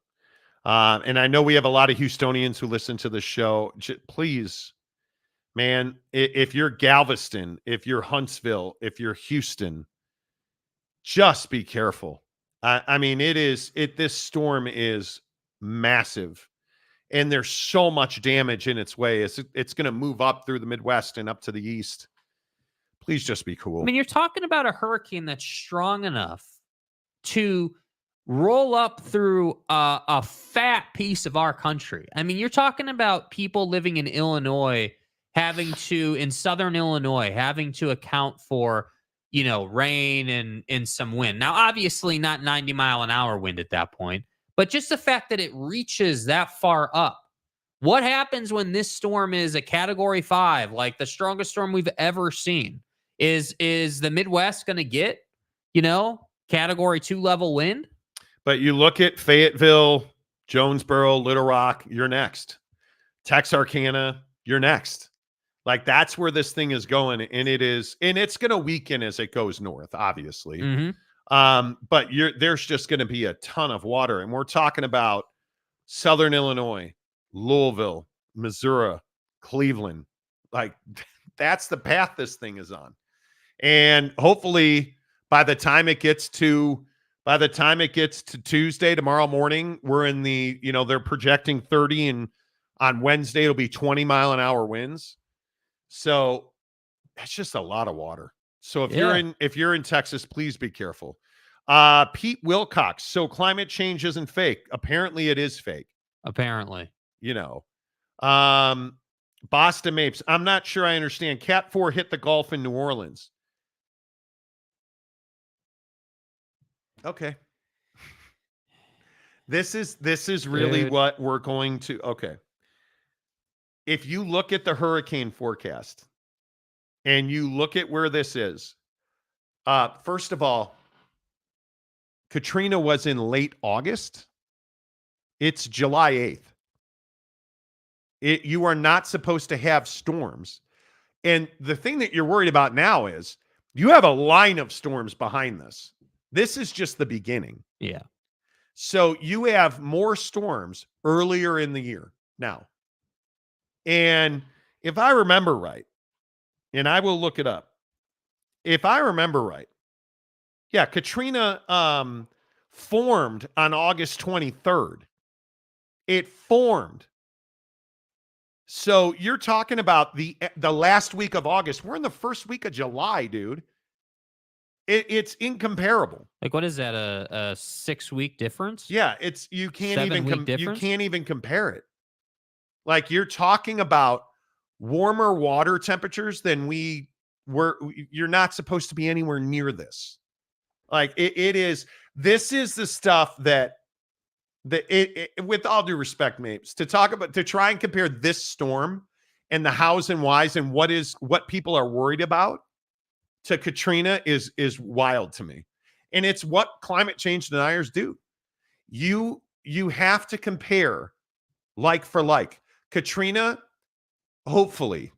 [SPEAKER 3] And I know we have a lot of Houstonians who listen to the show. Please, man, if you're Galveston, if you're Huntsville, if you're Houston, just be careful. I mean, this storm is massive, and there's so much damage in its way. It's going to move up through the Midwest and up to the east. Please just be cool.
[SPEAKER 4] I mean, you're talking about a hurricane that's strong enough to roll up through a fat piece of our country. I mean, you're talking about people living in Illinois in southern Illinois, having to account for rain and some wind. Now, obviously not 90-mile-an-hour wind at that point, but just the fact that it reaches that far up. What happens when this storm is a Category 5, like the strongest storm we've ever seen? Is the Midwest going to get, Category 2 level wind?
[SPEAKER 3] But you look at Fayetteville, Jonesboro, Little Rock, you're next. Texarkana, you're next. Like, that's where this thing is going, and it's going to weaken as it goes north, obviously.
[SPEAKER 4] Mm-hmm.
[SPEAKER 3] But there's just going to be a ton of water, and we're talking about Southern Illinois, Louisville, Missouri, Cleveland. Like, that's the path this thing is on. And hopefully by the time it gets to Tuesday, tomorrow morning, we're in the, they're projecting 30, and on Wednesday it'll be 20-mile-an-hour winds. So that's just a lot of water. So if you're in Texas, please be careful. Pete Wilcox. So climate change isn't fake. Apparently it is fake.
[SPEAKER 4] Apparently.
[SPEAKER 3] Boston Mapes. I'm not sure I understand. Cat 4 hit the Gulf in New Orleans. Okay. This is really what we're going to. Okay. If you look at the hurricane forecast and you look at where this is, first of all, Katrina was in late August. It's July 8th. You are not supposed to have storms. And the thing that you're worried about now is you have a line of storms behind this. This is just the beginning.
[SPEAKER 4] Yeah.
[SPEAKER 3] So you have more storms earlier in the year now. And if I remember right, and I will look it up, if I remember right, yeah, Katrina formed on August 23rd. It formed. So you're talking about the last week of August. We're in the first week of July, dude. It's incomparable.
[SPEAKER 4] Like, what is that? A 6-week difference?
[SPEAKER 3] Yeah, you can't even compare it. Like, you're talking about warmer water temperatures than you're not supposed to be anywhere near this. Like, this is the stuff that with all due respect, Mapes, to try and compare this storm and the hows and whys and what people are worried about to Katrina is wild to me. And it's what climate change deniers do. You have to compare like for like. Katrina, hopefully,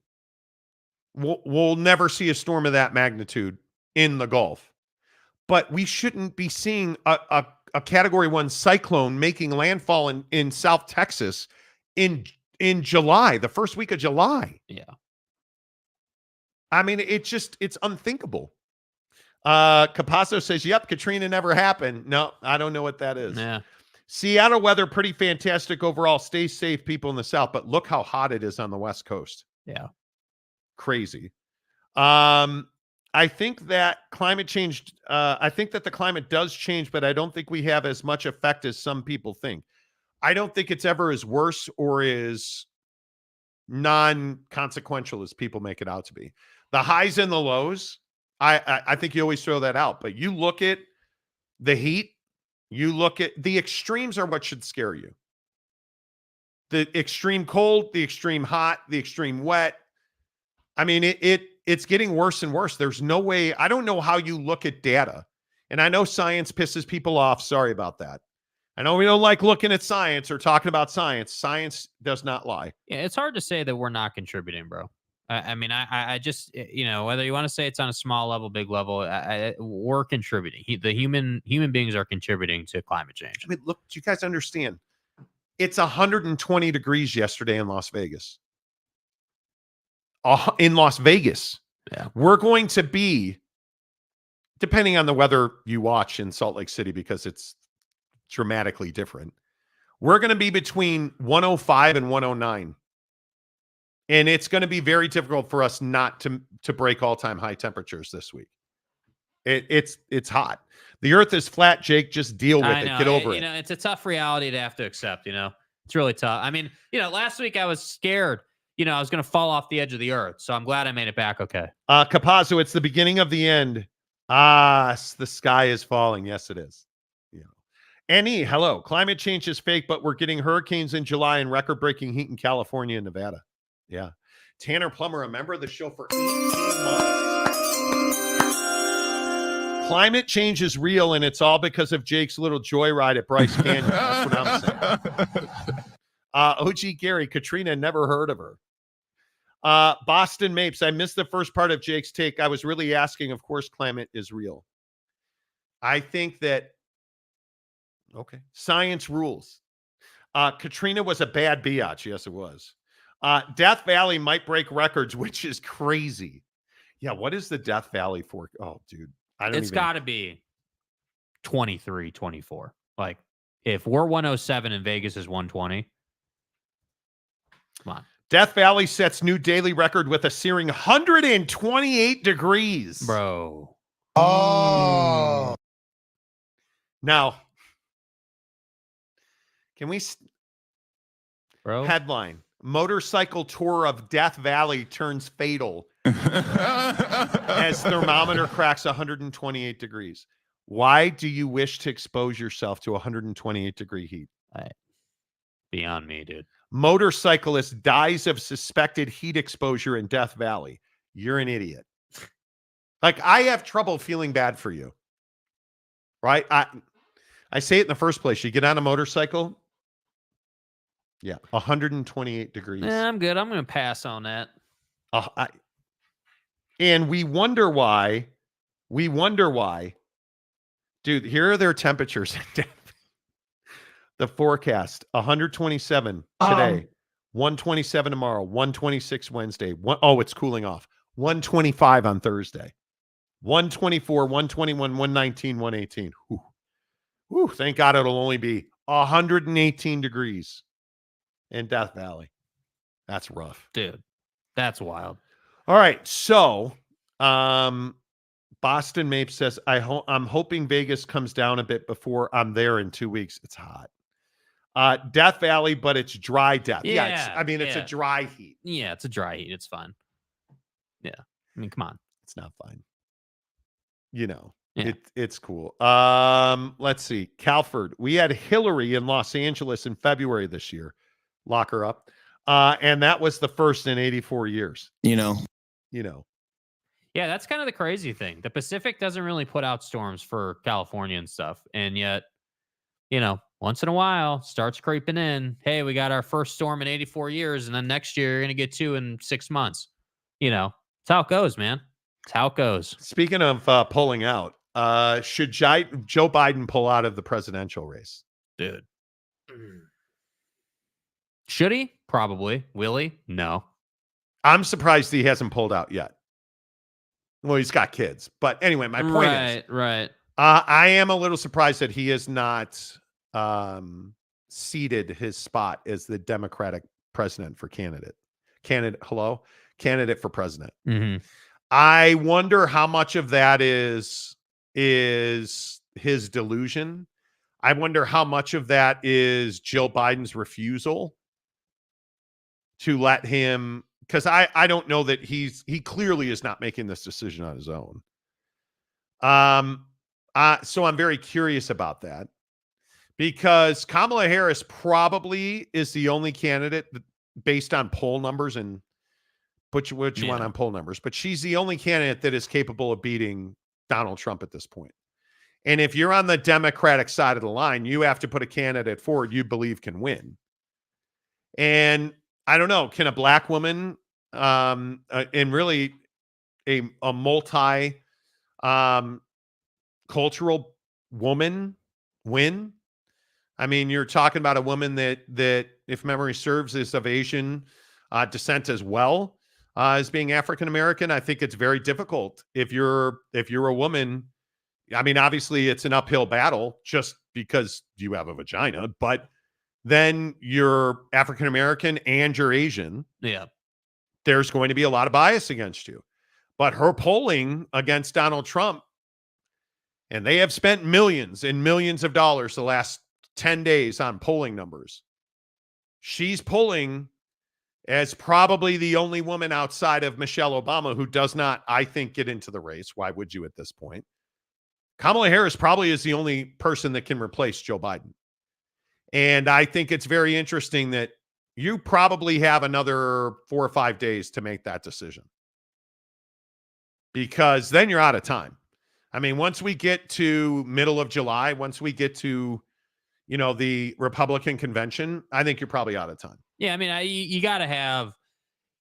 [SPEAKER 3] we'll never see a storm of that magnitude in the Gulf. But we shouldn't be seeing a Category 1 cyclone making landfall in South Texas in July, the first week of July.
[SPEAKER 4] Yeah.
[SPEAKER 3] I mean, it's unthinkable. Capasso says, yep, Katrina never happened. No, I don't know what that is.
[SPEAKER 4] Yeah.
[SPEAKER 3] Seattle weather, pretty fantastic overall. Stay safe, people in the South, but look how hot it is on the West Coast.
[SPEAKER 4] Yeah.
[SPEAKER 3] Crazy. I I think that climate change, I think that the climate does change, but I don't think we have as much effect as some people think. I don't think it's ever as worse or as non-consequential as people make it out to be. The highs and the lows, I think you always throw that out, but you look at the heat, you look at the extremes are what should scare you. The extreme cold, the extreme hot, the extreme wet. I mean, it's getting worse and worse. There's no way. I don't know how you look at data. And I know science pisses people off. Sorry about that. I know we don't like looking at science or talking about science. Science does not lie.
[SPEAKER 4] Yeah, it's hard to say that we're not contributing, bro. I mean, I just, whether you want to say it's on a small level, big level, we're contributing. The human beings are contributing to climate change.
[SPEAKER 3] I mean, look, do you guys understand? It's 120 degrees yesterday in Las Vegas. In Las Vegas.
[SPEAKER 4] Yeah.
[SPEAKER 3] We're going to be, depending on the weather you watch in Salt Lake City, because it's dramatically different, we're going to be between 105 and 109. And it's going to be very difficult for us not to break all-time high temperatures this week. It's hot. The earth is flat, Jake. Just deal with it. Get over it.
[SPEAKER 4] It's a tough reality to have to accept, It's really tough. I mean, last week I was scared, I was going to fall off the edge of the earth. So I'm glad I made it back okay.
[SPEAKER 3] Capazzo, it's the beginning of the end. The sky is falling. Yes, it is. Annie, hello. Climate change is fake, but we're getting hurricanes in July and record-breaking heat in California and Nevada. Yeah. Tanner Plummer, a member of the show for 18 months. Climate change is real, and it's all because of Jake's little joyride at Bryce Canyon. That's what I'm saying. OG Gary, Katrina, never heard of her. Boston Mapes, I missed the first part of Jake's take. I was really asking, of course, climate is real. I think that, okay, science rules. Katrina was a bad biatch. Yes, it was. Death Valley might break records, which is crazy. Yeah, what is the Death Valley for? Oh, dude. It's
[SPEAKER 4] got to be 23, 24. Like, if we're 107 and Vegas is 120, come on.
[SPEAKER 3] Death Valley sets new daily record with a searing 128 degrees.
[SPEAKER 4] Bro.
[SPEAKER 3] Oh. Now, can we...
[SPEAKER 4] Bro.
[SPEAKER 3] Headline. Motorcycle tour of Death Valley turns fatal as thermometer cracks 128 degrees. Why do you wish to expose yourself to 128 degree heat?
[SPEAKER 4] Beyond me, dude.
[SPEAKER 3] Motorcyclist dies of suspected heat exposure in Death Valley. You're an idiot. Like, I have trouble feeling bad for you. Right? I say it in the first place. You get on a motorcycle. Yeah, 128 degrees.
[SPEAKER 4] I'm good. I'm going to pass on that.
[SPEAKER 3] And we wonder why. Dude, here are their temperatures. The forecast, 127 today, 127 tomorrow, 126 Wednesday. It's cooling off. 125 on Thursday. 124, 121, 119, 118. Whew, thank God it'll only be 118 degrees. In Death Valley. That's rough.
[SPEAKER 4] Dude, that's wild.
[SPEAKER 3] All right. So, Boston Mape says, I'm hoping Vegas comes down a bit before I'm there in 2 weeks. It's hot. Death Valley, but it's dry death.
[SPEAKER 4] Yeah.
[SPEAKER 3] It's a dry heat.
[SPEAKER 4] Yeah, it's a dry heat. It's fine. Yeah. I mean, come on.
[SPEAKER 3] It's not fine.
[SPEAKER 4] Yeah.
[SPEAKER 3] It's cool. Let's see. Calford. We had Hillary in Los Angeles in February this year. Lock her up. And that was the first in 84 years.
[SPEAKER 5] You know.
[SPEAKER 4] Yeah, that's kind of the crazy thing. The Pacific doesn't really put out storms for California and stuff. And yet, once in a while, starts creeping in. Hey, we got our first storm in 84 years. And then next year, you're going to get 2 in 6 months. It's how it goes, man. It's how it goes.
[SPEAKER 3] Speaking of pulling out, should Joe Biden pull out of the presidential race?
[SPEAKER 4] Dude. Should he? Probably. Will he? No.
[SPEAKER 3] I'm surprised he hasn't pulled out yet. Well, he's got kids. But anyway, my point is.
[SPEAKER 4] Right.
[SPEAKER 3] I am a little surprised that he has not ceded his spot as the Democratic president for candidate for president.
[SPEAKER 4] Mm-hmm.
[SPEAKER 3] I wonder how much of that is his delusion. I wonder how much of that is Joe Biden's refusal to let him, because I don't know that he clearly is not making this decision on his own. So I'm very curious about that, because Kamala Harris probably is the only candidate based on poll numbers, and put what you want on poll numbers, but she's the only candidate that is capable of beating Donald Trump at this point. And if you're on the Democratic side of the line, you have to put a candidate forward you believe can win. And I don't know, can a black woman and really a multi cultural woman win? I mean, you're talking about a woman that if memory serves, is of Asian descent as well as being African American. I think it's very difficult if you're a woman. I mean, obviously it's an uphill battle just because you have a vagina, but then you're African American and you're Asian.
[SPEAKER 4] Yeah.
[SPEAKER 3] There's going to be a lot of bias against you. But her polling against Donald Trump, and they have spent millions and millions of dollars the last 10 days on polling numbers. She's polling as probably the only woman outside of Michelle Obama who does not, I think, get into the race. Why would you at this point? Kamala Harris probably is the only person that can replace Joe Biden. And I think it's very interesting that you probably have another 4 or 5 days to make that decision, because then you're out of time. I mean, once we get to middle of July, once we get to, the Republican convention, I think you're probably out of time.
[SPEAKER 4] Yeah. I mean, you gotta have,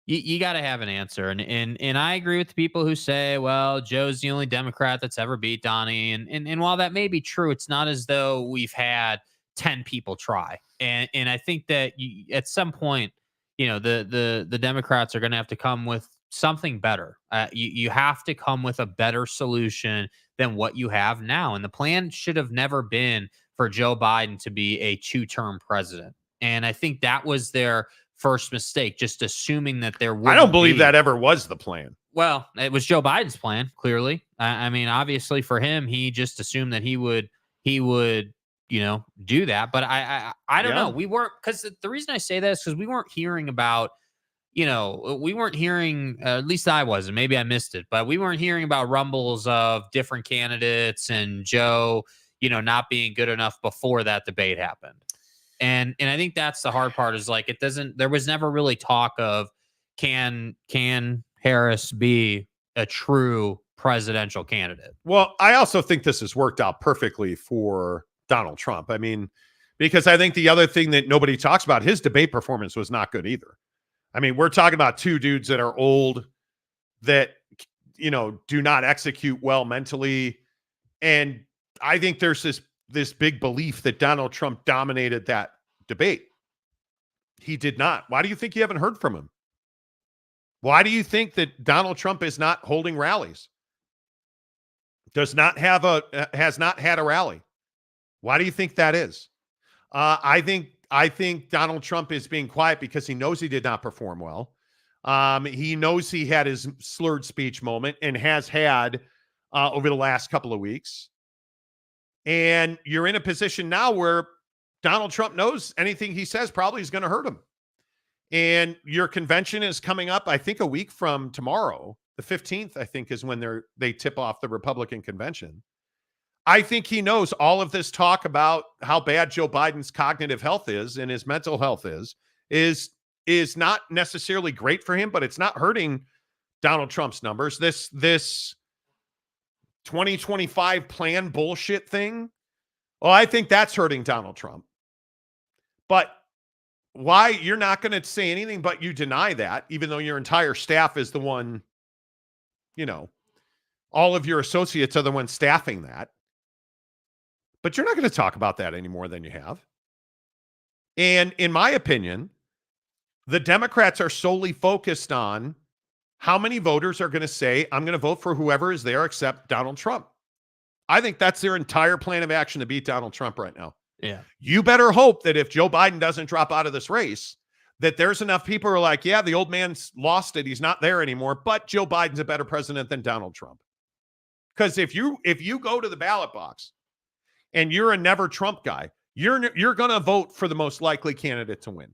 [SPEAKER 4] you got to have an answer. And I agree with the people who say, well, Joe's the only Democrat that's ever beat Donnie. And while that may be true, it's not as though we've had 10 people try. And I think that at some point, the Democrats are going to have to come with something better. You have to come with a better solution than what you have now. And the plan should have never been for Joe Biden to be a 2-term president. And I think that was their first mistake, just assuming that there would.
[SPEAKER 3] I don't believe that ever was the plan.
[SPEAKER 4] Well, it was Joe Biden's plan, clearly. I mean, obviously for him, he just assumed that he would, do that. But I don't know. We weren't, because the reason I say that is because we weren't hearing about, at least I wasn't, maybe I missed it, but we weren't hearing about rumbles of different candidates and Joe, not being good enough before that debate happened. And I think that's the hard part, is like, there was never really talk of can Harris be a true presidential candidate?
[SPEAKER 3] Well, I also think this has worked out perfectly for Donald Trump. I mean, because I think the other thing that nobody talks about, his debate performance was not good either. I mean, we're talking about two dudes that are old, that, do not execute well mentally. And I think there's this big belief that Donald Trump dominated that debate. He did not. Why do you think you haven't heard from him? Why do you think that Donald Trump is not holding rallies? Has not had a rally. Why do you think that is? I think Donald Trump is being quiet because he knows he did not perform well. He knows he had his slurred speech moment and has had over the last couple of weeks. And you're in a position now where Donald Trump knows anything he says probably is going to hurt him. And your convention is coming up, I think, a week from tomorrow. The 15th, I think, is when they tip off the Republican convention. I think he knows all of this talk about how bad Joe Biden's cognitive health is and his mental health is not necessarily great for him, but it's not hurting Donald Trump's numbers. This 2025 plan bullshit thing, well, I think that's hurting Donald Trump. But why you're not going to say anything but you deny that, even though your entire staff is the one, all of your associates are the ones staffing that. But you're not going to talk about that any more than you have. And in my opinion, the Democrats are solely focused on how many voters are going to say, I'm going to vote for whoever is there except Donald Trump. I think that's their entire plan of action to beat Donald Trump right now.
[SPEAKER 4] Yeah.
[SPEAKER 3] You better hope that if Joe Biden doesn't drop out of this race, that there's enough people who are like, yeah, the old man's lost it. He's not there anymore. But Joe Biden's a better president than Donald Trump. Because if you go to the ballot box and you're a never Trump guy, you're going to vote for the most likely candidate to win.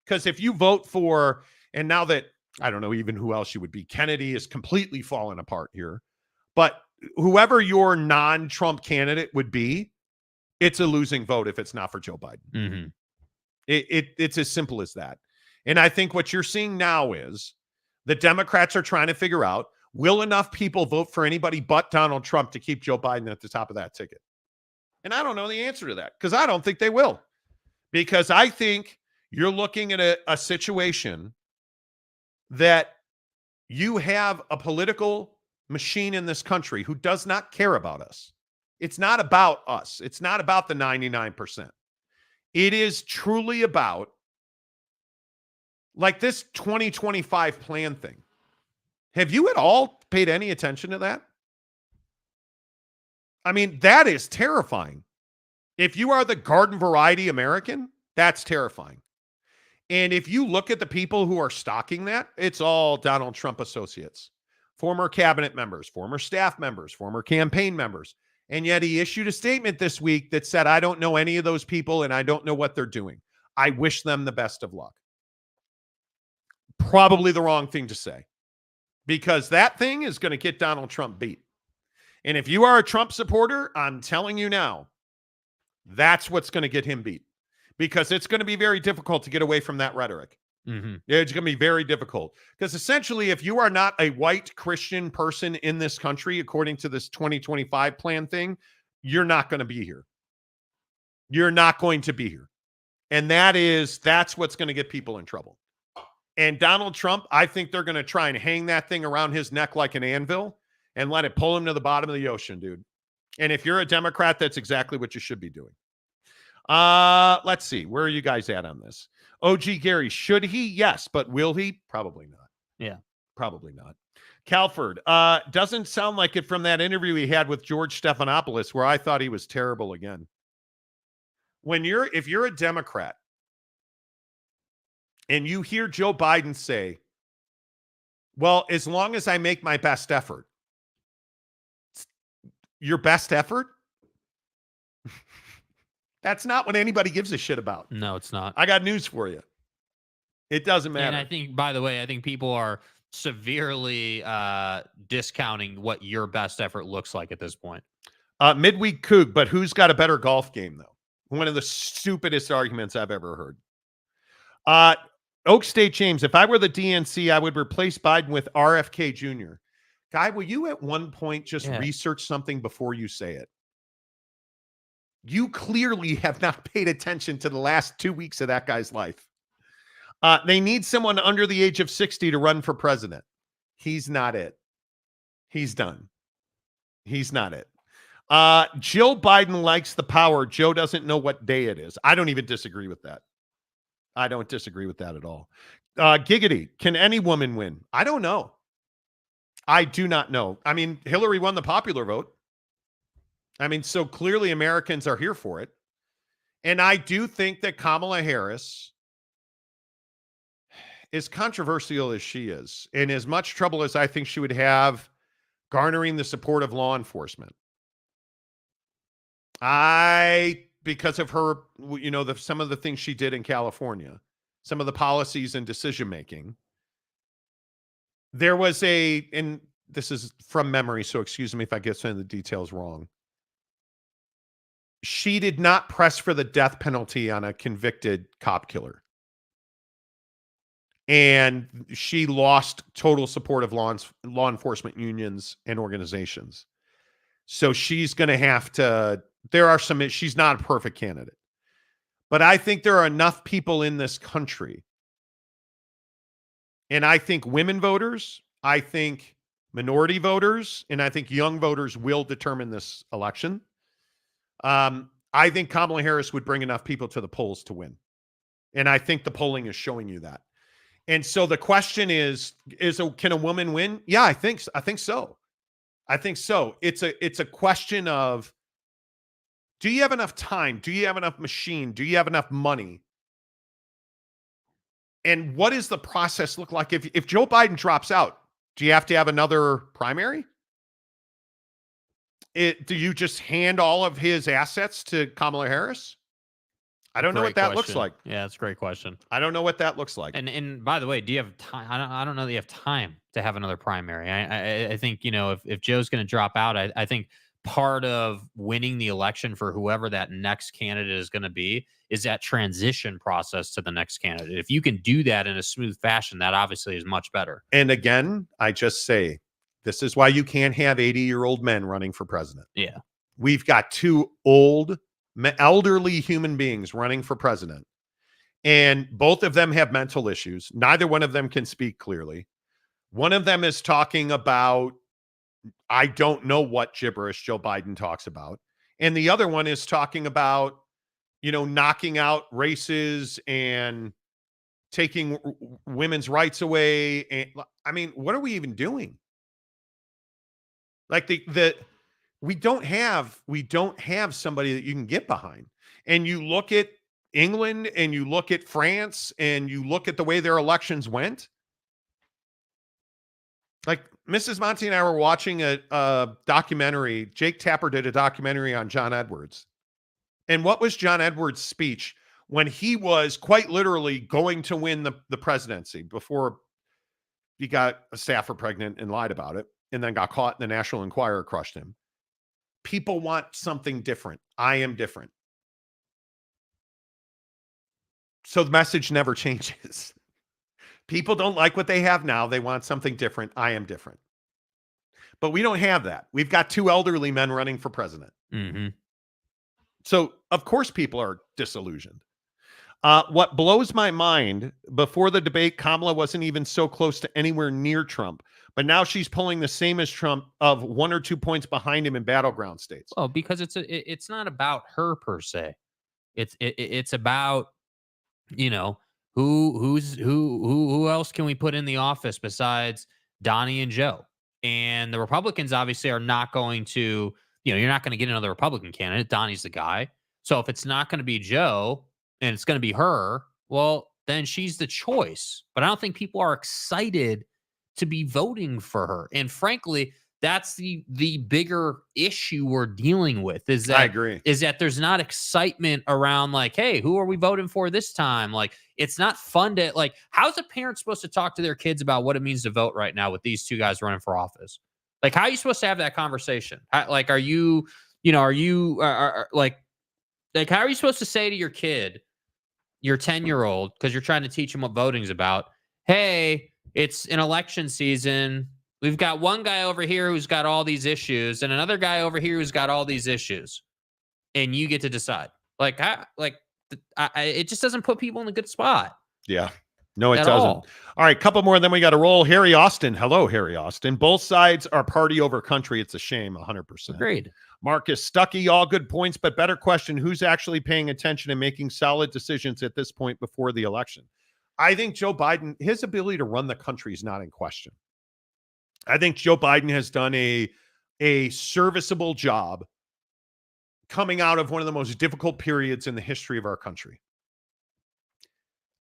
[SPEAKER 3] Because if you vote for, and now that, I don't know even who else you would be, Kennedy is completely falling apart here. But whoever your non-Trump candidate would be, it's a losing vote if it's not for Joe Biden.
[SPEAKER 4] Mm-hmm.
[SPEAKER 3] It's as simple as that. And I think what you're seeing now is the Democrats are trying to figure out, will enough people vote for anybody but Donald Trump to keep Joe Biden at the top of that ticket? And I don't know the answer to that because I don't think they will. Because I think you're looking at a situation that you have a political machine in this country who does not care about us. It's not about us. It's not about the 99%. It is truly about like this 2025 plan thing. Have you at all paid any attention to that? I mean, that is terrifying. If you are the garden variety American, that's terrifying. And if you look at the people who are stocking that, it's all Donald Trump associates, former cabinet members, former staff members, former campaign members. And yet he issued a statement this week that said, I don't know any of those people and I don't know what they're doing. I wish them the best of luck. Probably the wrong thing to say, because that thing is going to get Donald Trump beat. And if you are a Trump supporter, I'm telling you now, that's what's going to get him beat, because it's going to be very difficult to get away from that rhetoric.
[SPEAKER 4] Mm-hmm.
[SPEAKER 3] It's going to be very difficult because essentially, if you are not a white Christian person in this country, according to this 2025 plan thing, you're not going to be here. You're not going to be here. And that's what's going to get people in trouble. And Donald Trump, I think they're going to try and hang that thing around his neck like an anvil and let it pull him to the bottom of the ocean, dude. And if you're a Democrat, that's exactly what you should be doing. Let's see. Where are you guys at on this? OG Gary, should he? Yes, but will he? Probably not.
[SPEAKER 4] Yeah.
[SPEAKER 3] Probably not. Calford, doesn't sound like it from that interview he had with George Stephanopoulos, where I thought he was terrible again. If you're a Democrat and you hear Joe Biden say, well, as long as I make my best effort, your best effort? That's not what anybody gives a shit about.
[SPEAKER 4] No, it's not.
[SPEAKER 3] I got news for you. It doesn't matter.
[SPEAKER 4] And I think, by the way, I think people are severely discounting what your best effort looks like at this point.
[SPEAKER 3] Midweek Coug, but who's got a better golf game, though? One of the stupidest arguments I've ever heard. Oak State James, if I were the DNC, I would replace Biden with RFK Jr. Guy, will you at one point just research something before you say it? You clearly have not paid attention to the last 2 weeks of that guy's life. They need someone under the age of 60 to run for president. He's not it. He's done. He's not it. Jill Biden likes the power. Joe doesn't know what day it is. I don't even disagree with that. I don't disagree with that at all. Giggity, can any woman win? I don't know. I do not know. I mean, Hillary won the popular vote. I mean, so clearly Americans are here for it. And I do think that Kamala Harris, as controversial as she is, and as much trouble as I think she would have garnering the support of law enforcement, because of her, some of the things she did in California, some of the policies and decision-making, there was and this is from memory, so excuse me if I get some of the details wrong. She did not press for the death penalty on a convicted cop killer. And she lost total support of law enforcement unions and organizations. So she's going to have to, she's not a perfect candidate. But I think there are enough people in this country. And I think women voters, I think minority voters, and I think young voters will determine this election. I think Kamala Harris would bring enough people to the polls to win. And I think the polling is showing you that. And so the question is can a woman win? Yeah, I think so. I think so. It's a question of, do you have enough time? Do you have enough machine? Do you have enough money? And what does the process look like if Joe Biden drops out? Do you have to have another primary? Do you just hand all of his assets to Kamala Harris? I don't know what that looks like.
[SPEAKER 4] Yeah, that's a great question.
[SPEAKER 3] I don't know what that looks like.
[SPEAKER 4] And by the way, do you have time? I don't know that you have time to have another primary. I think, if Joe's going to drop out, I think part of winning the election for whoever that next candidate is going to be is that transition process to the next candidate. If you can do that in a smooth fashion, that obviously is much better.
[SPEAKER 3] And again, I just say, this is why you can't have 80-year-old men running for president.
[SPEAKER 4] Yeah.
[SPEAKER 3] We've got two elderly human beings running for president, and both of them have mental issues. Neither one of them can speak clearly. One of them is talking about, I don't know what gibberish Joe Biden talks about. And the other one is talking about, knocking out races and taking women's rights away. And I mean, what are we even doing? Like we don't have somebody that you can get behind. And you look at England and you look at France and you look at the way their elections went. Like Mrs. Monty and I were watching a documentary. Jake Tapper did a documentary on John Edwards. And what was John Edwards' speech when he was quite literally going to win the presidency before he got a staffer pregnant and lied about it and then got caught and the National Enquirer crushed him? People want something different. I am different. So the message never changes. People don't like what they have now. They want something different. I am different. But we don't have that. We've got two elderly men running for president.
[SPEAKER 4] Mm-hmm.
[SPEAKER 3] So, of course, people are disillusioned. What blows my mind, before the debate, Kamala wasn't even so close to anywhere near Trump. But now she's pulling the same as Trump of 1 or 2 points behind him in battleground states.
[SPEAKER 4] Well, because it's not about her per se. It's about, who else can we put in the office besides Donnie and Joe? And the Republicans obviously are not going to, you're not going to get another Republican candidate. Donnie's the guy. So if it's not going to be Joe and it's going to be her, well, then she's the choice. But I don't think people are excited to be voting for her. And frankly, that's the bigger issue we're dealing with is that,
[SPEAKER 3] I agree.
[SPEAKER 4] Is that there's not excitement around like, hey, who are we voting for this time? Like, it's not fun to like, how's a parent supposed to talk to their kids about what it means to vote right now with these two guys running for office? Like, how are you supposed to have that conversation? Like, are you, how are you supposed to say to your kid, your 10-year-old, because you're trying to teach him what voting's about, hey, it's an election season. We've got one guy over here who's got all these issues and another guy over here who's got all these issues. And you get to decide. It just doesn't put people in a good spot.
[SPEAKER 3] Yeah. No, it doesn't. All right, couple more, then we got to roll. Harry Austin. Hello, Harry Austin. Both sides are party over country. It's a shame, 100%.
[SPEAKER 4] Agreed.
[SPEAKER 3] Marcus Stuckey, all good points, but better question, who's actually paying attention and making solid decisions at this point before the election? I think Joe Biden, his ability to run the country is not in question. I think Joe Biden has done a serviceable job coming out of one of the most difficult periods in the history of our country.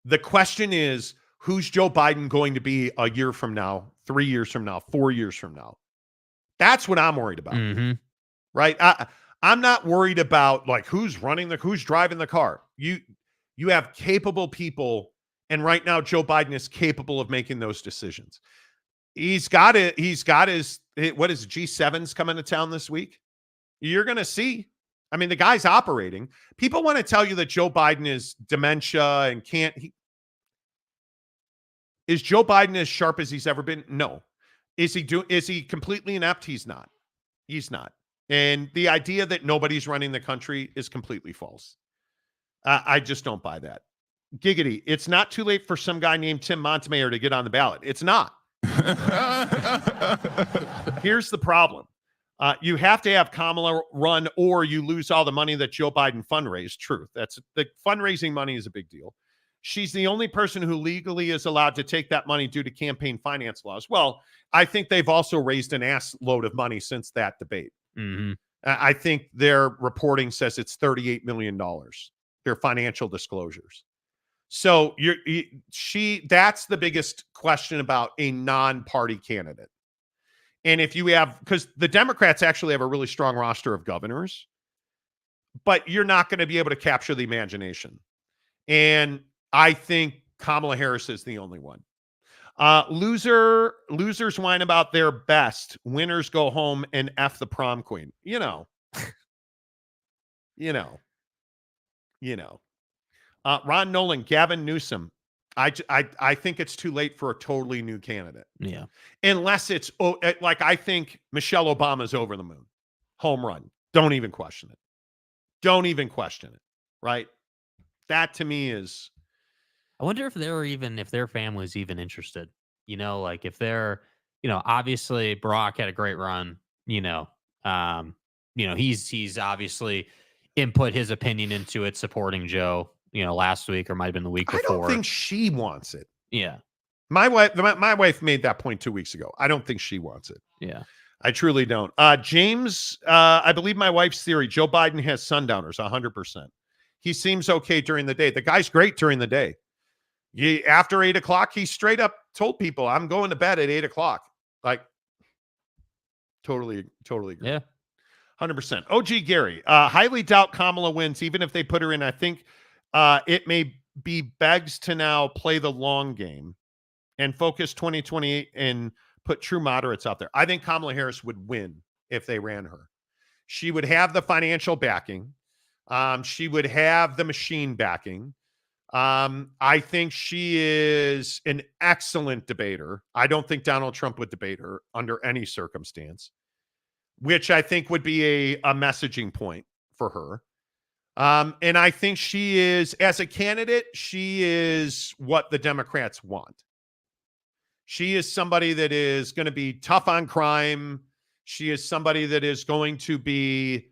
[SPEAKER 3] The question is, who's Joe Biden going to be a year from now, 3 years from now, 4 years from now? That's what I'm worried about.
[SPEAKER 4] Mm-hmm.
[SPEAKER 3] Right? I'm not worried about like who's driving the car. You have capable people, and right now Joe Biden is capable of making those decisions. He's got his what is it, G7's coming to town this week? You're going to see. I mean, the guy's operating. People want to tell you that Joe Biden is dementia and can't. Is Joe Biden as sharp as he's ever been? No. Is he completely inept? He's not. He's not. And the idea that nobody's running the country is completely false. I just don't buy that. Giggity. It's not too late for some guy named Tim Montemayor to get on the ballot. It's not. Here's the problem. You have to have Kamala run or you lose all the money that Joe Biden fundraised. Truth. That's the fundraising money is a big deal. She's the only person who legally is allowed to take that money due to campaign finance laws. Well, I think they've also raised an ass load of money since that debate.
[SPEAKER 4] Mm-hmm.
[SPEAKER 3] I think their reporting says it's $38 million, their financial disclosures. So that's the biggest question about a non-party candidate. And if you have, because the Democrats actually have a really strong roster of governors, but you're not going to be able to capture the imagination. And I think Kamala Harris is the only one. Losers whine about their best. Winners go home and F the prom queen. You know. Ron Nolan, Gavin Newsom. I think it's too late for a totally new candidate.
[SPEAKER 4] Yeah.
[SPEAKER 3] Unless it's like I think Michelle Obama's over the moon. Home run. Don't even question it. Right? That to me is.
[SPEAKER 4] I wonder if their family's even interested. Like if they're, obviously Barack had a great run. He's obviously input his opinion into it, supporting Joe. Last week or might have been the week before.
[SPEAKER 3] I don't think she wants it.
[SPEAKER 4] Yeah.
[SPEAKER 3] My wife made that point 2 weeks ago. I don't think she wants it.
[SPEAKER 4] Yeah.
[SPEAKER 3] I truly don't. James, I believe my wife's theory, Joe Biden has sundowners 100%. He seems okay during the day. The guy's great during the day. After 8 o'clock, he straight up told people, I'm going to bed at 8 o'clock. Like, totally agree.
[SPEAKER 4] Yeah.
[SPEAKER 3] 100%. OG Gary, highly doubt Kamala wins, even if they put her in. I think it may be begs to now play the long game and focus 2028 and put true moderates out there. I think Kamala Harris would win if they ran her. She would have the financial backing. She would have the machine backing. I think she is an excellent debater. I don't think Donald Trump would debate her under any circumstance, which I think would be a messaging point for her. And I think she is, as a candidate, she is what the Democrats want. She is somebody that is going to be tough on crime. She is somebody that is going to be,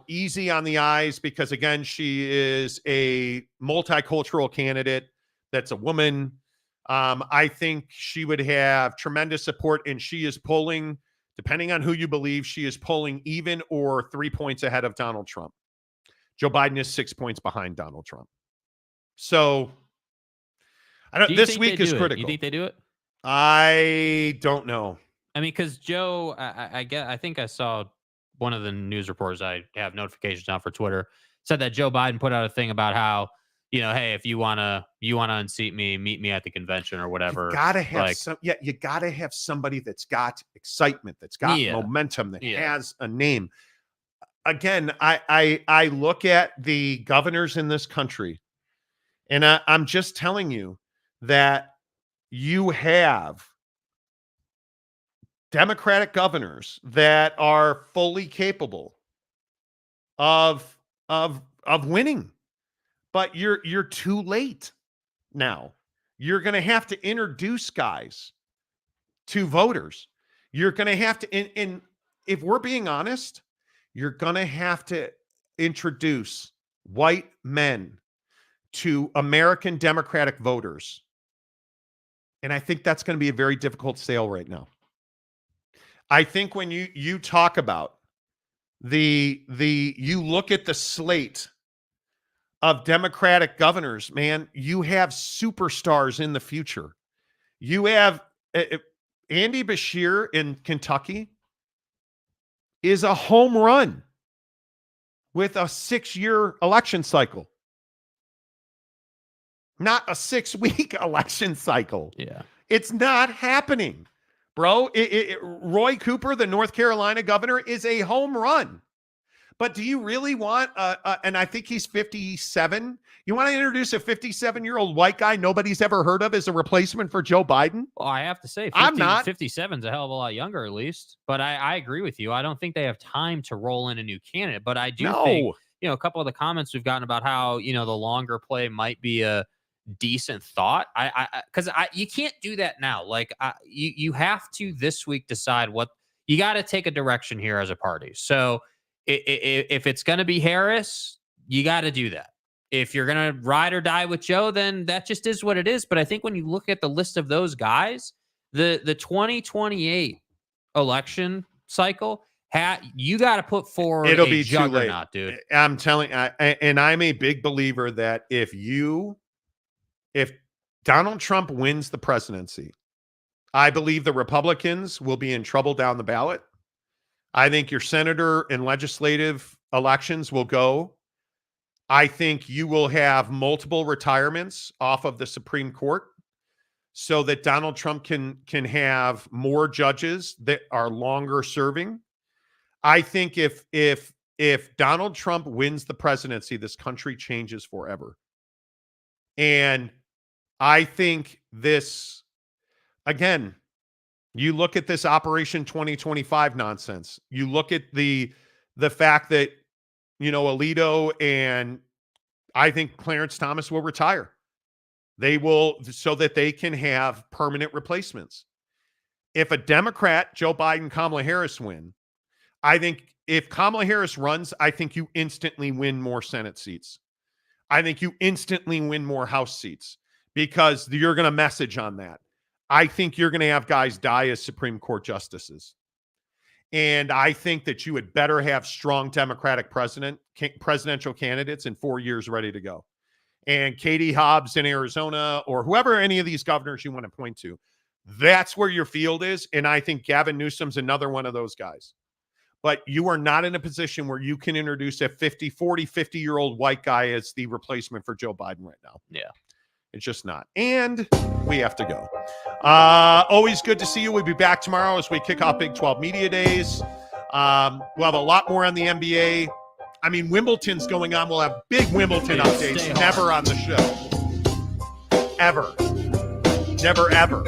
[SPEAKER 3] easy on the eyes because, again, she is a multicultural candidate that's a woman. I think she would have tremendous support, and she is polling, depending on who you believe, she is polling even or 3 points ahead of Donald Trump. Joe Biden is 6 points behind Donald Trump. So this week is critical.
[SPEAKER 4] You think they do it?
[SPEAKER 3] I don't know.
[SPEAKER 4] I mean, because Joe, I think I saw one of the news reports I have notifications on for Twitter said that Joe Biden put out a thing about how, hey, if you wanna unseat me, meet me at the convention or whatever.
[SPEAKER 3] You gotta have you gotta have somebody that's got excitement, that's got momentum, that has a name. Again, I look at the governors in this country, and I'm just telling you that you have Democratic governors that are fully capable of winning, but you're too late now. You're going to have to introduce guys to voters. You're going to have to, and if we're being honest, you're going to have to introduce white men to American Democratic voters. And I think that's going to be a very difficult sale right now. I think when you talk about you look at the slate of Democratic governors, man, you have superstars in the future. You have Andy Beshear in Kentucky is a home run with a 6-year election cycle. Not a 6-week election cycle.
[SPEAKER 4] Yeah.
[SPEAKER 3] It's not happening, bro. Roy Cooper, the North Carolina governor, is a home run. But do you really want, and I think he's 57, you want to introduce a 57-year-old white guy nobody's ever heard of as a replacement for Joe Biden?
[SPEAKER 4] Well, I have to say, 57 is a hell of a lot younger, at least. But I agree with you. I don't think they have time to roll in a new candidate. But I do think, a couple of the comments we've gotten about how, the longer play might be a decent thought. Because you can't do that now. Like, you have to this week decide what you got to take a direction here as a party. So if it's going to be Harris, you got to do that. If you're going to ride or die with Joe, then that just is what it is. But I think when you look at the list of those guys, the 2028 election cycle, you got to put forward
[SPEAKER 3] It'll be
[SPEAKER 4] juggernaut, dude.
[SPEAKER 3] I'm telling, and I'm a big believer that if you if Donald Trump wins the presidency, I believe the Republicans will be in trouble down the ballot. I think your senator and legislative elections will go. I think you will have multiple retirements off of the Supreme Court so that Donald Trump can have more judges that are longer serving. I think if Donald Trump wins the presidency, this country changes forever. And I think this, again, you look at this Operation 2025 nonsense. You look at the fact that, Alito and I think Clarence Thomas will retire. They will, so that they can have permanent replacements. If a Democrat, Joe Biden, Kamala Harris win, I think if Kamala Harris runs, I think you instantly win more Senate seats. I think you instantly win more House seats because you're going to message on that. I think you're going to have guys die as Supreme Court justices. And I think that you would better have strong Democratic presidential candidates in 4 years ready to go. And Katie Hobbs in Arizona or whoever, any of these governors you want to point to, that's where your field is. And I think Gavin Newsom's another one of those guys. But you are not in a position where you can introduce a 50-year-old white guy as the replacement for Joe Biden right now.
[SPEAKER 4] Yeah.
[SPEAKER 3] It's just not. And we have to go. Always good to see you. We'll be back tomorrow as we kick off Big 12 Media Days. We'll have a lot more on the NBA. I mean, Wimbledon's going on. We'll have big Wimbledon updates. Never on the show. Ever. Never, ever.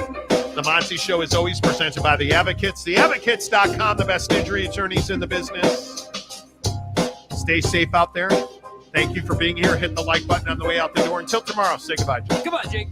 [SPEAKER 3] The Monty Show is always presented by The Advocates. TheAdvocates.com, the best injury attorneys in the business. Stay safe out there. Thank you for being here. Hit the like button on the way out the door. Until tomorrow, say goodbye, Jake.
[SPEAKER 4] Goodbye, Jake.